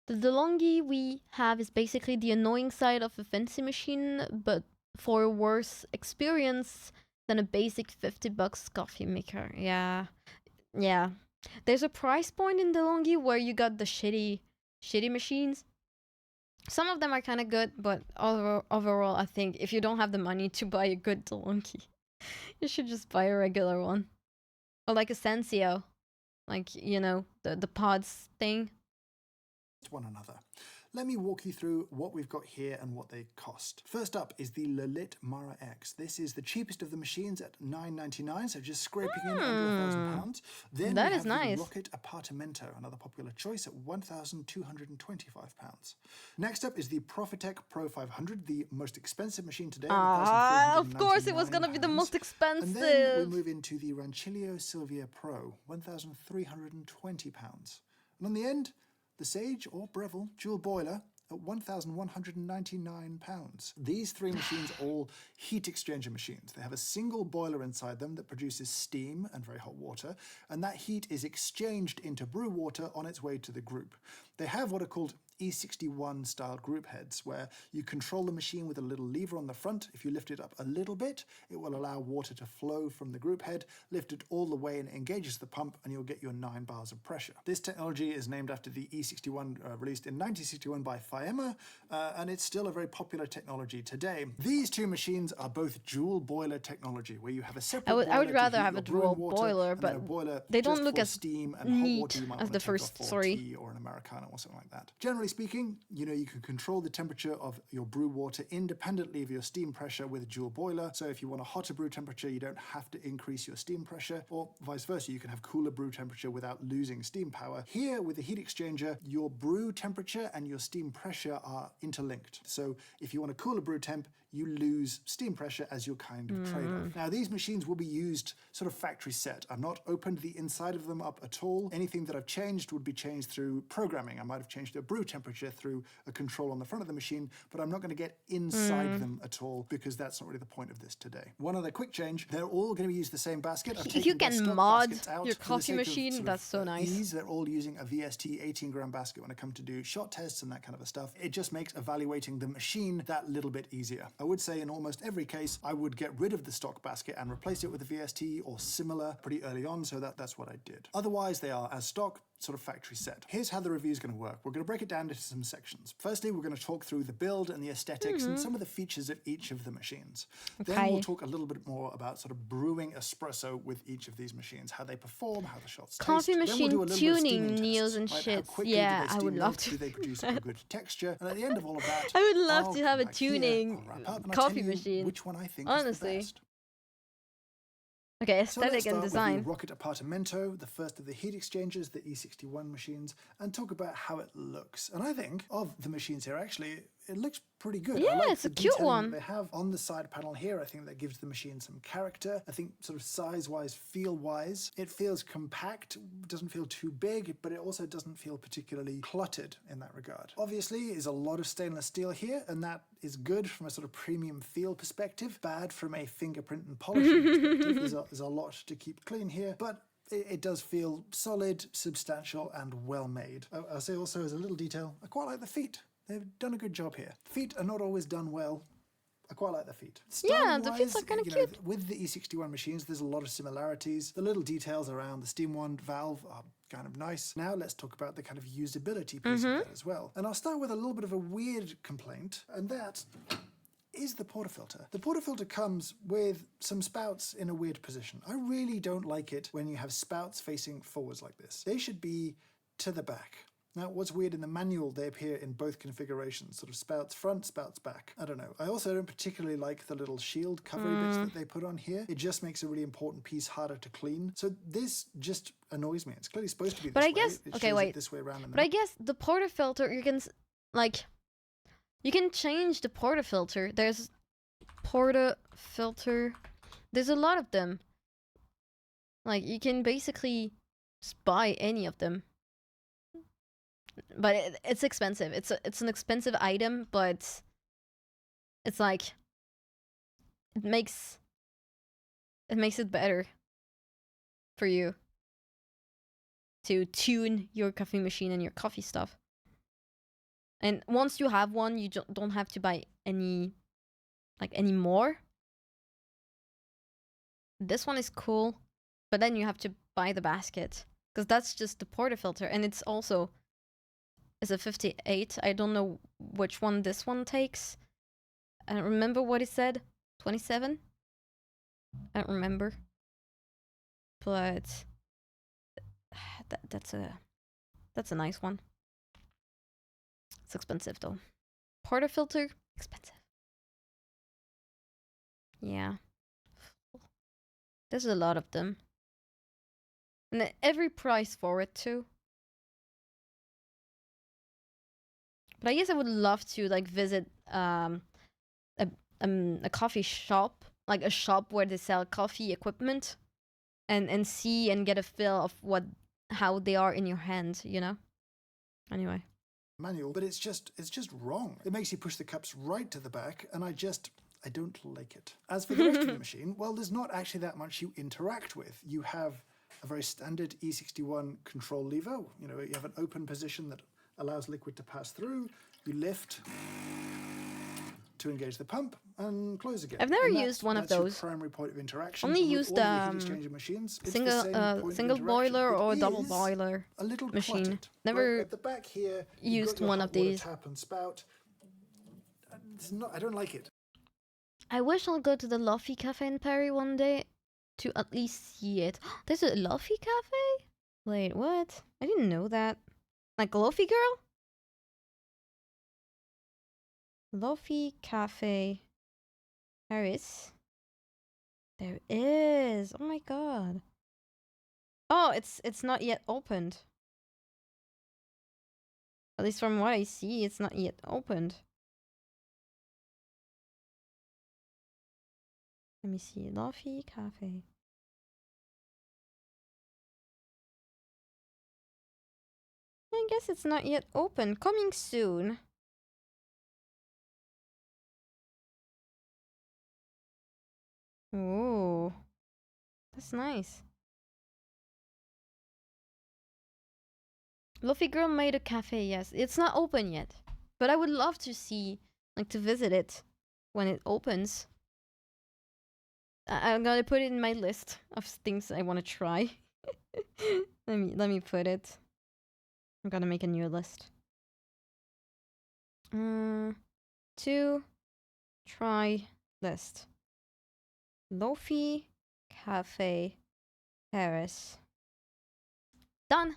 The DeLonghi we have is basically the annoying side of a fancy machine, but for a worse experience than a basic $50 coffee maker. Yeah. There's a price point in DeLonghi where you got the shitty machines. Some of them are kind of good, but overall, I think if you don't have the money to buy a good DeLonghi, you should just buy a regular one. Or like a Sensio. Like, the pods thing. One another. Let me walk you through what we've got here and what they cost. First up is the Lelit Mara X. This is the cheapest of the machines at $9.99, so just scraping in under £1,000. Then that we is have nice. the Rocket Apartamento, another popular choice at £1,225. Next up is the Profitec Pro 500, the most expensive machine today. Of course it was going to be the most expensive. And then we move into the Rancilio Silvia Pro, £1,320. And on the end, the Sage or Breville dual boiler at £1,199. These 3 machines are all heat exchanger machines. They have a single boiler inside them that produces steam and very hot water, and that heat is exchanged into brew water on its way to the group. They have what are called E61 style group heads, where you control the machine with a little lever on the front. If you lift it up a little bit, it will allow water to flow from the group head. Lift it all the way and it engages the pump, and you'll get your 9 bars of pressure. This technology is named after the E61 released in 1961 by Fiamma, and it's still a very popular technology today. These 2 machines are both dual boiler technology, where you have a separate boiler. I would rather to heat have a your brewing dual water, boiler, and then but a boiler they don't just look for as steam and hot water you neat might as want the to take off first. for Sorry. tea or an Americano or something like that. Generally speaking, you can control the temperature of your brew water independently of your steam pressure with a dual boiler. So if you want a hotter brew temperature, you don't have to increase your steam pressure, or vice versa, you can have cooler brew temperature without losing steam power. Here with the heat exchanger, your brew temperature and your steam pressure are interlinked. So if you want a cooler brew temp, you lose steam pressure as your kind of trade-off. Now, these machines will be used sort of factory set. I've not opened the inside of them up at all. Anything that I've changed would be changed through programming. I might have changed the brew temperature through a control on the front of the machine, but I'm not going to get inside them at all, because that's not really the point of this today. One other quick change, they're all going to use the same basket. I've If taken you their can stock mod baskets out your for the coffee sake of machine, sort of, that's so nice. ease. They're all using a VST 18-gram basket when I come to do shot tests and that kind of stuff. It just makes evaluating the machine that little bit easier. I would say in almost every case, I would get rid of the stock basket and replace it with a VST or similar pretty early on, so that's what I did. Otherwise, they are as stock, sort of factory set. Here's how the review is going to work. We're going to break it down into some sections. Firstly, we're going to talk through the build and the aesthetics and some of the features of each of the machines. Then we'll talk a little bit more about sort of brewing espresso with each of these machines, how they perform, how the shots Coffee taste. machine Then we'll do a little bit of tuning steaming news tests, and right? How shit. quickly do Yeah, they I steam would milk? love to. Do they produce a good texture? And at the end of all of that, I would love I'll to have a come back here, tuning I'll wrap up, and I'll coffee tell you machine. which one I think Honestly. is the best. Okay, So let's aesthetic start and with design. the Rocket Apartamento, the first of the heat exchangers, the E61 machines, and talk about how it looks. And I think of the machines here, actually, it looks pretty good. Yeah, I like it's the a cute detailing one. that they have on the side panel here. I think that gives the machine some character. I think sort of size-wise, feel-wise, it feels compact, doesn't feel too big, but it also doesn't feel particularly cluttered in that regard. Obviously, there's a lot of stainless steel here, and that is good from a sort of premium feel perspective, bad from a fingerprint and polishing perspective. There's a lot to keep clean here, but it does feel solid, substantial, and well made. I'll say also as a little detail, I quite like the feet. They've done a good job here. Feet are not always done well. I quite like the feet. Yeah, the feet are kind of cute. With the E61 machines, there's a lot of similarities. The little details around the steam wand valve are kind of nice. Now let's talk about the kind of usability piece of that as well. And I'll start with a little bit of a weird complaint, and that is the portafilter. The portafilter comes with some spouts in a weird position. I really don't like it when you have spouts facing forwards like this. They should be to the back. Now, what's weird, in the manual, they appear in both configurations, sort of spouts front, spouts back. I don't know. I also don't particularly like the little shield covery bits that they put on here. It just makes a really important piece harder to clean. So this just annoys me. It's clearly supposed to be this way. But I guess, It okay, shows it wait. this way around in the But I guess the portafilter, you can, you can change the portafilter. There's portafilter. There's a lot of them. Like, you can basically just buy any of them. But it's expensive. It's an expensive item, but it's like it makes it better for you to tune your coffee machine and your coffee stuff. And once you have one, you don't have to buy any more. This one is cool, but then you have to buy the basket, because that's just the portafilter, and it's also is a 58. I don't know which one this one takes. I don't remember what it said. 27? I don't remember. But that's a nice one. It's expensive though. Portafilter, expensive. Yeah. There's a lot of them. And every price for it too. But I guess I would love to visit a coffee shop, like a shop where they sell coffee equipment, and see and get a feel of how they are in your hand, you know? Anyway. manual, but it's just wrong. It makes you push the cups right to the back, and I don't like it. As for the rest of the machine, well, there's not actually that much you interact with. You have a very standard E61 control lever. You know, you have an open position that allows liquid to pass through. You lift to engage the pump and close again. I've never used one of those. Your primary point of interaction. Only used heat exchanger machines. single boiler or double boiler a little machine. cluttered. Never right at the back here, used one of these. Tap and spout. I don't like it. I wish I'll go to the Luffy Cafe in Paris one day to at least see it. There's a Luffy Cafe? Wait, what? I didn't know that. Like Luffy Girl? Luffy Cafe Paris. There is. Oh my god. Oh, it's not yet opened. At least from what I see, it's not yet opened. Let me see. Luffy Cafe. I guess it's not yet open. Coming soon. Oh, that's nice. Luffy Girl made a cafe, yes. It's not open yet. But I would love to see, like, to visit it when it opens. I'm gonna put it in my list of things I want to try. let me put it. I'm gonna make a new list. To try list. Luffy Cafe Paris. Done.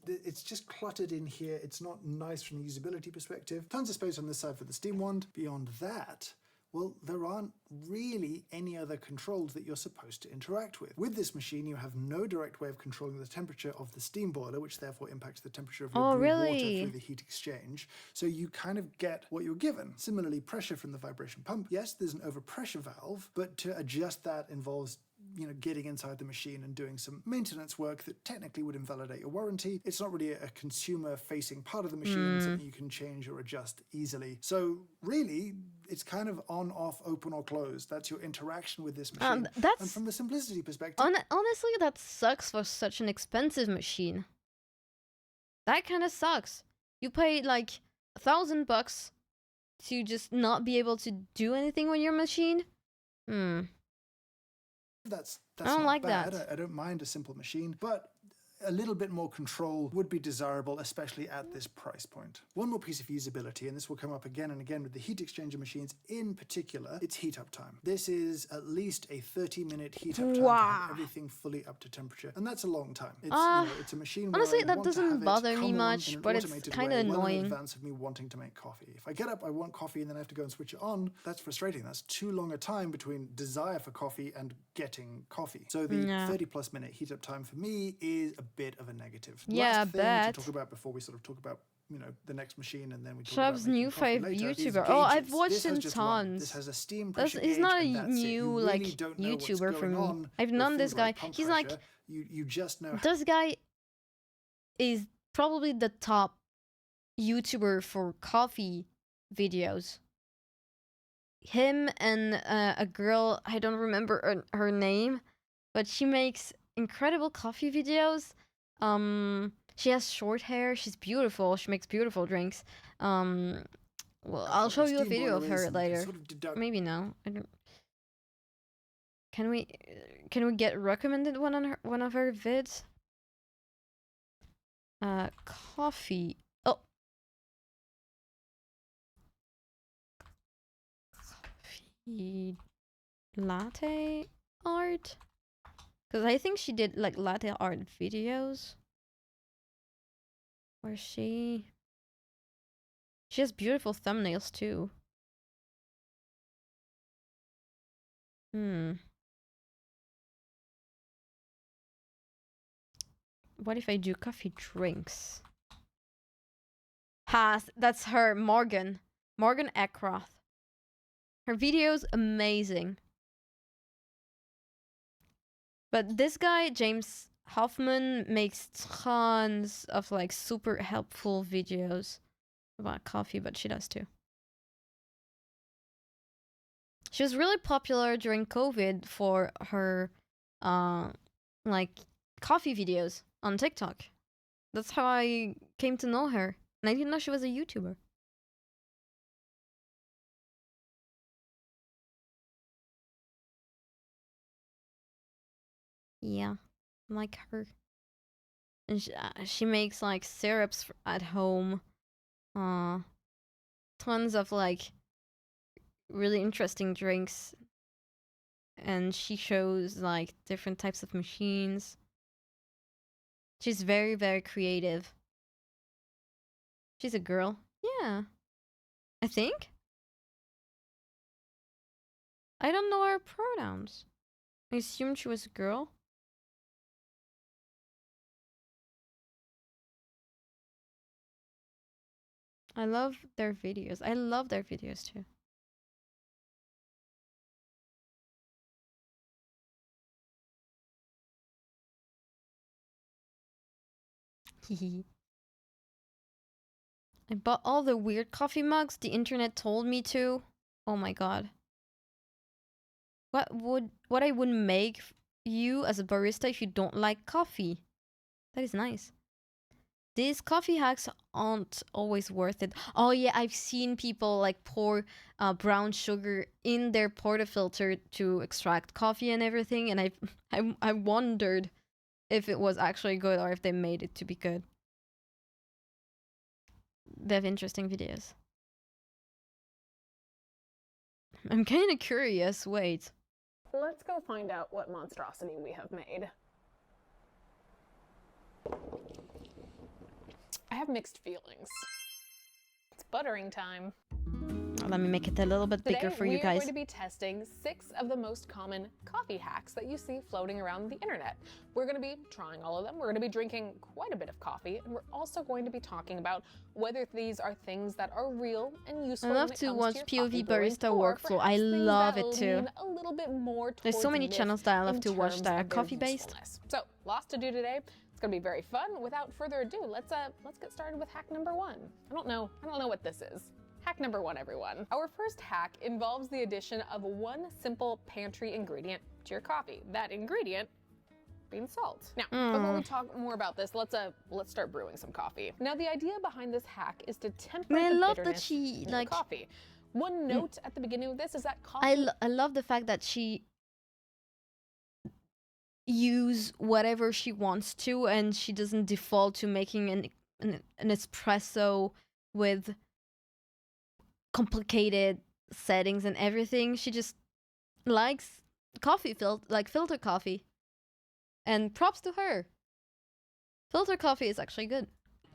It's just cluttered in here. It's not nice from a usability perspective. Tons of space on this side for the steam wand. Beyond that, well, there aren't really any other controls that you're supposed to interact with. With this machine, you have no direct way of controlling the temperature of the steam boiler, which therefore impacts the temperature of your brewed water through the heat exchange. So you kind of get what you're given. Similarly, pressure from the vibration pump. Yes, there's an overpressure valve, but to adjust that involves getting inside the machine and doing some maintenance work that technically would invalidate your warranty. It's not really a consumer-facing part of the machine, something you can change or adjust easily. So really, it's kind of on, off, open or closed. That's your interaction with this machine. And from the simplicity perspective... Honestly, that sucks for such an expensive machine. That kind of sucks. You paid like $1,000 to just not be able to do anything with your machine? That's I don't not like bad. that. I don't mind a simple machine, but a little bit more control would be desirable, especially at this price point. One more piece of usability, and this will come up again and again with the heat exchanger machines in particular, it's heat up time. This is at least a 30-minute heat up time to have everything fully up to temperature, and that's a long time. It's a machine where honestly, I that want to doesn't have it bother come me on much, in an but it's automated kind of way, well in annoying. advance of me wanting to make coffee. If I get up, I want coffee, and then I have to go and switch it on, that's frustrating. That's too long a time between desire for coffee and getting coffee. So the 30+ minute heat up time for me is a bit of a negative. Yeah, Last thing to talk about before we sort of talk about the next machine, and then we talk Shub's about new favorite YouTuber. Oh, I've watched him tons. This has a steam pressure He's gauge, not a and that's new it. You like really don't know YouTuber what's for going me. on I've with known this things guy. like pump He's pressure. like you just know. this guy is probably the top YouTuber for coffee videos. Him and a girl, I don't remember her name, but she makes incredible coffee videos. She has short hair. She's beautiful. She makes beautiful drinks. Well, I'll show you a video of her later. Maybe no. I don't. Can we get recommended one of her vids? Coffee. Oh. Coffee latte art. Because I think she did like latte art videos. Where she has beautiful thumbnails too. What if I do coffee drinks? That's her, Morgan Eckroth. Her video's amazing. But this guy, James Hoffman makes tons of like super helpful videos about coffee, but she does too. She was really popular during COVID for her like coffee videos on TikTok. That's how I came to know her. And I didn't know she was a YouTuber. Yeah, like her. And she makes like syrups at home. Tons of like really interesting drinks. And she shows like different types of machines. She's very, very creative. She's a girl. Yeah. I think. I don't know her pronouns. I assumed she was a girl. I love their videos. I love their videos too. Hehe. I bought all the weird coffee mugs the internet told me to. Oh my god. What I would make you as a barista if you don't like coffee? That is nice. These coffee hacks aren't always worth it. Oh yeah, I've seen people like pour brown sugar in their portafilter to extract coffee and everything, and I wondered if it was actually good or if they made it to be good. They have interesting videos. I'm kind of curious. Wait. Let's go find out what monstrosity we have made. I have mixed feelings. It's buttering time. Let me make it a little bit bigger for you guys. Today we are going to be testing 6 of the most common coffee hacks that you see floating around the internet. We're going to be trying all of them. We're going to be drinking quite a bit of coffee, and we're also going to be talking about whether these are things that are real and useful. I love to watch POV barista workflow. I love it too. A little bit more There's so many channels that I love to watch that are coffee based. So lots to do today. It's gonna be very fun. Without further ado, let's get started with hack number 1. I don't know what this is. Hack number 1, everyone. Our first hack involves the addition of one simple pantry ingredient to your coffee. That ingredient being salt. Now, before we talk more about this, let's start brewing some coffee. Now, the idea behind this hack is to temper the bitterness in coffee. One note at the beginning of this is that coffee. I love the fact that she use whatever she wants to, and she doesn't default to making an espresso with complicated settings and everything. She just likes coffee filter coffee, and props to her. Filter coffee is actually good.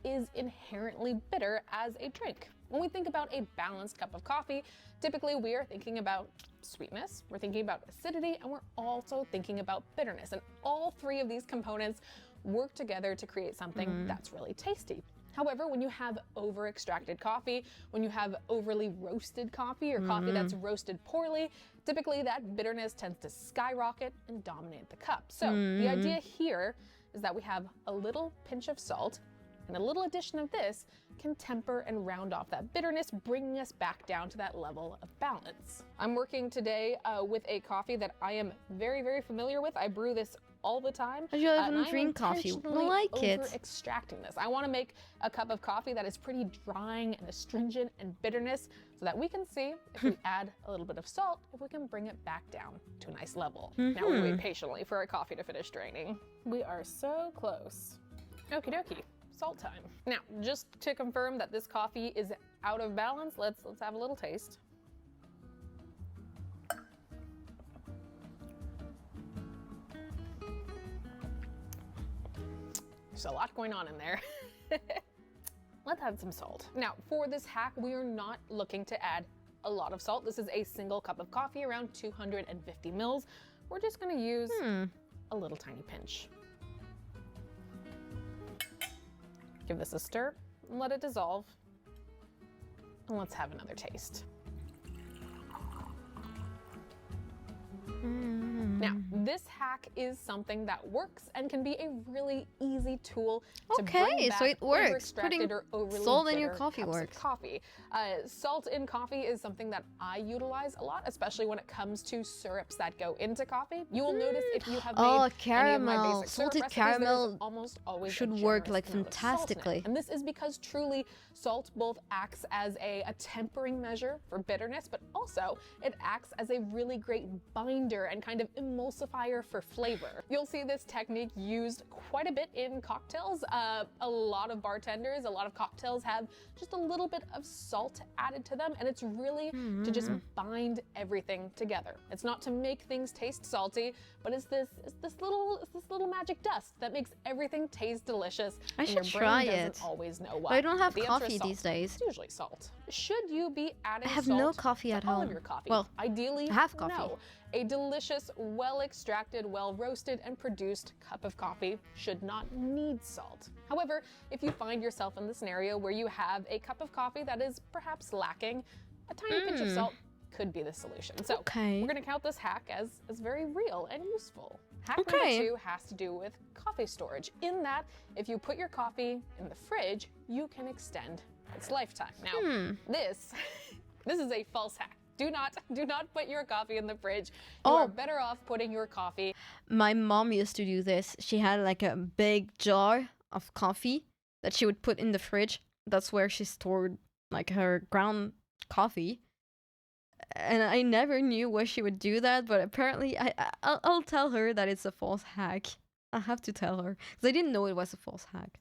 Is inherently bitter as a drink. When we think about a balanced cup of coffee, typically we are thinking about sweetness, we're thinking about acidity, and we're also thinking about bitterness. And all 3 of these components work together to create something that's really tasty. However, when you have over-extracted coffee, when you have overly roasted coffee or coffee that's roasted poorly, typically that bitterness tends to skyrocket and dominate the cup. So the idea here is that we have a little pinch of salt, and a little addition of this can temper and round off that bitterness, bringing us back down to that level of balance. I'm working today with a coffee that I am very, very familiar with. I brew this all the time. You don't drink coffee. I like it. Extracting this. I want to make a cup of coffee that is pretty drying and astringent and bitterness, so that we can see if we add a little bit of salt, if we can bring it back down to a nice level. Now we wait patiently for our coffee to finish draining. We are so close. Okie dokie. Salt time. Now, just to confirm that this coffee is out of balance, let's have a little taste. There's a lot going on in there. Let's add some salt. Now, for this hack, we are not looking to add a lot of salt. This is a single cup of coffee, around 250 mils. We're just gonna use a little tiny pinch. Give this a stir and let it dissolve. And let's have another taste. Now, this hack is something that works and can be a really easy tool to bring Okay, back so it works. over-extracted Putting or overly salt in your bitter coffee cups of works. coffee. Salt in coffee is something that I utilize a lot, especially when it comes to syrups that go into coffee. You will notice if you have made any of my caramel. basic syrup Salted recipes, there's caramel almost always should a work generous like amount of salt in it. fantastically. And this is because truly salt both acts as a tempering measure for bitterness, but also it acts as a really great binder and kind of emulsifier for flavor. You'll see this technique used quite a bit in cocktails. A lot of bartenders, a lot of cocktails have just a little bit of salt added to them, and it's really to just bind everything together. It's not to make things taste salty, but it's this little magic dust that makes everything taste delicious. I and your should brain try doesn't it. always know But why. I don't have The answer is coffee salt. these days. It's usually salt. Should you be adding I have salt no coffee to at all home. of your coffee? Well, ideally, I have coffee. no. A delicious, well-extracted, well-roasted, and produced cup of coffee should not need salt. However, if you find yourself in the scenario where you have a cup of coffee that is perhaps lacking, a tiny pinch of salt could be the solution. So Okay. we're going to count this hack as very real and useful. Hack Okay. number 2 has to do with coffee storage, in that if you put your coffee in the fridge, you can extend its lifetime. Now, this is a false hack. Do not put your coffee in the fridge. You Oh. are better off putting your coffee. My mom used to do this. She had like a big jar of coffee that she would put in the fridge. That's where she stored like her ground coffee. And I never knew why she would do that, but apparently I'll tell her that it's a false hack. I have to tell her because I didn't know it was a false hack.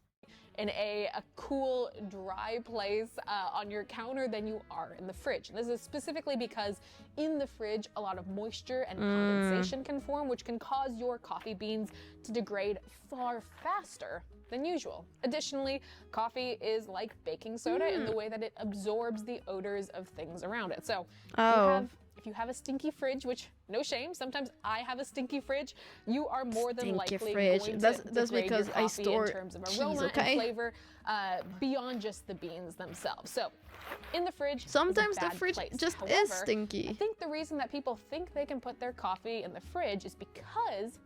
In a cool, dry place on your counter than you are in the fridge. And this is specifically because in the fridge, a lot of moisture and condensation can form, which can cause your coffee beans to degrade far faster than usual. Additionally, coffee is like baking soda in the way that it absorbs the odors of things around it. So if you have a stinky fridge, which no shame, sometimes I have a stinky fridge, you are more than Stinky likely fridge. going to That's degrade because your I coffee store in terms of cheese, aroma okay? and flavor beyond just the beans themselves. So in the fridge, Sometimes is a the bad fridge place. just is However, stinky. I think the reason that people think they can put their coffee in the fridge is because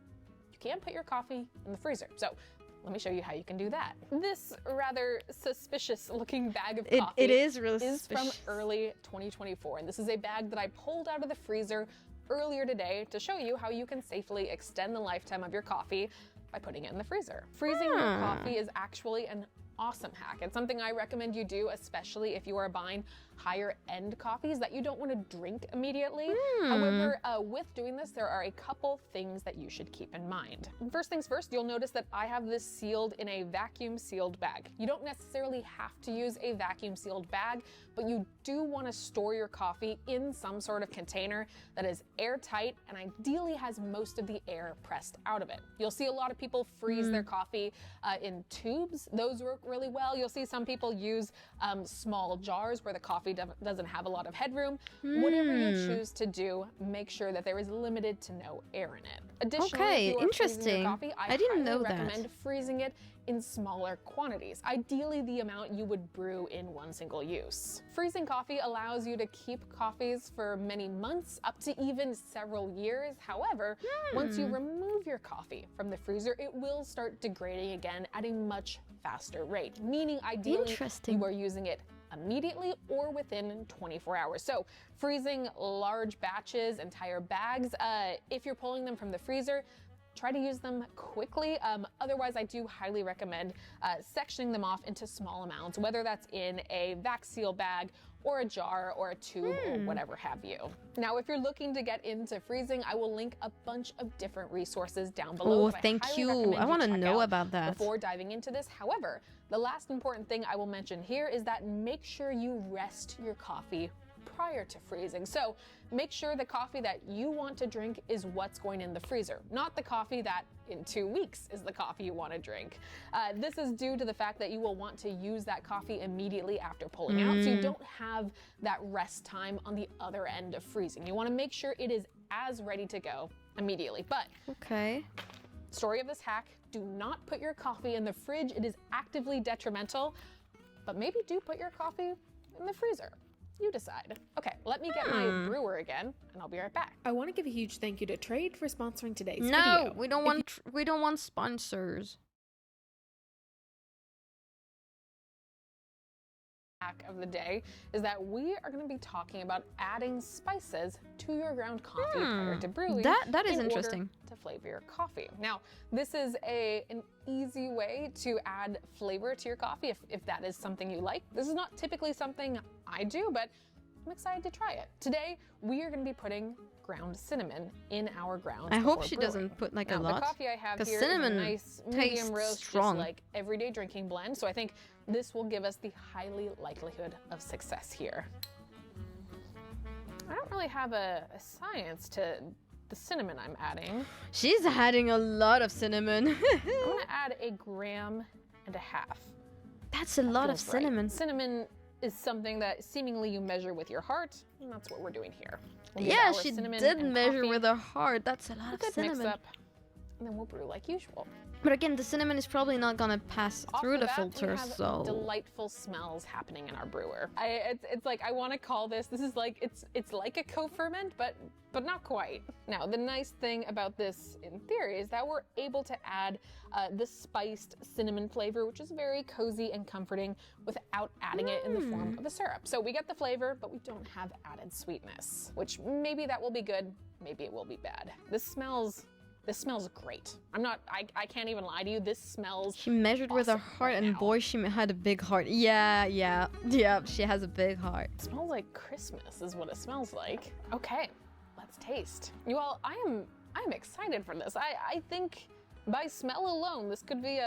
you can't put your coffee in the freezer. So let me show you how you can do that. This rather suspicious looking bag of coffee It is really is from suspicious. early 2024. And this is a bag that I pulled out of the freezer earlier today to show you how you can safely extend the lifetime of your coffee by putting it in the freezer. Freezing your coffee is actually an awesome hack. It's something I recommend you do, especially if you are buying higher end coffees that you don't want to drink immediately. However, with doing this, there are a couple things that you should keep in mind. First things first, you'll notice that I have this sealed in a vacuum sealed bag. You don't necessarily have to use a vacuum sealed bag, but you do want to store your coffee in some sort of container that is airtight and ideally has most of the air pressed out of it. You'll see a lot of people freeze their coffee in tubes. Those work really well. You'll see some people use small jars where the coffee doesn't have a lot of headroom. Whatever you choose to do, make sure that there is limited to no air in it. Additionally, Okay, if you are freezing interesting. your coffee, I didn't know that. recommend freezing it in smaller quantities, ideally the amount you would brew in one single use. Freezing coffee allows you to keep coffees for many months, up to even several years. However, once you remove your coffee from the freezer, it will start degrading again at a much faster rate, meaning ideally Interesting. you are using it immediately or within 24 hours. So freezing large batches, entire bags, if you're pulling them from the freezer, try to use them quickly. Otherwise, I do highly recommend sectioning them off into small amounts, whether that's in a vac seal bag or a jar or a tube or whatever have you. Now, if you're looking to get into freezing, I will link a bunch of different resources down below. Oh, that thank highly you. recommend I want to check know out about that. before diving into this. However, the last important thing I will mention here is that make sure you rest your coffee prior to freezing. So make sure the coffee that you want to drink is what's going in the freezer, not the coffee that in 2 weeks is the coffee you want to drink. This is due to the fact that you will want to use that coffee immediately after pulling out, so you don't have that rest time on the other end of freezing. You want to make sure it is as ready to go immediately. But Okay. story of this hack, do not put your coffee in the fridge. It is actively detrimental, but maybe do put your coffee in the freezer. You decide. Okay, let me get my brewer again, and I'll be right back. I want to give a huge thank you to Trade for sponsoring today's video. No, we don't want sponsors. Of the day is that we are going to be talking about adding spices to your ground coffee prior to brewing. That is in interesting. Order to flavor your coffee. Now, this is an easy way to add flavor to your coffee if that is something you like. This is not typically something I do, but I'm excited to try it. Today, we are going to be putting ground cinnamon in our grounds. I hope she brewing. doesn't put like now, a lot. The coffee I have here cinnamon is a nice medium roast, strong. just like everyday drinking blend. So I think this will give us the highly likelihood of success here. I don't really have a science to the cinnamon I'm adding. She's adding a lot of cinnamon. I'm gonna add 1.5 grams. That's a lot of Feels right. cinnamon. Cinnamon is something that seemingly you measure with your heart, and that's what we're doing here. We'll give Yeah, our she cinnamon did and measure coffee with her heart. That's a lot a of good cinnamon. mix up, and then we'll brew like usual. But again, the cinnamon is probably not gonna pass Off through the bat, filter, we have so delightful smells happening in our brewer. It's like I want to call this is like it's like a co-ferment, but not quite. Now the nice thing about this in theory is that we're able to add the spiced cinnamon flavor, which is very cozy and comforting, without adding it in the form of a syrup. So we get the flavor, but we don't have added sweetness, which maybe that will be good, maybe it will be bad. This smells great. I can't even lie to you. This smells she measured with her awesome heart, right and now. boy, she had a big heart. Yeah, she has a big heart. It smells like Christmas is what it smells like. Okay, let's taste. You all, I'm excited for this. I think by smell alone, this could be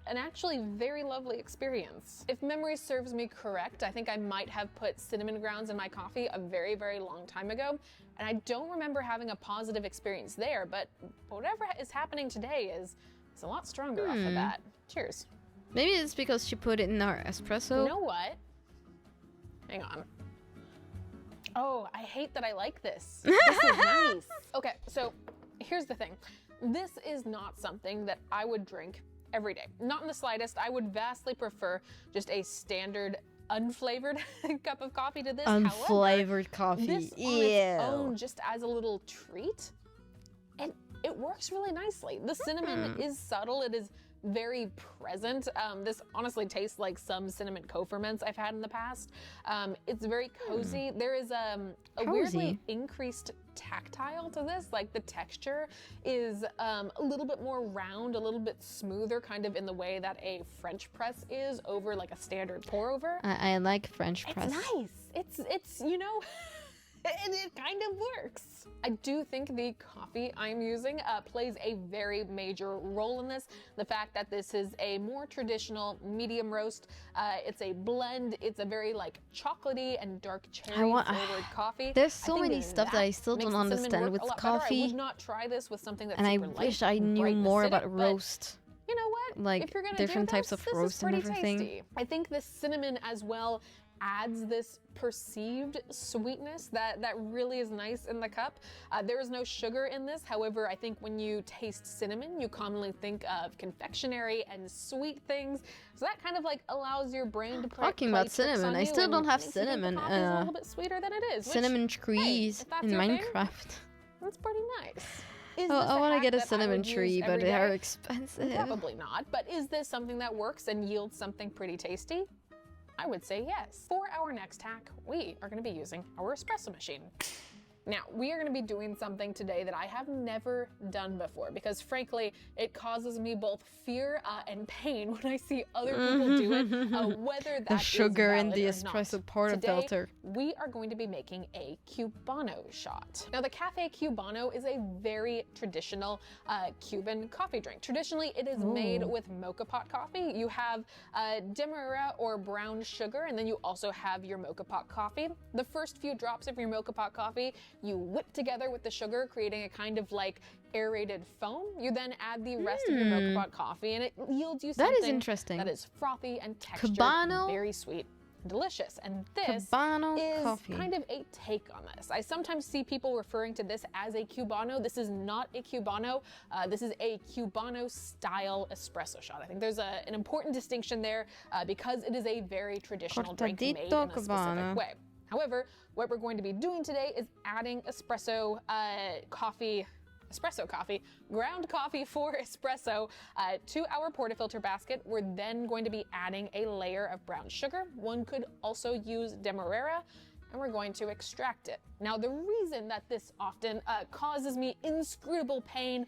an actually very lovely experience. If memory serves me correct, I think I might have put cinnamon grounds in my coffee a very, very long time ago, and I don't remember having a positive experience there, but whatever is happening today is a lot stronger off of that. Cheers. Maybe it's because she put it in our espresso. You know what? Hang on. Oh, I hate that I like this. This is nice. Okay, so here's the thing. This is not something that I would drink every day. Not in the slightest. I would vastly prefer just a standard unflavored cup of coffee to this. Unflavored However, coffee. this on its own, just as a little treat, and it works really nicely. The cinnamon is subtle. It is very present. This honestly tastes like some cinnamon co-ferments I've had in the past. It's very cozy. There is a weirdly increased tactile to this. Like the texture is a little bit more round, a little bit smoother, kind of in the way that a French press is over like a standard pour over. I like French press. It's nice. It's you know, and it kind of works. I do think the coffee I'm using plays a very major role in this. The fact that this is a more traditional medium roast, it's a blend, it's a very like chocolatey and dark cherry flavored coffee. There's so many stuff that I still don't understand with coffee. I would not try this with something that's and super I light, wish I knew bright and more acidic, about but roast. you know what? Like if you're gonna different do types this, of this roast is and pretty everything. tasty. I think the cinnamon as well adds this perceived sweetness that really is nice in the cup. There is no sugar in this. However, I think when you taste cinnamon, you commonly think of confectionery and sweet things. So that kind of like allows your brain to play Talking about tricks cinnamon, on I you still and don't have makes you think the cinnamon. coffee's a little bit sweeter than it is. Cinnamon trees if that's in your thing, Minecraft. that's pretty nice. Is Oh, this I a want to hack get a that I cinnamon would use tree, but every they are day? expensive. Probably not, but is this something that works and yields something pretty tasty? I would say yes. For our next hack, we are going to be using our espresso machine. Now, we are going to be doing something today that I have never done before because frankly, it causes me both fear and pain when I see other people do it, whether that The is sugar in the valid or not. espresso portafilter. Today, we are going to be making a Cubano shot. Now, the Cafe Cubano is a very traditional Cuban coffee drink. Traditionally, it is made with mocha pot coffee. You have demerara or brown sugar, and then you also have your mocha pot coffee. The first few drops of your mocha pot coffee, you whip together with the sugar, creating a kind of like aerated foam. You then add the rest of your mocha pot coffee, and it yields you something That is interesting. that is frothy and textured, Cubano? very sweet. Delicious. And this Cubano is coffee. kind of a take on this. I sometimes see people referring to this as a Cubano. This is not a Cubano. This is a Cubano style espresso shot. I think there's an important distinction there because it is a very traditional drink made in a Cortadito specific Cubano. way. However, what we're going to be doing today is adding espresso coffee, ground coffee for espresso to our portafilter basket. We're then going to be adding a layer of brown sugar. One could also use demerara, and we're going to extract it. Now, the reason that this often causes me inscrutable pain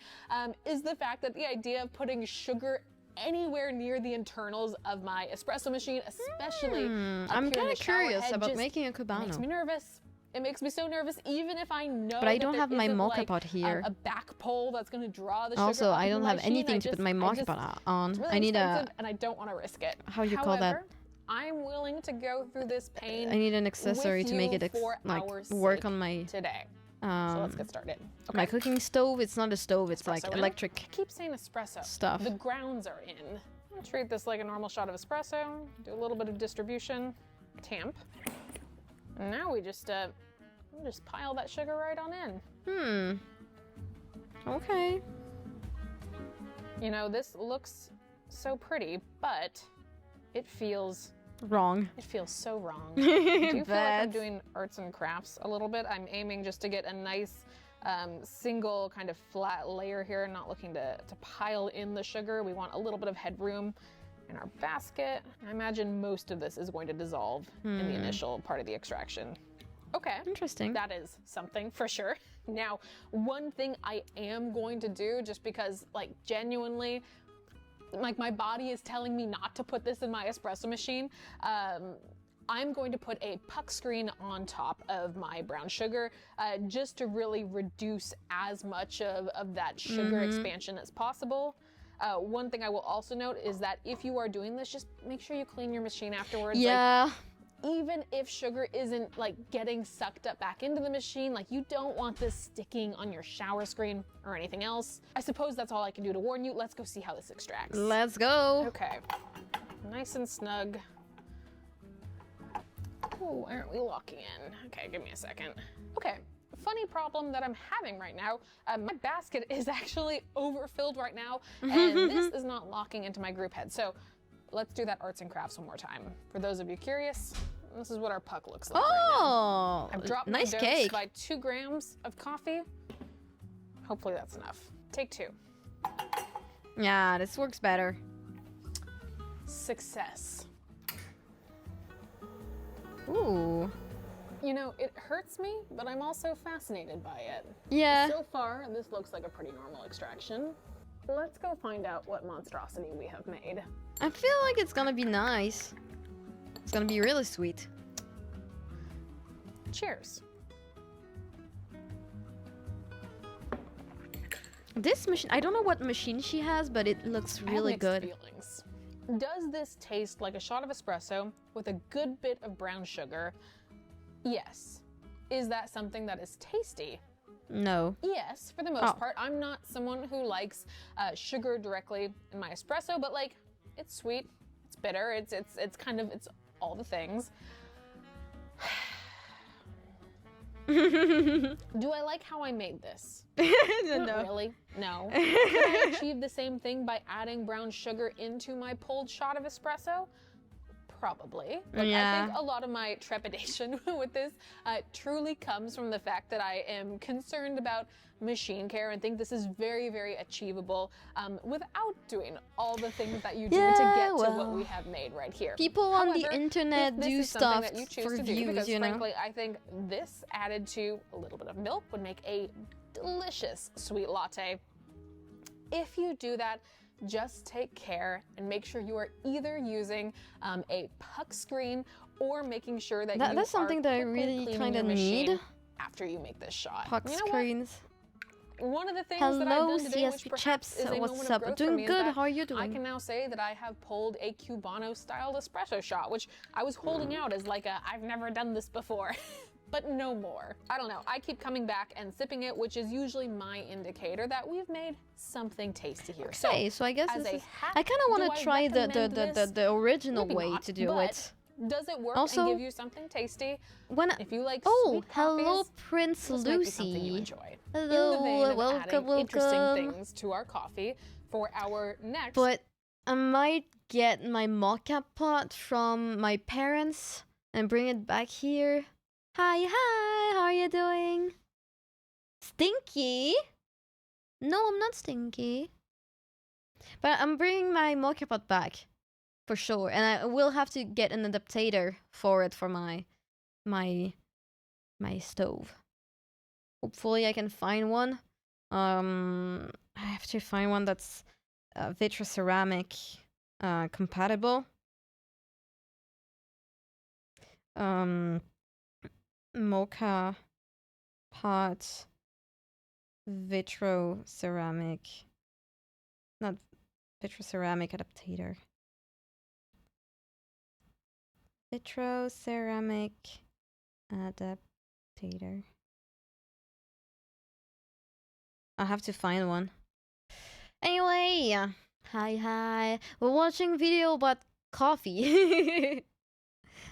is the fact that the idea of putting sugar anywhere near the internals of my espresso machine, especially up I'm here in kind the of shower curious head, about just making a makes cubano. me nervous. It makes me so nervous, even if I know. But I that don't there have my isn't, mocha like, pot here. A back pole that's going to draw the sugar. Also, up I into don't my have machine. anything to put my mocha pot on. It's really I need expensive, and I don't want to risk it. How you call that? However, I'm willing to go through this pain. I need an accessory with to make you it for like our work sake on my today. So let's get started. Okay. my cooking stove. It's not a stove. It's like Espresso in. electric I keep saying espresso. stuff. The grounds are in. I'll treat this like a normal shot of espresso. Do a little bit of distribution. Tamp. And now we just pile that sugar right on in. Okay. You know, this looks so pretty, but it feels Wrong. so wrong. Do you feel like I'm But- doing arts and crafts a little bit? I'm aiming just to get a nice single kind of flat layer here, not looking to pile in the sugar. We want a little bit of headroom in our basket. I imagine most of this is going to dissolve in the initial part of the extraction. Okay. Interesting. That is something for sure. Now, one thing I am going to do, just because, like, genuinely, like, my body is telling me not to put this in my espresso machine, I'm going to put a puck screen on top of my brown sugar, just to really reduce as much of that sugar expansion as possible. One thing I will also note is that if you are doing this, just make sure you clean your machine afterwards. Yeah. Even if sugar isn't like getting sucked up back into the machine, like, you don't want this sticking on your shower screen or anything else. I suppose that's all I can do to warn you. Let's go see how this extracts. Let's go. Okay, nice and snug. Oh, why aren't we locking in? Okay, give me a second. Okay, funny problem that I'm having right now. My basket is actually overfilled right now, and this is not locking into my group head. So let's do that arts and crafts one more time. For those of you curious, this is what our puck looks like right now. Oh, I've dropped nice my cake. dose by 2 grams of coffee. Hopefully that's enough. Take 2. Yeah, this works better. Success. Ooh. You know, it hurts me, but I'm also fascinated by it. Yeah. So far, this looks like a pretty normal extraction. Let's go find out what monstrosity we have made. I feel like it's gonna be nice. It's gonna be really sweet. Cheers. This machine, I don't know what machine she has, but it looks I have really mixed good. feelings. Does this taste like a shot of espresso with a good bit of brown sugar? Yes. Is that something that is tasty? No. Yes, for the most part. I'm not someone who likes sugar directly in my espresso, but, like, it's sweet, it's bitter, it's all the things. Do I like how I made this? Not really. No. Could I achieve the same thing by adding brown sugar into my pulled shot of espresso? Probably. Look, Yeah. I think a lot of my trepidation with this truly comes from the fact that I am concerned about machine care and think this is very, very achievable without doing all the things that you do to get to what we have made right here. People on the However, internet if this do is something stuff that you choose for to do, views, because you know. frankly, I think this added to a little bit of milk would make a delicious sweet latte. If you do that, just take care and make sure you are either using a puck screen or making sure that you That's something are that I quickly really cleaning kind your of machine need. after you make this shot. Puck You know what? screens. One of the things that I've Hello, done today, which CSP perhaps chaps. is a What's moment up? of growth for Doing me, is good. that How are you I doing? can now say that I have pulled a Cubano-style espresso shot, which I was holding out as like a, I've never done this before. But no more. I don't know. I keep coming back and sipping it, which is usually my indicator that we've made something tasty here. Okay, so I guess as this a is. hack, I kind of want do to I try recommend this? the original Maybe way not, to do but it. does it work Also, and give you something tasty? When If you like oh, sweet hello, coffees, Prince this might be something you Lucy. enjoy. Hello, In the vein of welcome, adding interesting welcome. things to our coffee for our next. But I might get my mocha pot from my parents and bring it back here. Hi, hi, how are you doing? Stinky? No, I'm not stinky. But I'm bringing my mocha pot back, for sure. And I will have to get an adapter for it for my stove. Hopefully I can find one. I have to find one that's vitroceramic compatible. Mocha pot vitroceramic, not vitroceramic adapter. Vitroceramic adapter. I have to find one. Anyway, hi. We're watching video about coffee.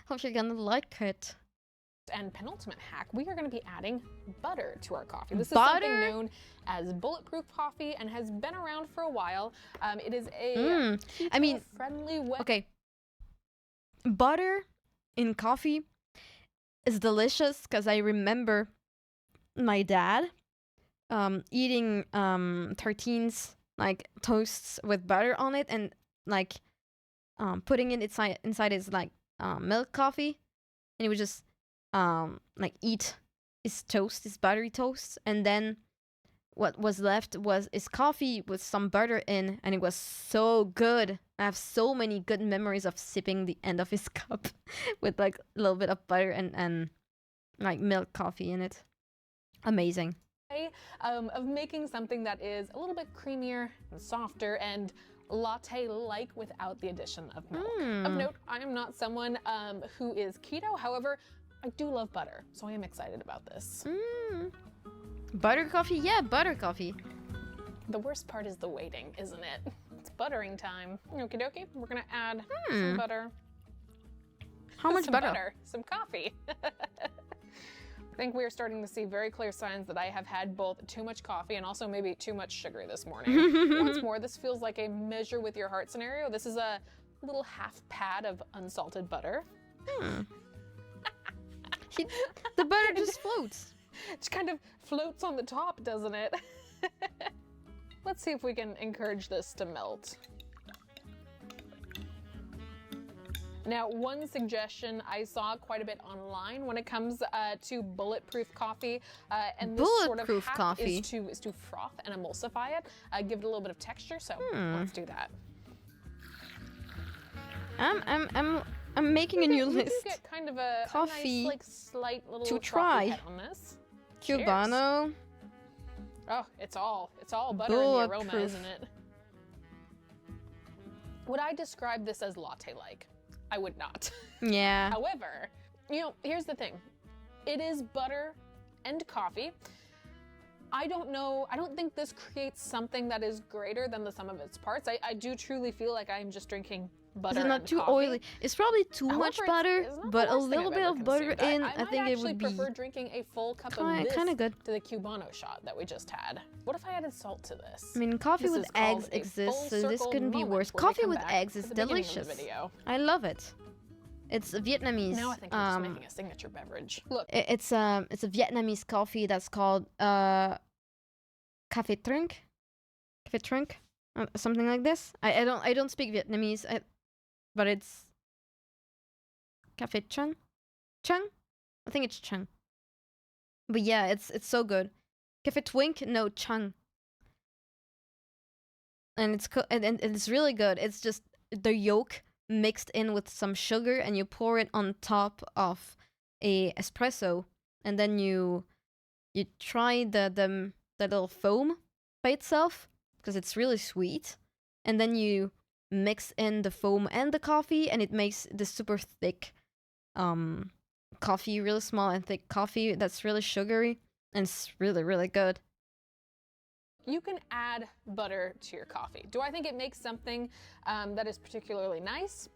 Hope you're gonna like it. And penultimate hack, we are going to be adding butter to our coffee. This is Butter? something known as bulletproof coffee and has been around for a while. It is a friendly way. Okay. Butter in coffee is delicious because I remember my dad eating 13s, like toasts with butter on it, and like putting it inside his like milk coffee, and he would just like eat his toast, his buttery toast, and then what was left was his coffee with some butter in, and it was so good. I have so many good memories of sipping the end of his cup with like a little bit of butter and like milk coffee in it. Amazing. Of making something that is a little bit creamier and softer and latte-like without the addition of milk. Of note, I am not someone who is keto. However, I do love butter, so I am excited about this. Butter coffee? Yeah, butter coffee. The worst part is the waiting, isn't it? It's buttering time. Okie dokie, we're gonna add some butter. How much some butter? Some coffee. I think we are starting to see very clear signs that I have had both too much coffee and also maybe too much sugar this morning. Once more, this feels like a measure with your heart scenario. This is a little half pad of unsalted butter. The butter just floats. It just kind of floats on the top, doesn't it? Let's see if we can encourage this to melt. Now, one suggestion I saw quite a bit online when it comes to bulletproof coffee, and this sort of hack coffee is to froth and emulsify it, give it a little bit of texture. So let's do that. I'm making a new list. You do get kind of a Coffee nice, like, slight little to frothy try. head on this. Cubano. Cheers. Oh, it's all butter in the aroma, Bulletproof. isn't it? Would I describe this as latte-like? I would not. Yeah. However, here's the thing. It is butter and coffee. I don't know. I don't think this creates something that is greater than the sum of its parts. I do truly feel like I am just drinking butter Is it not and too coffee. oily? It's probably too much However, butter, it's not but the a worst thing little I've bit ever of butter consumed. in, I I think it would be prefer drinking a full cup of this kind of good. to the Cubano shot that we just had. What if I added salt to this? I mean, coffee This with is called eggs a exists, full so this circle couldn't be moment worse. where we Coffee come with back eggs to is the beginning of the delicious. video. I love it. It's a Vietnamese. Now I think I'm just making a signature beverage. Look, It's a Vietnamese coffee that's called café trunk, something like this. I don't speak Vietnamese, but it's café chung. I think it's chung. But yeah, it's so good. Café twink, no chung. And it's really good. It's just the yolk mixed in with some sugar, and you pour it on top of a espresso, and then you try the little foam by itself because it's really sweet, and then you mix in the foam and the coffee, and it makes this super thick coffee, really small and thick coffee that's really sugary, and it's really, really good. you can add butter to your coffee. Do I think it makes something that is particularly nice?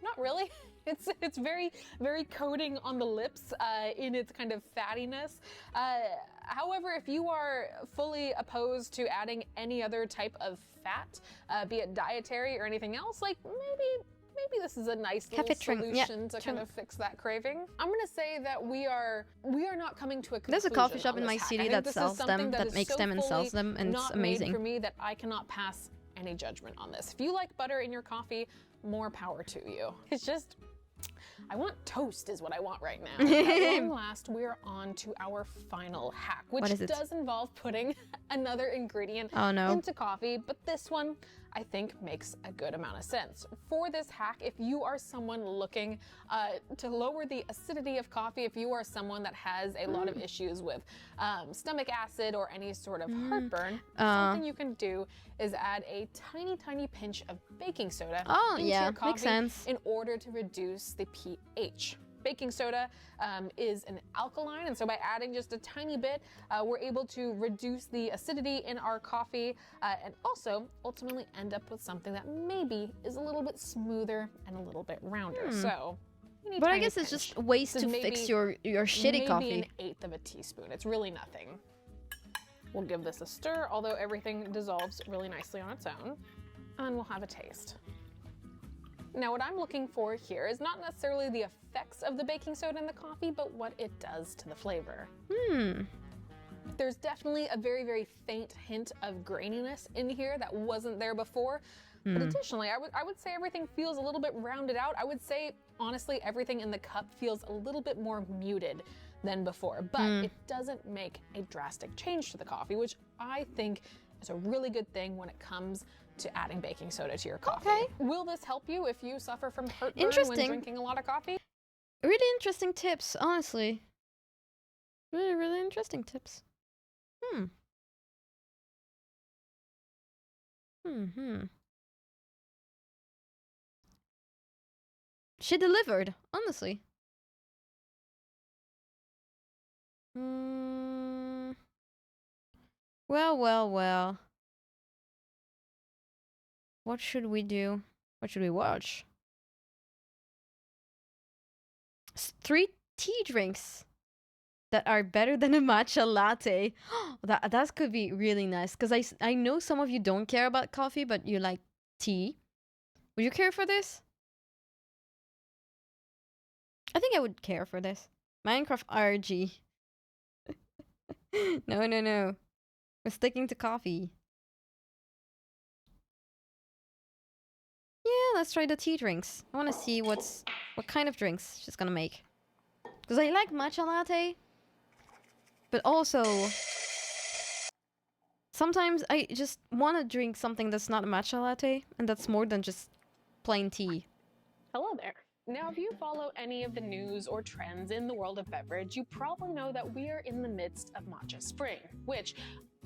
Not really. It's very, very coating on the lips in its kind of fattiness. However, if you are fully opposed to adding any other type of fat, be it dietary or anything else, like maybe maybe this is a nice Cafe little drink, yeah, solution to drink. kind of fix that craving. I'm gonna say that we are not coming to a conclusion. There's a coffee shop on in this my hack. I city think that this is sells something them, that is makes so them and sells fully them, and it's not made amazing. for me that I cannot pass any judgment on this. If you like butter in your coffee, more power to you. It's just, I want toast is what I want right now. At long last, we're on to our final hack, which What is it? does involve putting another ingredient Oh no. into coffee, but this one I think makes a good amount of sense. For this hack, if you are someone looking to lower the acidity of coffee, if you are someone that has a lot of issues with stomach acid or any sort of heartburn, something you can do is add a tiny pinch of baking soda into your coffee makes sense. in order to reduce the pH. Baking soda is an alkaline, and so by adding just a tiny bit, we're able to reduce the acidity in our coffee and also ultimately end up with something that maybe is a little bit smoother and a little bit rounder. So, you need But I tiny guess it's pinch. just ways This to is fix maybe- your shitty maybe coffee. an eighth of a teaspoon. It's really nothing. We'll give this a stir, although everything dissolves really nicely on its own, and we'll have a taste. Now, what I'm looking for here is not necessarily the effects of the baking soda in the coffee, but what it does to the flavor. There's definitely a very faint hint of graininess in here that wasn't there before. But additionally, I would say everything feels a little bit rounded out. I would say, honestly, everything in the cup feels a little bit more muted than before, but it doesn't make a drastic change to the coffee, which I think is a really good thing when it comes to adding baking soda to your coffee. Okay. Will this help you if you suffer from heartburn when Interesting. drinking a lot of coffee? Really interesting tips, honestly. Really interesting tips. She delivered, honestly. Well. What should we do? What should we watch? 3 tea drinks that are better than a matcha latte. that could be really nice, because I know some of you don't care about coffee, but you like tea. Would you care for this? I think I would care for this. Minecraft RG. No. We're sticking to coffee. Yeah, let's try the tea drinks. I want to see what kind of drinks she's gonna make. Because I like matcha latte, but also sometimes I just want to drink something that's not a matcha latte, and that's more than just plain tea. Hello there. Now, if you follow any of the news or trends in the world of beverage, you probably know that we are in the midst of matcha spring, which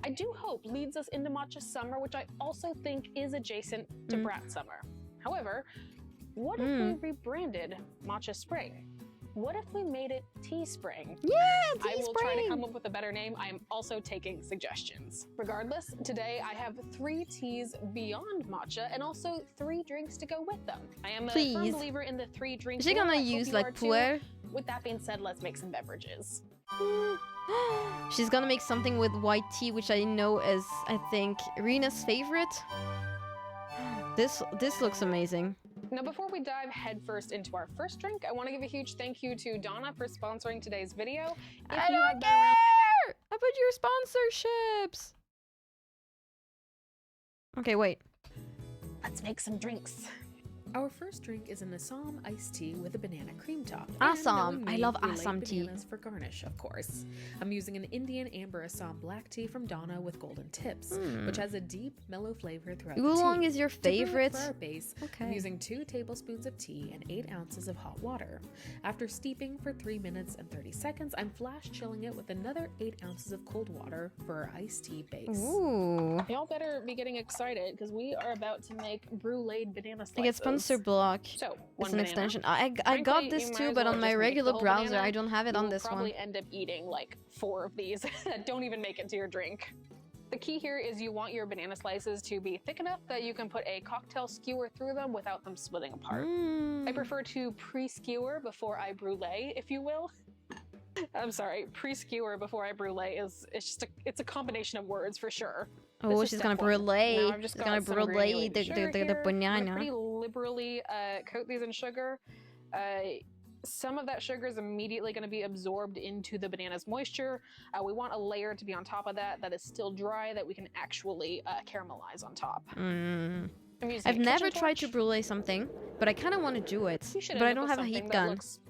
I do hope leads us into matcha summer, which I also think is adjacent to brat summer. However, what if we rebranded matcha spring? What if we made it tea spring? Yeah, tea I will spring. try to come up with a better name. I am also taking suggestions. Regardless, today I have 3 teas beyond matcha and also 3 drinks to go with them. I am a firm Please. believer in the 3 drink Is she rule. gonna I hope use you are like too. puer? With that being said, let's make some beverages. She's gonna make something with white tea, which I know is, I think, Rena's favorite. This looks amazing. Now, before we dive headfirst into our first drink, I want to give a huge thank you to Donna for sponsoring today's video. I don't care about your sponsorships. Okay, wait. Let's make some drinks. Our first drink is an Assam iced tea with a banana cream top. Assam. And I knowing me, love we like Assam tea. bananas for garnish, of course. I'm using an Indian amber Assam black tea from Donna with golden tips, which has a deep, mellow flavor throughout the tea. Oolong is your To brew it favorite? For our base, I'm Okay. using 2 tablespoons of tea and 8 ounces of hot water. After steeping for 3 minutes and 30 seconds, I'm flash chilling it with another 8 ounces of cold water for our iced tea base. Ooh. Y'all better be getting excited because we are about to make brulee banana slices. I get sponsor block. So, It's one an banana. extension. I Frankly, got this you might too, as but well on my just make the regular whole browser, banana. I don't have it You on will this probably one. end up eating like 4 of these that don't even make it to your drink. The key here is you want your banana slices to be thick enough that you can put a cocktail skewer through them without them splitting apart. I prefer to pre-skewer before I brulee, if you will. I'm sorry, pre-skewer before I brulee it's a combination of words for sure. Oh, This is she's step gonna one. brulee. Now I've just She's got gonna some brulee granulated the sugar here. I'm banana. pretty liberally coat these in sugar, some of that sugar is immediately going to be absorbed into the banana's moisture. We want a layer to be on top of that is still dry, that we can actually caramelize on top. I've never tried to brulee something, but I kind of want to do it. But I don't have a heat gun. Looks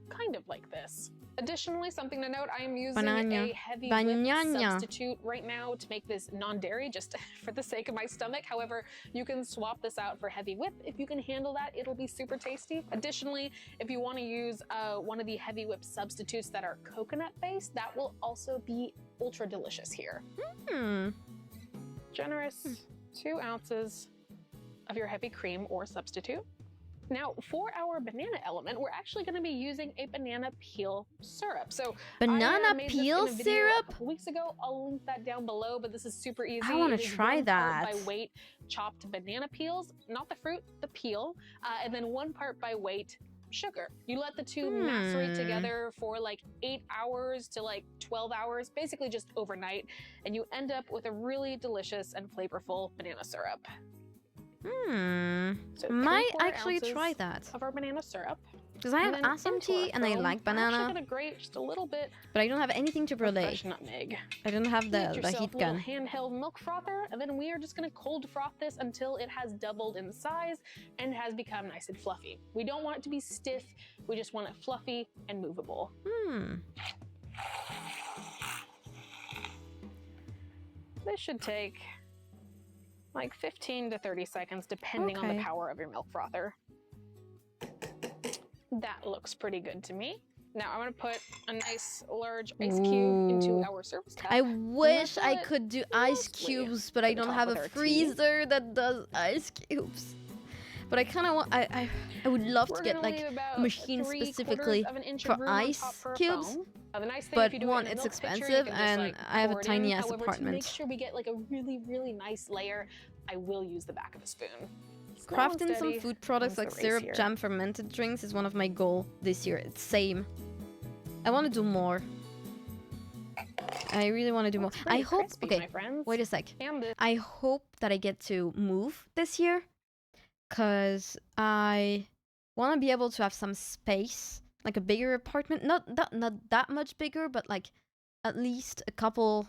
kind of like this. Additionally, something to note, I am using Banana. a heavy whip substitute right now to make this non-dairy, just for the sake of my stomach. However, you can swap this out for heavy whip. If you can handle that, it'll be super tasty. Additionally, if you want to use one of the heavy whip substitutes that are coconut-based, that will also be ultra delicious here. Generous 2 ounces of your heavy cream or substitute. Now, for our banana element, we're actually going to be using a banana peel syrup. So, banana peel syrup? A couple weeks ago. I'll link that down below, but this is super easy. I want to try that. 1 part by weight chopped banana peels, not the fruit, the peel, and then 1 part by weight sugar. You let the two macerate together for like 8 hours to like 12 hours, basically just overnight, and you end up with a really delicious and flavorful banana syrup. So might actually try that. Of our banana syrup. Because I have awesome tea and I like banana. I'm actually gonna grate just a little bit. But I don't have anything to brulee. Fresh nutmeg. I don't have the heat gun. Handheld milk frother, and then we are just gonna cold froth this until it has doubled in size and has become nice and fluffy. We don't want it to be stiff. We just want it fluffy and movable. This should take like 15 to 30 seconds, depending on the power of your milk frother. That looks pretty good to me. Now I'm gonna put a nice large ice cube into our service cup. I wish I could do ice cubes, but I don't have a freezer that does ice cubes. But I kind of want, I would love to get like a machine specifically for ice cubes. The nice thing, but one, it's expensive, and I have a tiny ass apartment. To make sure we get like a really, really nice layer, I will use the back of a spoon. Crafting some food products like syrup, jam, fermented drinks is one of my goals this year. It's same. I want to do more. I really want to do more. I hope. Okay, wait a sec. I hope that I get to move this year, cause I want to be able to have some space. Like a bigger apartment, not that much bigger, but like at least a couple.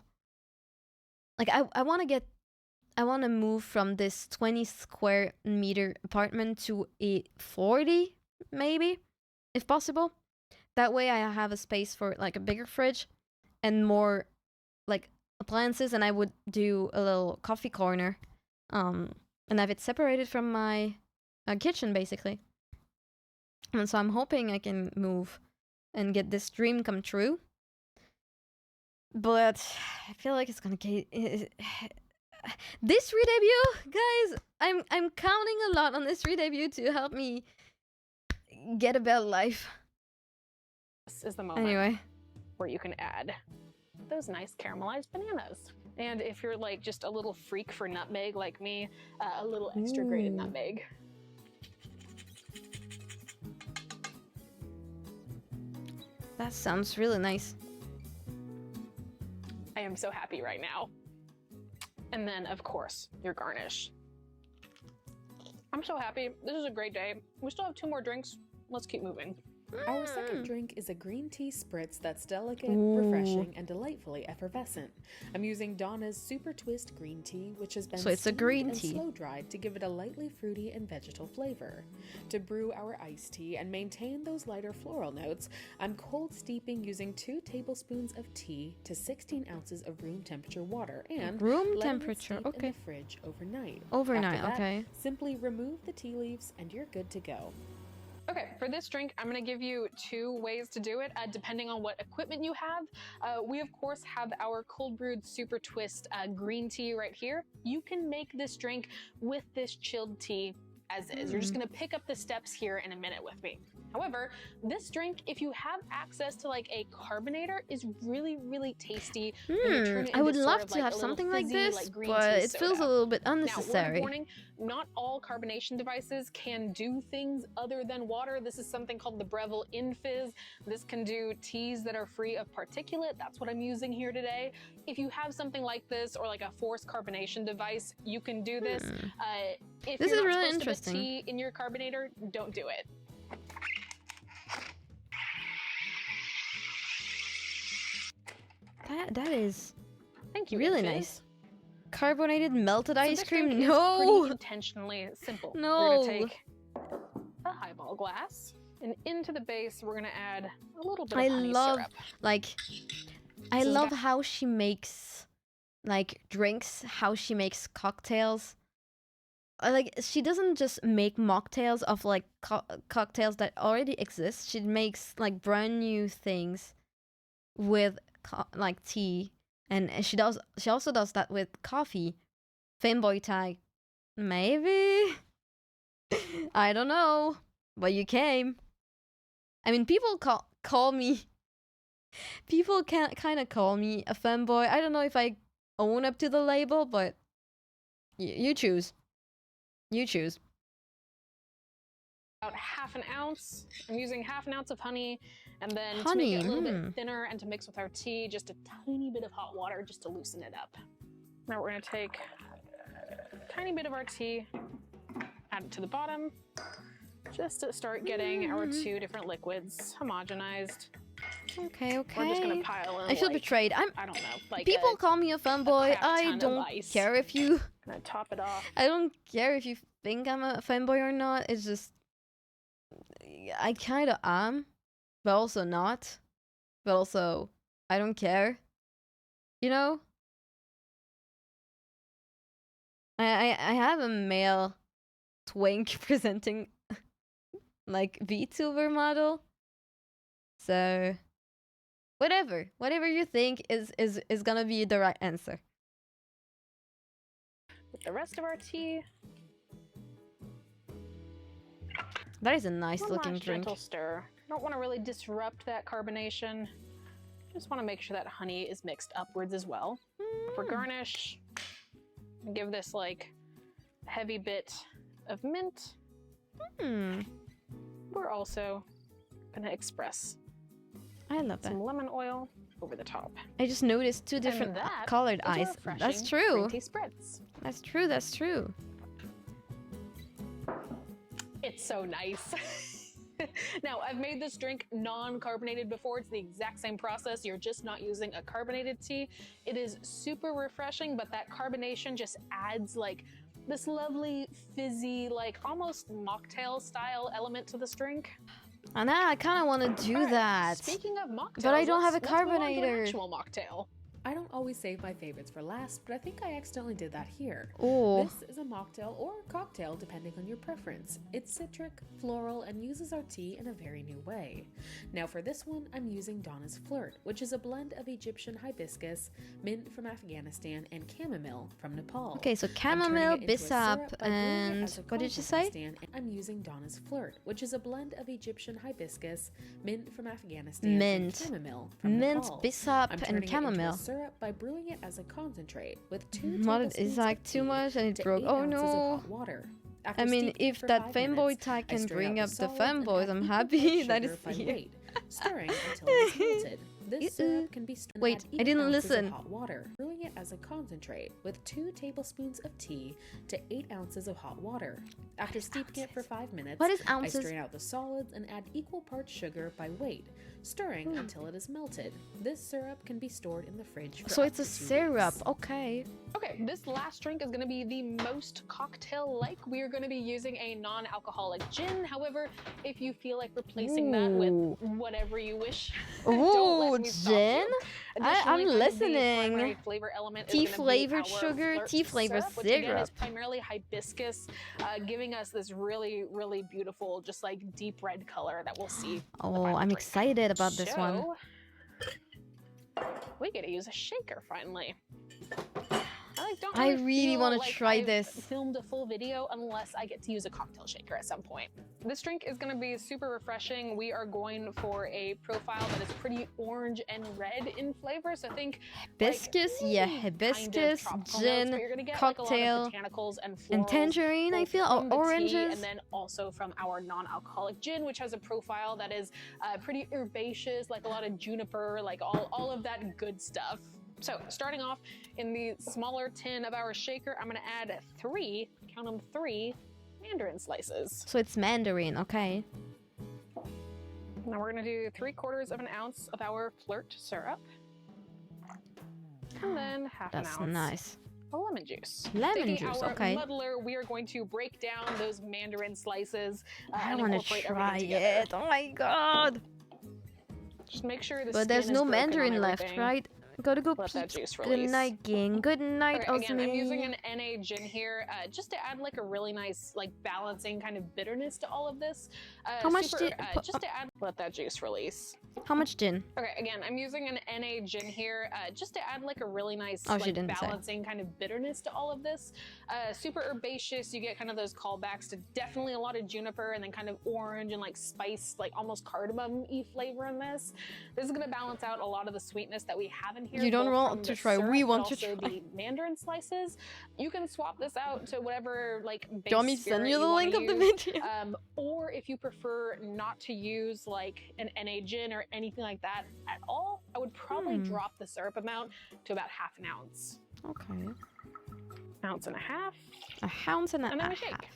Like I want to move from this 20 square meter apartment to a 40 maybe, if possible. That way I have a space for like a bigger fridge and more like appliances, and I would do a little coffee corner, and have it separated from my kitchen basically. And so I'm hoping I can move and get this dream come true. But I feel like it's gonna get this re-debut, guys. I'm counting a lot on this re-debut to help me get a better life. This is the moment where you can add those nice caramelized bananas. And if you're like just a little freak for nutmeg like me, a little extra grated nutmeg. That sounds really nice. I am so happy right now. And then, of course, your garnish. I'm so happy. This is a great day. We still have 2 more drinks. Let's keep moving. Our second drink is a green tea spritz that's delicate, refreshing, and delightfully effervescent. I'm using Donna's Super Twist green tea, which has been slow-dried to give it a lightly fruity and vegetal flavor. To brew our iced tea and maintain those lighter floral notes, I'm cold steeping using 2 tablespoons of tea to 16 ounces of room temperature water and room temperature, in the fridge overnight. After that, simply remove the tea leaves and you're good to go. Okay, for this drink, I'm gonna give you 2 ways to do it, depending on what equipment you have. We, of course, have our cold brewed Super Twist green tea right here. You can make this drink with this chilled tea as is. You're just gonna pick up the steps here in a minute with me. However, this drink, if you have access to like a carbonator, is really, really tasty. I would love to have something like this, but it feels a little bit unnecessary. Now, word of warning, not all carbonation devices can do things other than water. This is something called the Breville InFizz. This can do teas that are free of particulate. That's what I'm using here today. If you have something like this or like a forced carbonation device, you can do this. If this you're is not really supposed interesting. to put tea in your carbonator, don't do it. That is Thank you, really InFizz. nice. Carbonated melted ice this cream? drink is No! pretty intentionally simple. No. We're gonna take a highball glass, and into the base, we're gonna add a little bit of honey syrup. Like, I love how she makes, like, drinks, how she makes cocktails. Like, she doesn't just make mocktails of, like, cocktails that already exist. She makes, like, brand new things with, like, tea. And she also does that with coffee. Fanboy tag. Maybe? I don't know. But you came. I mean, people call me... People kind of call me a fanboy. I don't know if I own up to the label, but you choose. You choose. About half an ounce. I'm using half an ounce of honey, and then to make it a little bit thinner and to mix with our tea, just a tiny bit of hot water just to loosen it up. Now we're gonna take a tiny bit of our tea, add it to the bottom, just to start getting our two different liquids homogenized. Okay. We're just gonna pile in. I feel betrayed. I don't know. Like people call me a fanboy. I don't care if you. Gonna top it off. I don't care if you think I'm a fanboy or not. It's just I kind of am, but also not. But also I don't care. You know. I have a male twink presenting like VTuber model. So whatever you think is gonna be the right answer. With the rest of our tea. That is a nice looking drink. Gentle stir. Don't want to really disrupt that carbonation. Just want to make sure that honey is mixed upwards as well. For garnish, give this like heavy bit of mint. We're also gonna express I love that. some lemon oil over the top. I just noticed two different colored eyes. That's true. That's true. That's true. It's so nice. Now, I've made this drink non-carbonated before. It's the exact same process. You're just not using a carbonated tea. It is super refreshing, but that carbonation just adds like this lovely fizzy, like almost mocktail style element to this drink. And I kind of want to do that. Speaking of mocktails, but I don't have a let's move on to an carbonator. actual mocktail. I don't always save my favorites for last, but I think I accidentally did that here. Oh. This is a mocktail or cocktail depending on your preference. It's citric, floral, and uses our tea in a very new way. Now for this one, I'm using Donna's Flirt, which is a blend of Egyptian hibiscus, mint from Afghanistan, and chamomile from Nepal. Okay, so chamomile, bissap, and what did you say? I'm using Donna's Flirt, which is a blend of Egyptian hibiscus, mint from Afghanistan, Mint. and chamomile from Mint, Nepal. bissap, I'm and turning it into a chamomile. syrup by brewing it as a concentrate with 2 What tablespoons is like of too tea much and it to broke? 8 Oh ounces of no. hot water. After I mean, steeping if for that 5 fanboy minutes, tag I can strain bring out up the solids and fanboys, add I'm equal happy parts that sugar it's by here. weight, stirring until it's melted. This syrup can be stored. Wait, I didn't listen. Hot water, brewing it as a concentrate with 2 tablespoons of tea to 8 ounces of hot water. After steeping it for 5 minutes, What is I ounces? strain out the solids and add equal parts sugar by weight, stirring until it is melted. This syrup can be stored in the fridge for So up it's a to 2 syrup. weeks. Okay. Okay, this last drink is gonna be the most cocktail-like. We are gonna be using a non-alcoholic gin. However, if you feel like replacing that with whatever you wish, don't Ooh, let me stop gin? you. I'm Additionally, the listening. primary flavor element is Tea gonna be flavored our sugar, Flirt tea flavored syrup, which again is syrup. primarily hibiscus, giving us this really, really beautiful, just like deep red color that we'll see. in the Oh, final I'm drink. excited about this one. So, we get to use a shaker finally. don't I really really feel want to like try I've this. filmed a full video unless I get to use a cocktail shaker at some point. This drink is going to be super refreshing. We are going for a profile that is pretty orange and red in flavor. So think hibiscus, like, yeah, kind of hibiscus, tropical gin, notes, but you're gonna get cocktail, like a lot of botanicals and florals, and tangerine. I both feel, from or the tea oranges. and then also from our non-alcoholic gin, which has a profile that is pretty herbaceous, like a lot of juniper, like all of that good stuff. So starting off in the smaller tin of our shaker, I'm gonna add 3, count them 3, mandarin slices. So it's mandarin, okay. Now we're gonna do 3/4 of an ounce of our flirt syrup. And then half an That's ounce nice. of lemon juice. Lemon Taking juice, our okay. muddler, we are going to break down those mandarin slices I and want to incorporate try everything together. it. Oh my god. Just make sure the But skin there's is no broken on mandarin left, everything. right? Gotta go Let that peep. juice Good release. night, gang. Good night, Okay, again, I'm using Osmi. an NA gin here just to add like a really nice like balancing kind of bitterness to all of this. How much super, gin- just to add, let that juice release. How much gin? Okay, again, I'm using an NA gin here just to add like a really nice Oh, she like, didn't say. balancing kind of bitterness to all of this. Super herbaceous, you get kind of those callbacks to definitely a lot of juniper and then kind of orange and like spice, like almost cardamom-y flavor in this. This is gonna balance out a lot of the sweetness that we have in here. You don't both want from to the try, syrup, we but want to also try. the mandarin slices. You can swap this out to whatever like base Do you want me to spirit send you the wanna link of the use. video? Or if you prefer not to use like an NA gin or anything like that at all, I would probably drop the syrup amount to about half an ounce. Okay. Ounce and a half. A ounce and a And then we half. shake.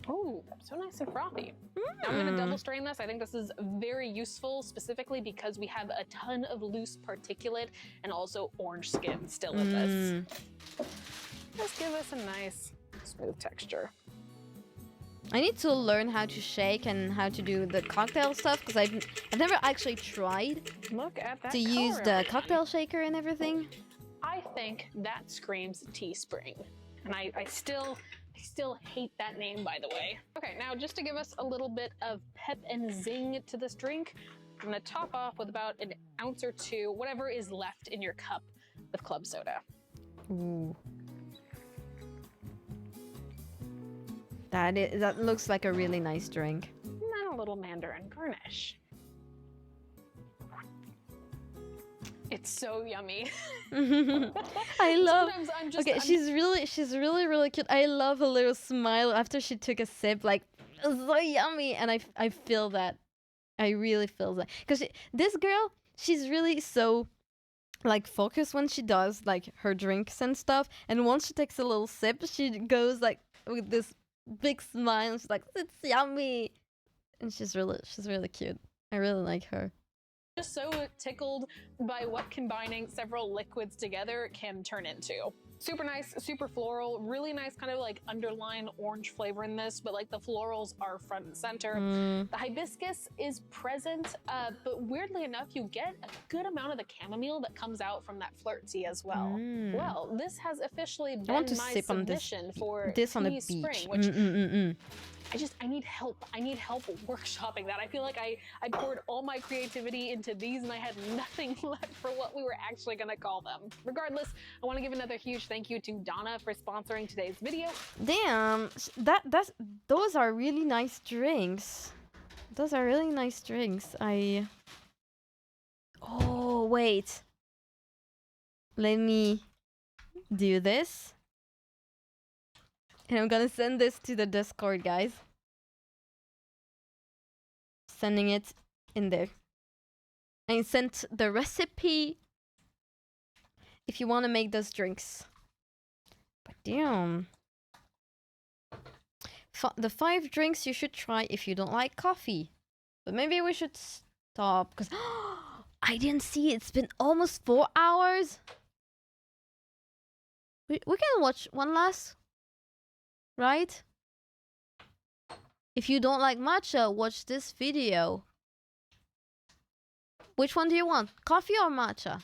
Oh, so nice and frothy. Now I'm gonna double strain this. I think this is very useful, specifically because we have a ton of loose particulate and also orange skin still in this. Just give us a nice smooth texture. I need to learn how to shake and how to do the cocktail stuff because I've never actually tried Look at that to use color the already. cocktail shaker and everything. I think that screams Teespring. And I still hate that name, by the way. Okay, now just to give us a little bit of pep and zing to this drink, I'm gonna top off with about an ounce or 2, whatever is left in your cup of club soda. Ooh. That looks like a really nice drink. And then a little mandarin garnish. It's so yummy. I love. Sometimes I'm just Okay, she's really cute. I love her little smile after she took a sip. Like, it's so yummy, and I feel that. I really feel that because this girl, she's really so like focused when she does like her drinks and stuff. And once she takes a little sip, she goes like with this big smile. And she's like, "It's yummy," and she's really cute. I really like her. just so tickled by what combining several liquids together can turn into. Super nice, super floral, really nice kind of like underlying orange flavor in this, but like the florals are front and center. The hibiscus is present, but weirdly enough, you get a good amount of the chamomile that comes out from that flirt tea as well. Well, this has officially been my submission for this on the Tea beach. Spring, which I need help. I need help workshopping that. I feel like I poured all my creativity into these and I had nothing left for what we were actually gonna call them. Regardless, I want to give another huge thank you to Donna for sponsoring today's video. Damn, those are really nice drinks. Those are really nice drinks. Oh, wait. Let me do this. And I'm gonna send this to the Discord, guys. Sending it in there. I sent the recipe if you want to make those drinks. But damn. The 5 drinks you should try if you don't like coffee. But maybe we should stop because I didn't see it. It's been almost 4 hours. We can watch one last. Right? If you don't like matcha, watch this video. Which one do you want? Coffee or matcha?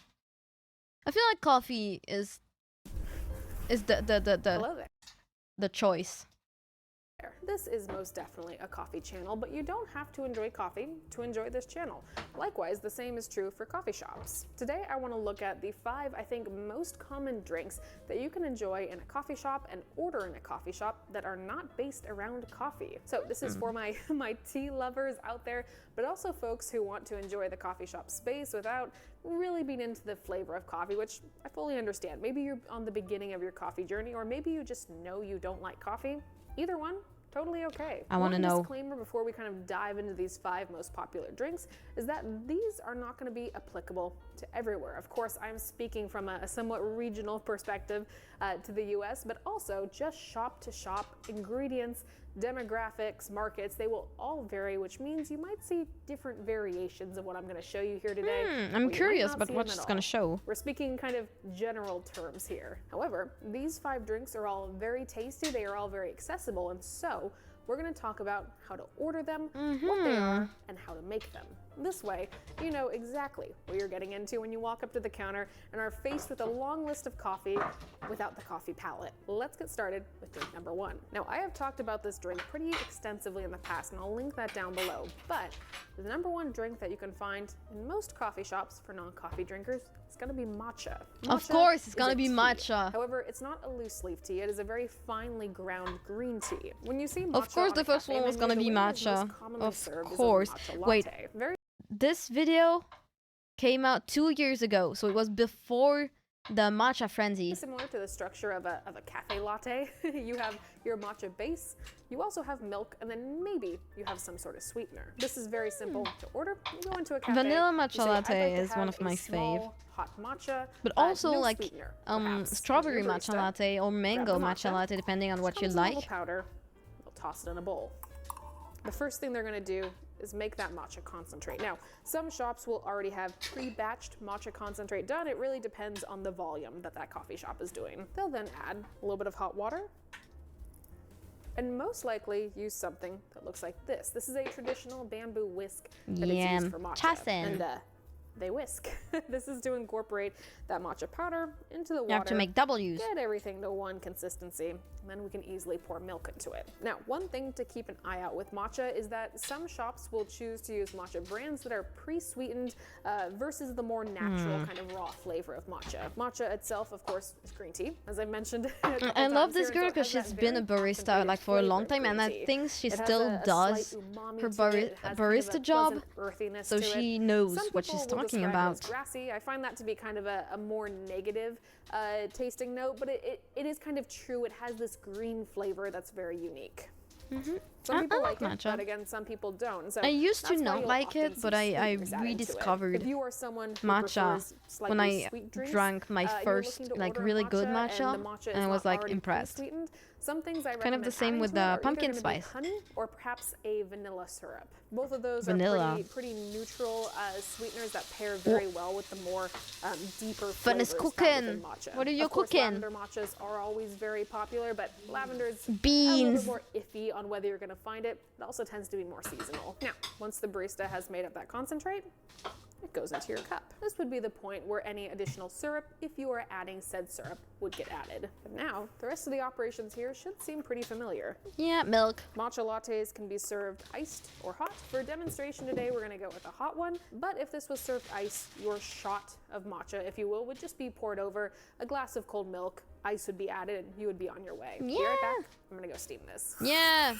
I feel like coffee is Hello there. the choice. This is most definitely a coffee channel, but you don't have to enjoy coffee to enjoy this channel. Likewise, the same is true for coffee shops. Today, I want to look at the 5, I think, most common drinks that you can enjoy in a coffee shop and order in a coffee shop that are not based around coffee. So this is for my tea lovers out there, but also folks who want to enjoy the coffee shop space without really being into the flavor of coffee, which I fully understand. Maybe you're on the beginning of your coffee journey, or maybe you just know you don't like coffee. Either one, totally okay. I want to know. Disclaimer before we kind of dive into these 5 most popular drinks is that these are not going to be applicable to everywhere. Of course, I'm speaking from a somewhat regional perspective to the US, but also just shop to shop ingredients, demographics, markets, they will all vary, which means you might see different variations of what I'm going to show you here today. I'm curious about what it's going to show. We're speaking kind of general terms here. However, these 5 drinks are all very tasty, they are all very accessible, and so we're going to talk about how to order them, what they are, and how to make them. This way, you know exactly what you're getting into when you walk up to the counter and are faced with a long list of coffee without the coffee palette. Let's get started with drink number 1. Now, I have talked about this drink pretty extensively in the past, and I'll link that down below, but the number 1 drink that you can find in most coffee shops for non-coffee drinkers is going to be matcha. Of course, it's going to be matcha. However, it's not a loose leaf tea. It is a very finely ground green tea. When you see matcha, of course, the first one was going to be matcha. Of course. Wait. This video came out 2 years ago, so it was before the matcha frenzy. Similar to the structure of a cafe latte. You have your matcha base, you also have milk, and then maybe you have some sort of sweetener. This is very simple to order. You go into a cafe. Vanilla matcha say, latte like is one of my fave. Hot matcha, but also no like sweetener, strawberry matcha latte or mango matcha latte, depending on what you like. Powder. We'll toss it in a bowl. The first thing they're going to do is make that matcha concentrate. Now, some shops will already have pre-batched matcha concentrate done. It really depends on the volume that coffee shop is doing. They'll then add a little bit of hot water and most likely use something that looks like this. This is a traditional bamboo whisk that is used for matcha. And they whisk. This is to incorporate that matcha powder into the water. You have to make W's. Get everything to one consistency, and then we can easily pour milk into it. Now, one thing to keep an eye out with matcha is that some shops will choose to use matcha brands that are pre-sweetened versus the more natural kind of raw flavor of matcha. Matcha itself, of course, is green tea, as I mentioned. I love this girl because she's been a barista like for a long time, and I think she still does her barista job, so she knows what she's talking about. Grassy. I find that to be kind of a more negative tasting note, but it is kind of true. It has this green flavor that's very unique. Some people like it, but again, some people don't. So I used to not like it, but I rediscovered matcha when I drank my first like really good matcha, and I was like impressed. Some things I kind of the same with the pumpkin spice. Honey or perhaps a vanilla syrup. Both of those are pretty neutral sweeteners that pair very well with the more deeper flavors found within matcha. What are you of course, cooking? Lavender matchas are always very popular, but lavender's beans. A little bit more iffy on whether you're going to find it. It also tends to be more seasonal. Now, once the barista has made up that concentrate, it goes into your cup. This would be the point where any additional syrup, if you are adding said syrup, would get added. But now, the rest of the operations here should seem pretty familiar. Yeah, milk. Matcha lattes can be served iced or hot. For a demonstration today, we're gonna go with a hot one, but if this was served iced, your shot of matcha, if you will, would just be poured over a glass of cold milk. Ice would be added, and you would be on your way. Yeah. Be right back. I'm gonna go steam this. Yeah.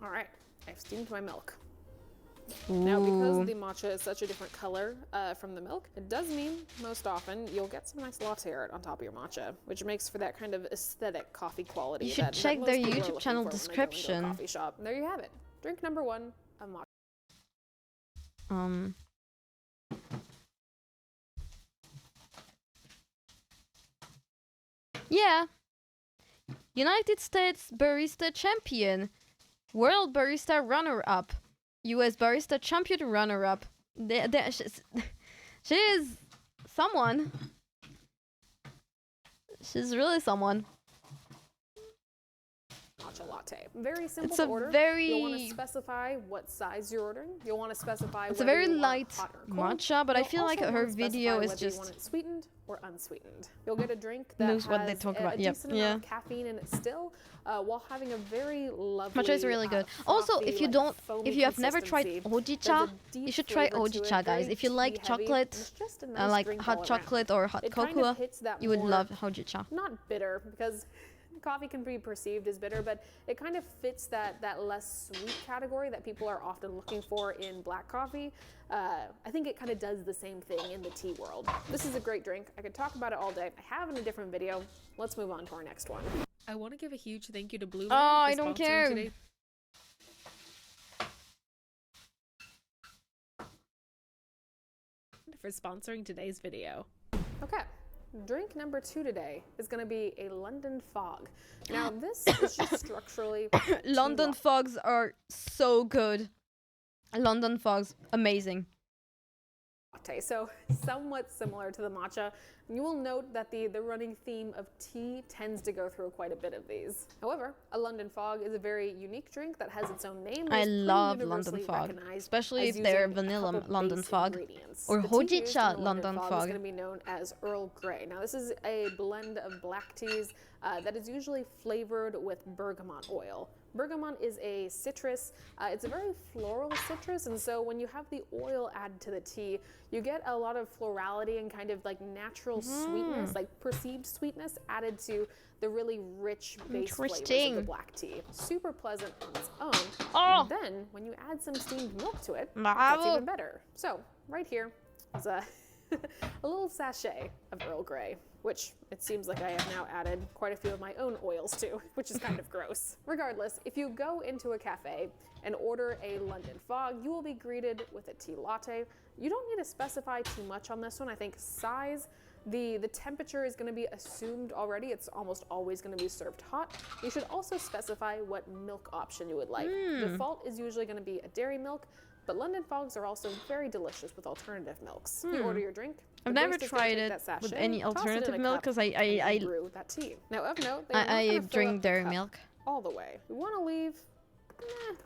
All right, I've steamed my milk. Ooh. Now, because the matcha is such a different color from the milk, it does mean most often you'll get some nice latte art on top of your matcha, which makes for that kind of aesthetic coffee quality. You should check their YouTube channel description. Coffee shop. And there you have it. Drink number 1 of matcha. Yeah. United States Barista Champion. World Barista Runner-Up. US Barista Champion Runner-Up. She is someone. She's really someone. Matcha latte. latte. Very simple It's to a order. very... You'll want to specify what size you're ordering. You'll want to specify It's a whether very you want light hot or cold. matcha, but I You'll feel like also her want to video specify is whether you want just... it sweetened or unsweetened. You'll get a drink that knows has what they talk about. a decent amount of caffeine in it still, while having a very lovely Matcha is really good. Also, if you don't, if you have never tried hojicha, you should try hojicha, guys. If you like chocolate, like hot chocolate or hot cocoa, you would love hojicha. Not bitter, because coffee can be perceived as bitter, but it kind of fits that less sweet category that people are often looking for in black coffee. I think it kind of does the same thing in the tea world. This is a great drink. I could talk about it all day. I have in a different video. Let's move on to our next one. I want to give a huge thank you to Blue. Oh, I don't care. For sponsoring today's video. Okay. Drink number 2 today is going to be a London Fog. Now, this is just structurally... London fogs are so good. London fogs, amazing. So, somewhat similar to the matcha. You will note that the running theme of tea tends to go through quite a bit of these. However, a London Fog is a very unique drink that has its own name. I love London Fog, especially if they're vanilla London Fog or hojicha London Fog. Is going to be known as Earl Grey. Now, this is a blend of black teas that is usually flavored with bergamot oil. Bergamot is a citrus. It's a very floral citrus, and so when you have the oil added to the tea, you get a lot of florality and kind of like natural sweetness, like perceived sweetness added to the really rich base flavors of the black tea. Super pleasant on its own. And then when you add some steamed milk to it, that's even better. So right here is a little sachet of Earl Grey, which it seems like I have now added quite a few of my own oils to, which is kind of gross. Regardless, if you go into a cafe and order a London Fog, you will be greeted with a tea latte. You don't need to specify too much on this one. I think size, the temperature is going to be assumed already. It's almost always going to be served hot. You should also specify what milk option you would like. Default is usually going to be a dairy milk, but London Fogs are also very delicious with alternative milks. You order your drink. I've never tried it with any alternative milk because I brew that tea. Now of note, I drink dairy milk all the way. We want to leave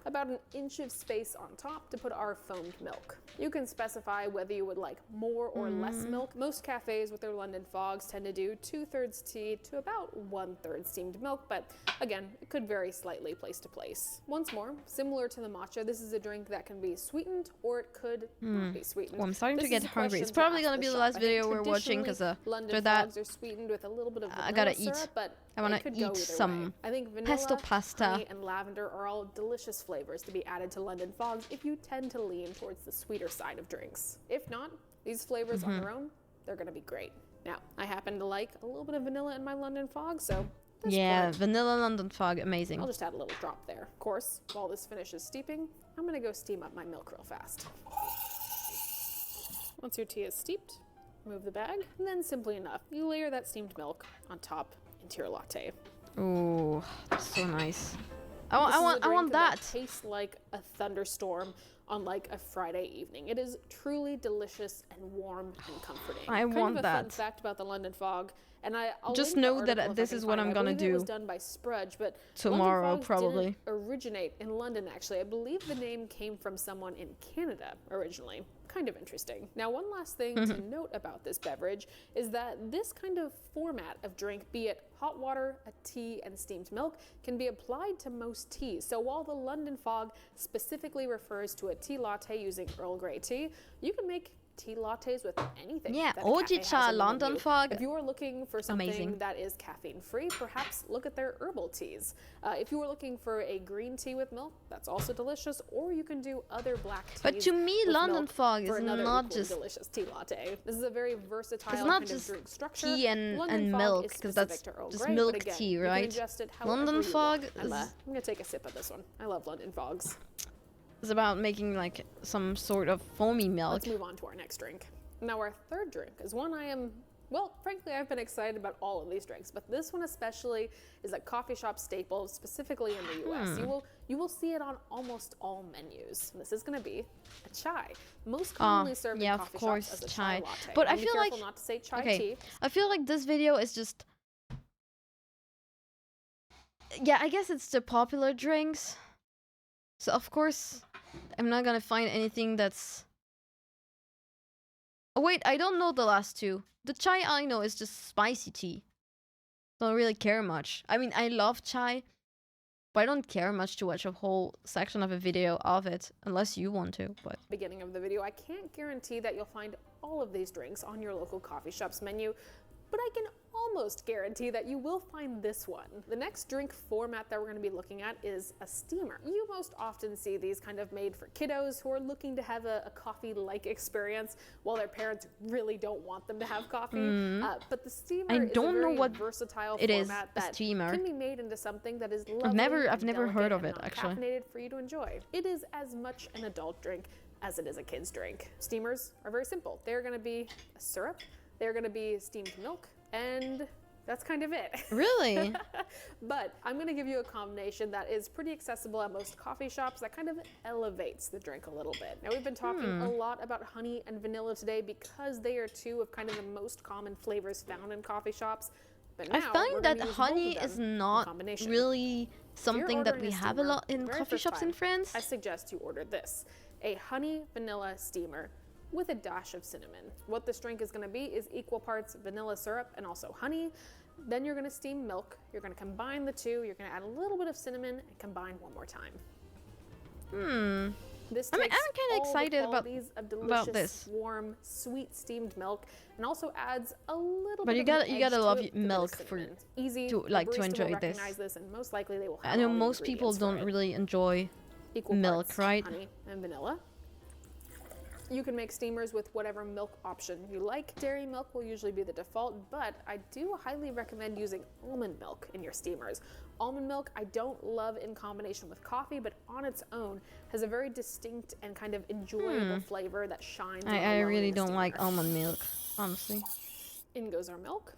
about an inch of space on top to put our foamed milk. You can specify whether you would like more or less milk. Most cafes with their London Fogs tend to do 2/3 tea to about 1/3 steamed milk, but again, it could vary slightly place to place. Once more, similar to the matcha, this is a drink that can be sweetened or it could not be sweetened. Well, I'm starting to get hungry. It's probably going to be the last video we're watching because after that, are sweetened with a little bit of I gotta syrup, eat. But I want to eat some I think vanilla, pesto pasta. honey, and lavender are all delicious flavors to be added to London Fogs if you tend to lean towards the sweeter side of drinks. If not, these flavors on their own, they're going to be great. Now, I happen to like a little bit of vanilla in my London Fog, so vanilla London Fog, amazing. I'll just add a little drop there. Of course, while this finishes steeping, I'm going to go steam up my milk real fast. Once your tea is steeped, remove the bag, and then simply enough, you layer that steamed milk on top into your latte. Ooh, that's so nice. I want that. Tastes like a thunderstorm on like a Friday evening. It is truly delicious and warm and comforting. I want that. Fun fact about the London Fog, and I'll just link the know that article this if I is can what find I'm it. gonna I believe do it was done by Sprudge, but tomorrow London Fogs probably didn't originate in London. Actually, I believe the name came from someone in Canada originally. Kind of interesting. Now, one last thing to note about this beverage is that this kind of format of drink, be it hot water, a tea, and steamed milk, can be applied to most teas. So while the London Fog specifically refers to a tea latte using Earl Grey tea, you can make tea lattes with anything. Yeah, that a cafe has hojicha on the London menu. Fog. If you are looking for something Amazing. that is caffeine free, perhaps look at their herbal teas. If you are looking for a green tea with milk, that's also delicious. Or you can do other black teas. But to me, with London milk Fog for is another not equally just delicious tea latte. This is a very versatile it's not kind just of drink structure. tea and London Fog milk is because specific that's to Earl just Grey, milk but again, tea, you can right? adjust it however London you Fog want. is I'm gonna take a sip of this one. I love London Fogs. it's about making like some sort of foamy milk. Let's move on to our next drink. Now, our third drink is one I am, well, frankly, I've been excited about all of these drinks, but this one especially is a coffee shop staple, specifically in the US. You will see it on almost all menus. This is going to be a chai, most commonly served in coffee shops as a chai latte. But I be feel like careful not to say chai tea. I feel like this video is just yeah, I guess it's the popular drinks. So of course, I'm not gonna find anything that's... Oh wait, I don't know the last two. The chai I know is just spicy tea. Don't really care much. I mean, I love chai, but I don't care much to watch a whole section of a video of it, unless you want to, but... Beginning of the video, I can't guarantee that you'll find all of these drinks on your local coffee shop's menu, but I can almost guarantee that you will find this one. The next drink format that we're going to be looking at is a steamer. You most often see these kind of made for kiddos who are looking to have a coffee-like experience while their parents really don't want them to have coffee. But the steamer is a very versatile format that can be made into something that is lovely. I've never heard of it, actually. Caffeinated for you to enjoy. It is as much an adult drink as it is a kid's drink. Steamers are very simple. They're going to be a syrup. They're going to be steamed milk, and that's kind of it. Really? But I'm going to give you a combination that is pretty accessible at most coffee shops that kind of elevates the drink a little bit. Now, we've been talking a lot about honey and vanilla today because they are two of kind of the most common flavors found in coffee shops. But now, I find that honey is not really something that we have a lot in coffee shops in France. I suggest you order this, a honey vanilla steamer with a dash of cinnamon. What this drink is going to be is equal parts vanilla syrup and also honey. Then you're going to steam milk. You're going to combine the two. You're going to add a little bit of cinnamon and combine one more time. This takes I'm kind of excited about this. Warm, sweet steamed milk, and also adds a little. But bit you gotta love milk for easy to enjoy this. And most likely they will have I know most people don't really enjoy milk, right? Honey and vanilla. You can make steamers with whatever milk option you like. Dairy milk will usually be the default, but I do highly recommend using almond milk in your steamers. Almond milk I don't love in combination with coffee, but on its own has a very distinct and kind of enjoyable flavor that shines. I really don't like almond milk, honestly. In goes our milk.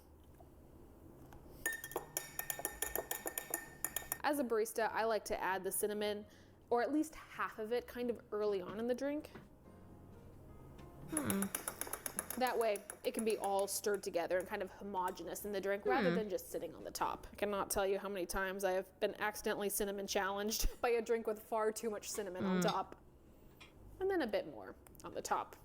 As a barista, I like to add the cinnamon, or at least half of it, kind of early on in the drink. That way, it can be all stirred together and kind of homogenous in the drink rather than just sitting on the top. I cannot tell you how many times I have been accidentally cinnamon challenged by a drink with far too much cinnamon on top. And then a bit more on the top.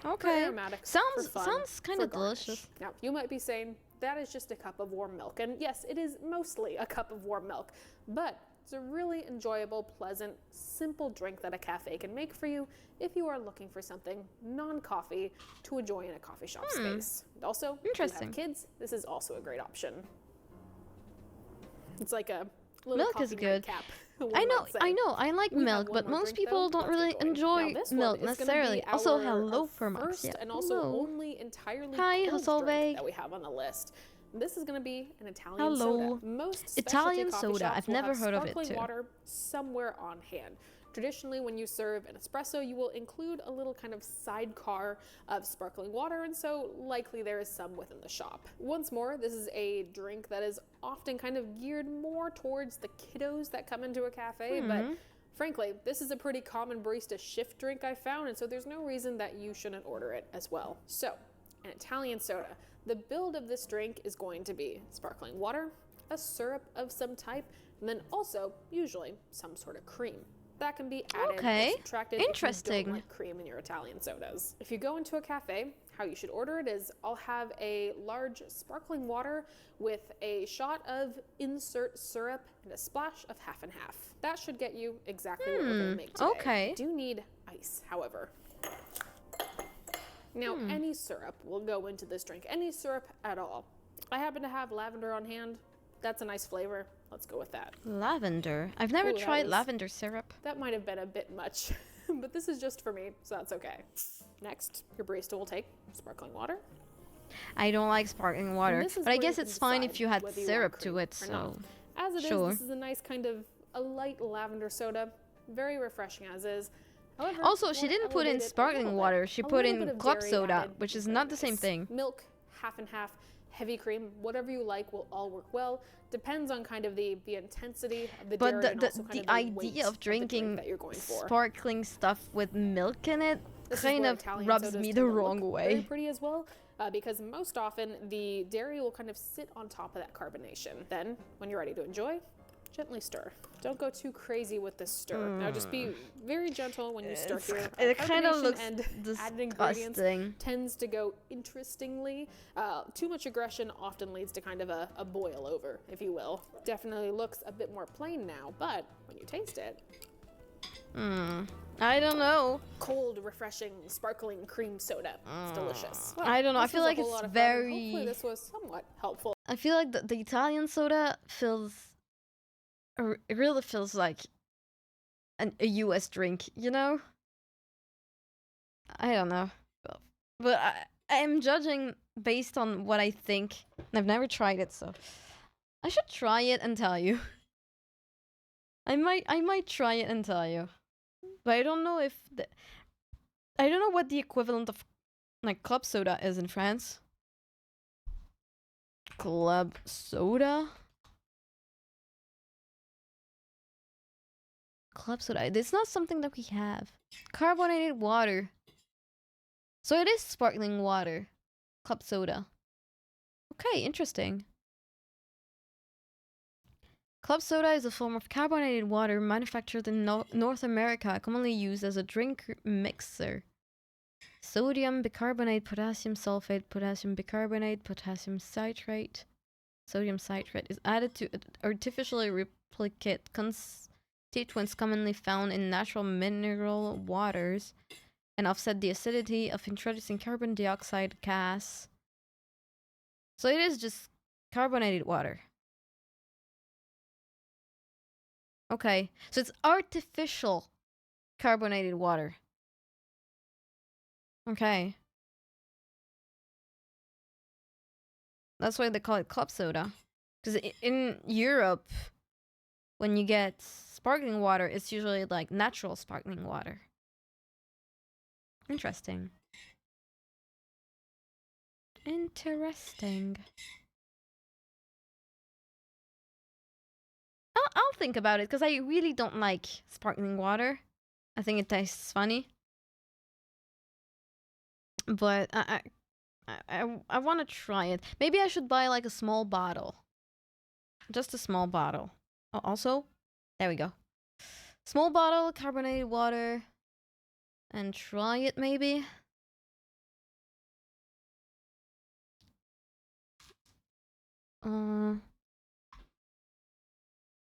Okay. Sounds kind of delicious. Now, you might be saying, that is just a cup of warm milk. And yes, it is mostly a cup of warm milk. But it's a really enjoyable, pleasant, simple drink that a cafe can make for you if you are looking for something non-coffee to enjoy in a coffee shop space. And also, if you have kids, this is also a great option. It's like a little milk is coffee good. nightcap. I know. I like milk, but most people don't really enjoy milk necessarily. Also, hello from us. And also only entirely cold drink that we have on the list. This is going to be an Italian soda. Most Italian soda. I've never heard of it too. Water somewhere on hand. Traditionally, when you serve an espresso, you will include a little kind of sidecar of sparkling water, and so likely there is some within the shop. Once more, this is a drink that is often kind of geared more towards the kiddos that come into a cafe, but frankly, this is a pretty common barista shift drink I found, and so there's no reason that you shouldn't order it as well. So, an Italian soda. The build of this drink is going to be sparkling water, a syrup of some type, and then also, usually, some sort of cream. That can be added or subtracted if you don't like cream in your Italian sodas. If you go into a cafe, how you should order it is, I'll have a large sparkling water with a shot of insert syrup and a splash of half and half. That should get you exactly what we're going to make today. You do need ice, however. Now, any syrup will go into this drink, any syrup at all. I happen to have lavender on hand. That's a nice flavor. Let's go with that. Lavender? I've never tried lavender syrup. That might have been a bit much, but this is just for me, so that's okay. Next, your barista will take sparkling water. I don't like sparkling water, but I guess it's fine if you had syrup to it, so... As it is, this is a nice kind of a light lavender soda. Very refreshing as is. However, also, she didn't put in sparkling water. She put in club soda, which is not the same thing. Milk, half and half, heavy cream, whatever you like will all work well. Depends on kind of the intensity of the dairy and also kind of the idea of drinking that you're going for. Sparkling stuff with milk in it kind of rubs me the wrong way. Very pretty as well, because most often the dairy will kind of sit on top of that carbonation. Then, when you're ready to enjoy, Gently stir. Don't go too crazy with this stir. Now just be very gentle when you stir here. It kind of looks and added ingredients disgusting. tends to go interestingly. Too much aggression often leads to kind of a boil over, if you will. Definitely looks a bit more plain now, but when you taste it, I don't know. cold, refreshing, sparkling cream soda. It's delicious. Well, I don't know. I this feel was a like whole it's lot of fun, and very. hopefully this was somewhat helpful. I feel like the Italian soda feels. It really feels like a US drink, you know? I don't know. But I'm judging based on what I think. I've never tried it, so I should try it and tell you. I might try it and tell you. But I don't know if I don't know what the equivalent of like club soda is in France. Club soda? Club soda. It's not something that we have. Carbonated water. So it is sparkling water. Club soda. Okay, interesting. Club soda is a form of carbonated water manufactured in North America, commonly used as a drink mixer. Sodium bicarbonate, potassium sulfate, potassium bicarbonate, potassium citrate. Sodium citrate is added to artificially replicate constituents commonly found in natural mineral waters and offset the acidity of introducing carbon dioxide gas. So it is just carbonated water. Okay, so it's artificial carbonated water. Okay. That's why they call it club soda. Because in Europe, when you get sparkling water, it's usually like natural sparkling water. Interesting. Interesting. I'll think about it because I really don't like sparkling water. I think it tastes funny. But I want to try it. Maybe I should buy like a small bottle. Just a small bottle. Oh, also, there we go. Small bottle, carbonated water. And try it maybe.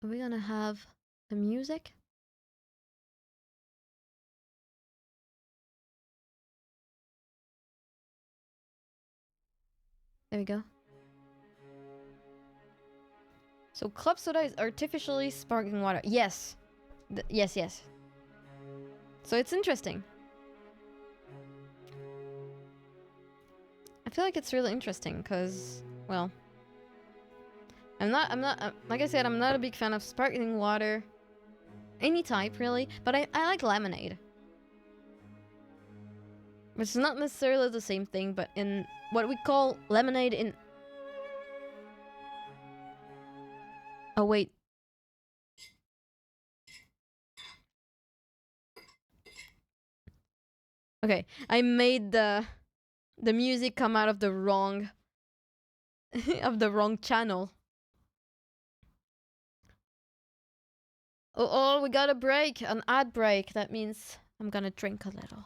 Are we gonna have the music? There we go. So club soda is artificially sparkling water. Yes. Yes. So it's interesting. I feel like it's really interesting because, well, I'm not, like I said, I'm not a big fan of sparkling water. Any type, really. But I like lemonade. It's not necessarily the same thing, but in what we call lemonade in... Oh, wait. Okay, I made the music come out of the wrong... of the wrong channel. Oh, we got a break, an ad break. That means I'm gonna drink a little.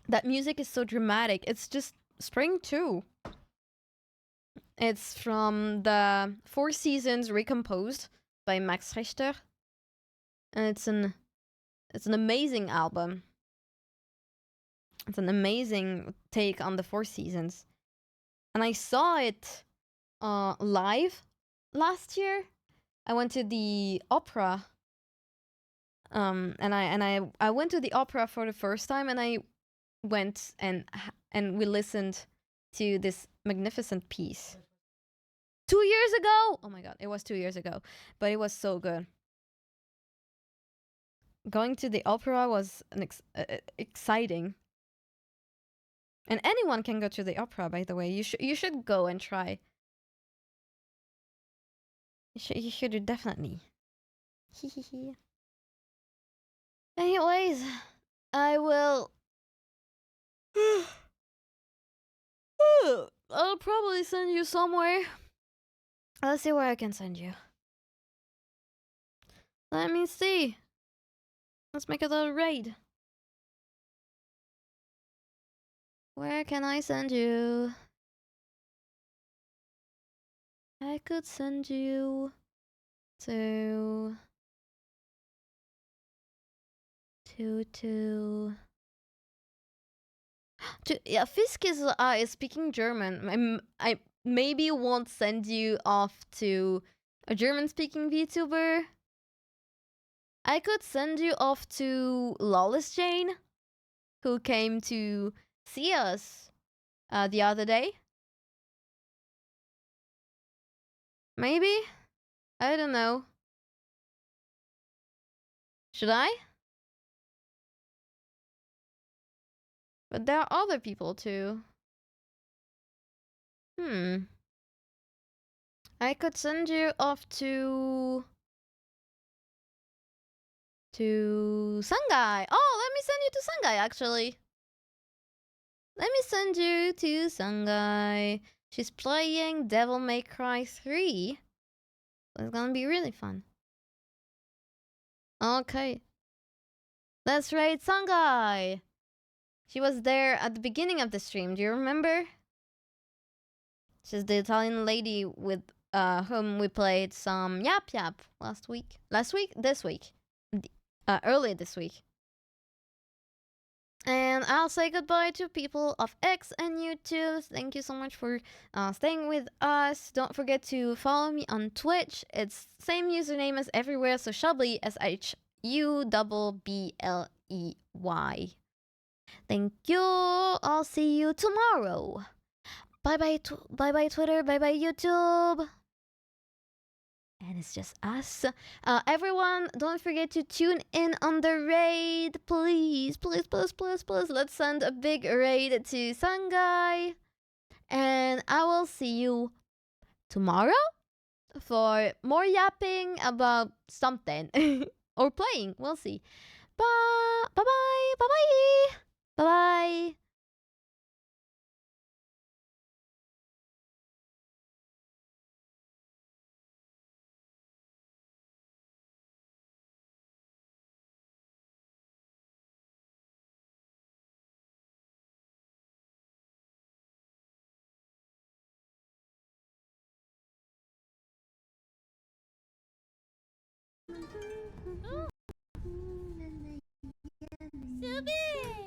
That music is so dramatic. It's just spring too. It's from the Four Seasons Recomposed by Max Richter. And it's an amazing album. It's an amazing take on the Four Seasons. And I saw it live last year. I went to the opera. And I went to the opera for the first time, and I went and we listened to this magnificent piece 2 years ago. Oh my god, it was 2 years ago, but it was so good. Going to the opera was exciting, and anyone can go to the opera. By the way, you should go and try. You should definitely. Anyways, I will. I'll probably send you somewhere. Let's see where I can send you. Let me see. Let's make a little raid. Where can I send you? I could send you to yeah, Fisk is speaking German. I maybe won't send you off to a German-speaking VTuber. I could send you off to Lawless Jane, who came to see us the other day. Maybe? I don't know. Should I? But there are other people too. I could send you off to Sangai. Oh, let me send you to Sangai actually. Let me send you to Sangai. She's playing Devil May Cry 3. It's gonna be really fun. Okay. Let's raid Sangai. She was there at the beginning of the stream. Do you remember? She's the Italian lady with whom we played some Yap Yap last week. This week. Earlier this week. And I'll say goodbye to people of X and YouTube. Thank you so much for staying with us. Don't forget to follow me on Twitch. It's same username as everywhere, so Shubley, SHUBBLEY. Thank you. I'll see you tomorrow. Bye bye, bye bye Twitter, bye bye YouTube. And it's just us. Everyone, don't forget to tune in on the raid. Please, please, please, please, please. Let's send a big raid to Sangai. And I will see you tomorrow for more yapping about something. Or playing. We'll see. Bye. Bye-bye. Bye-bye. Bye-bye. Subi!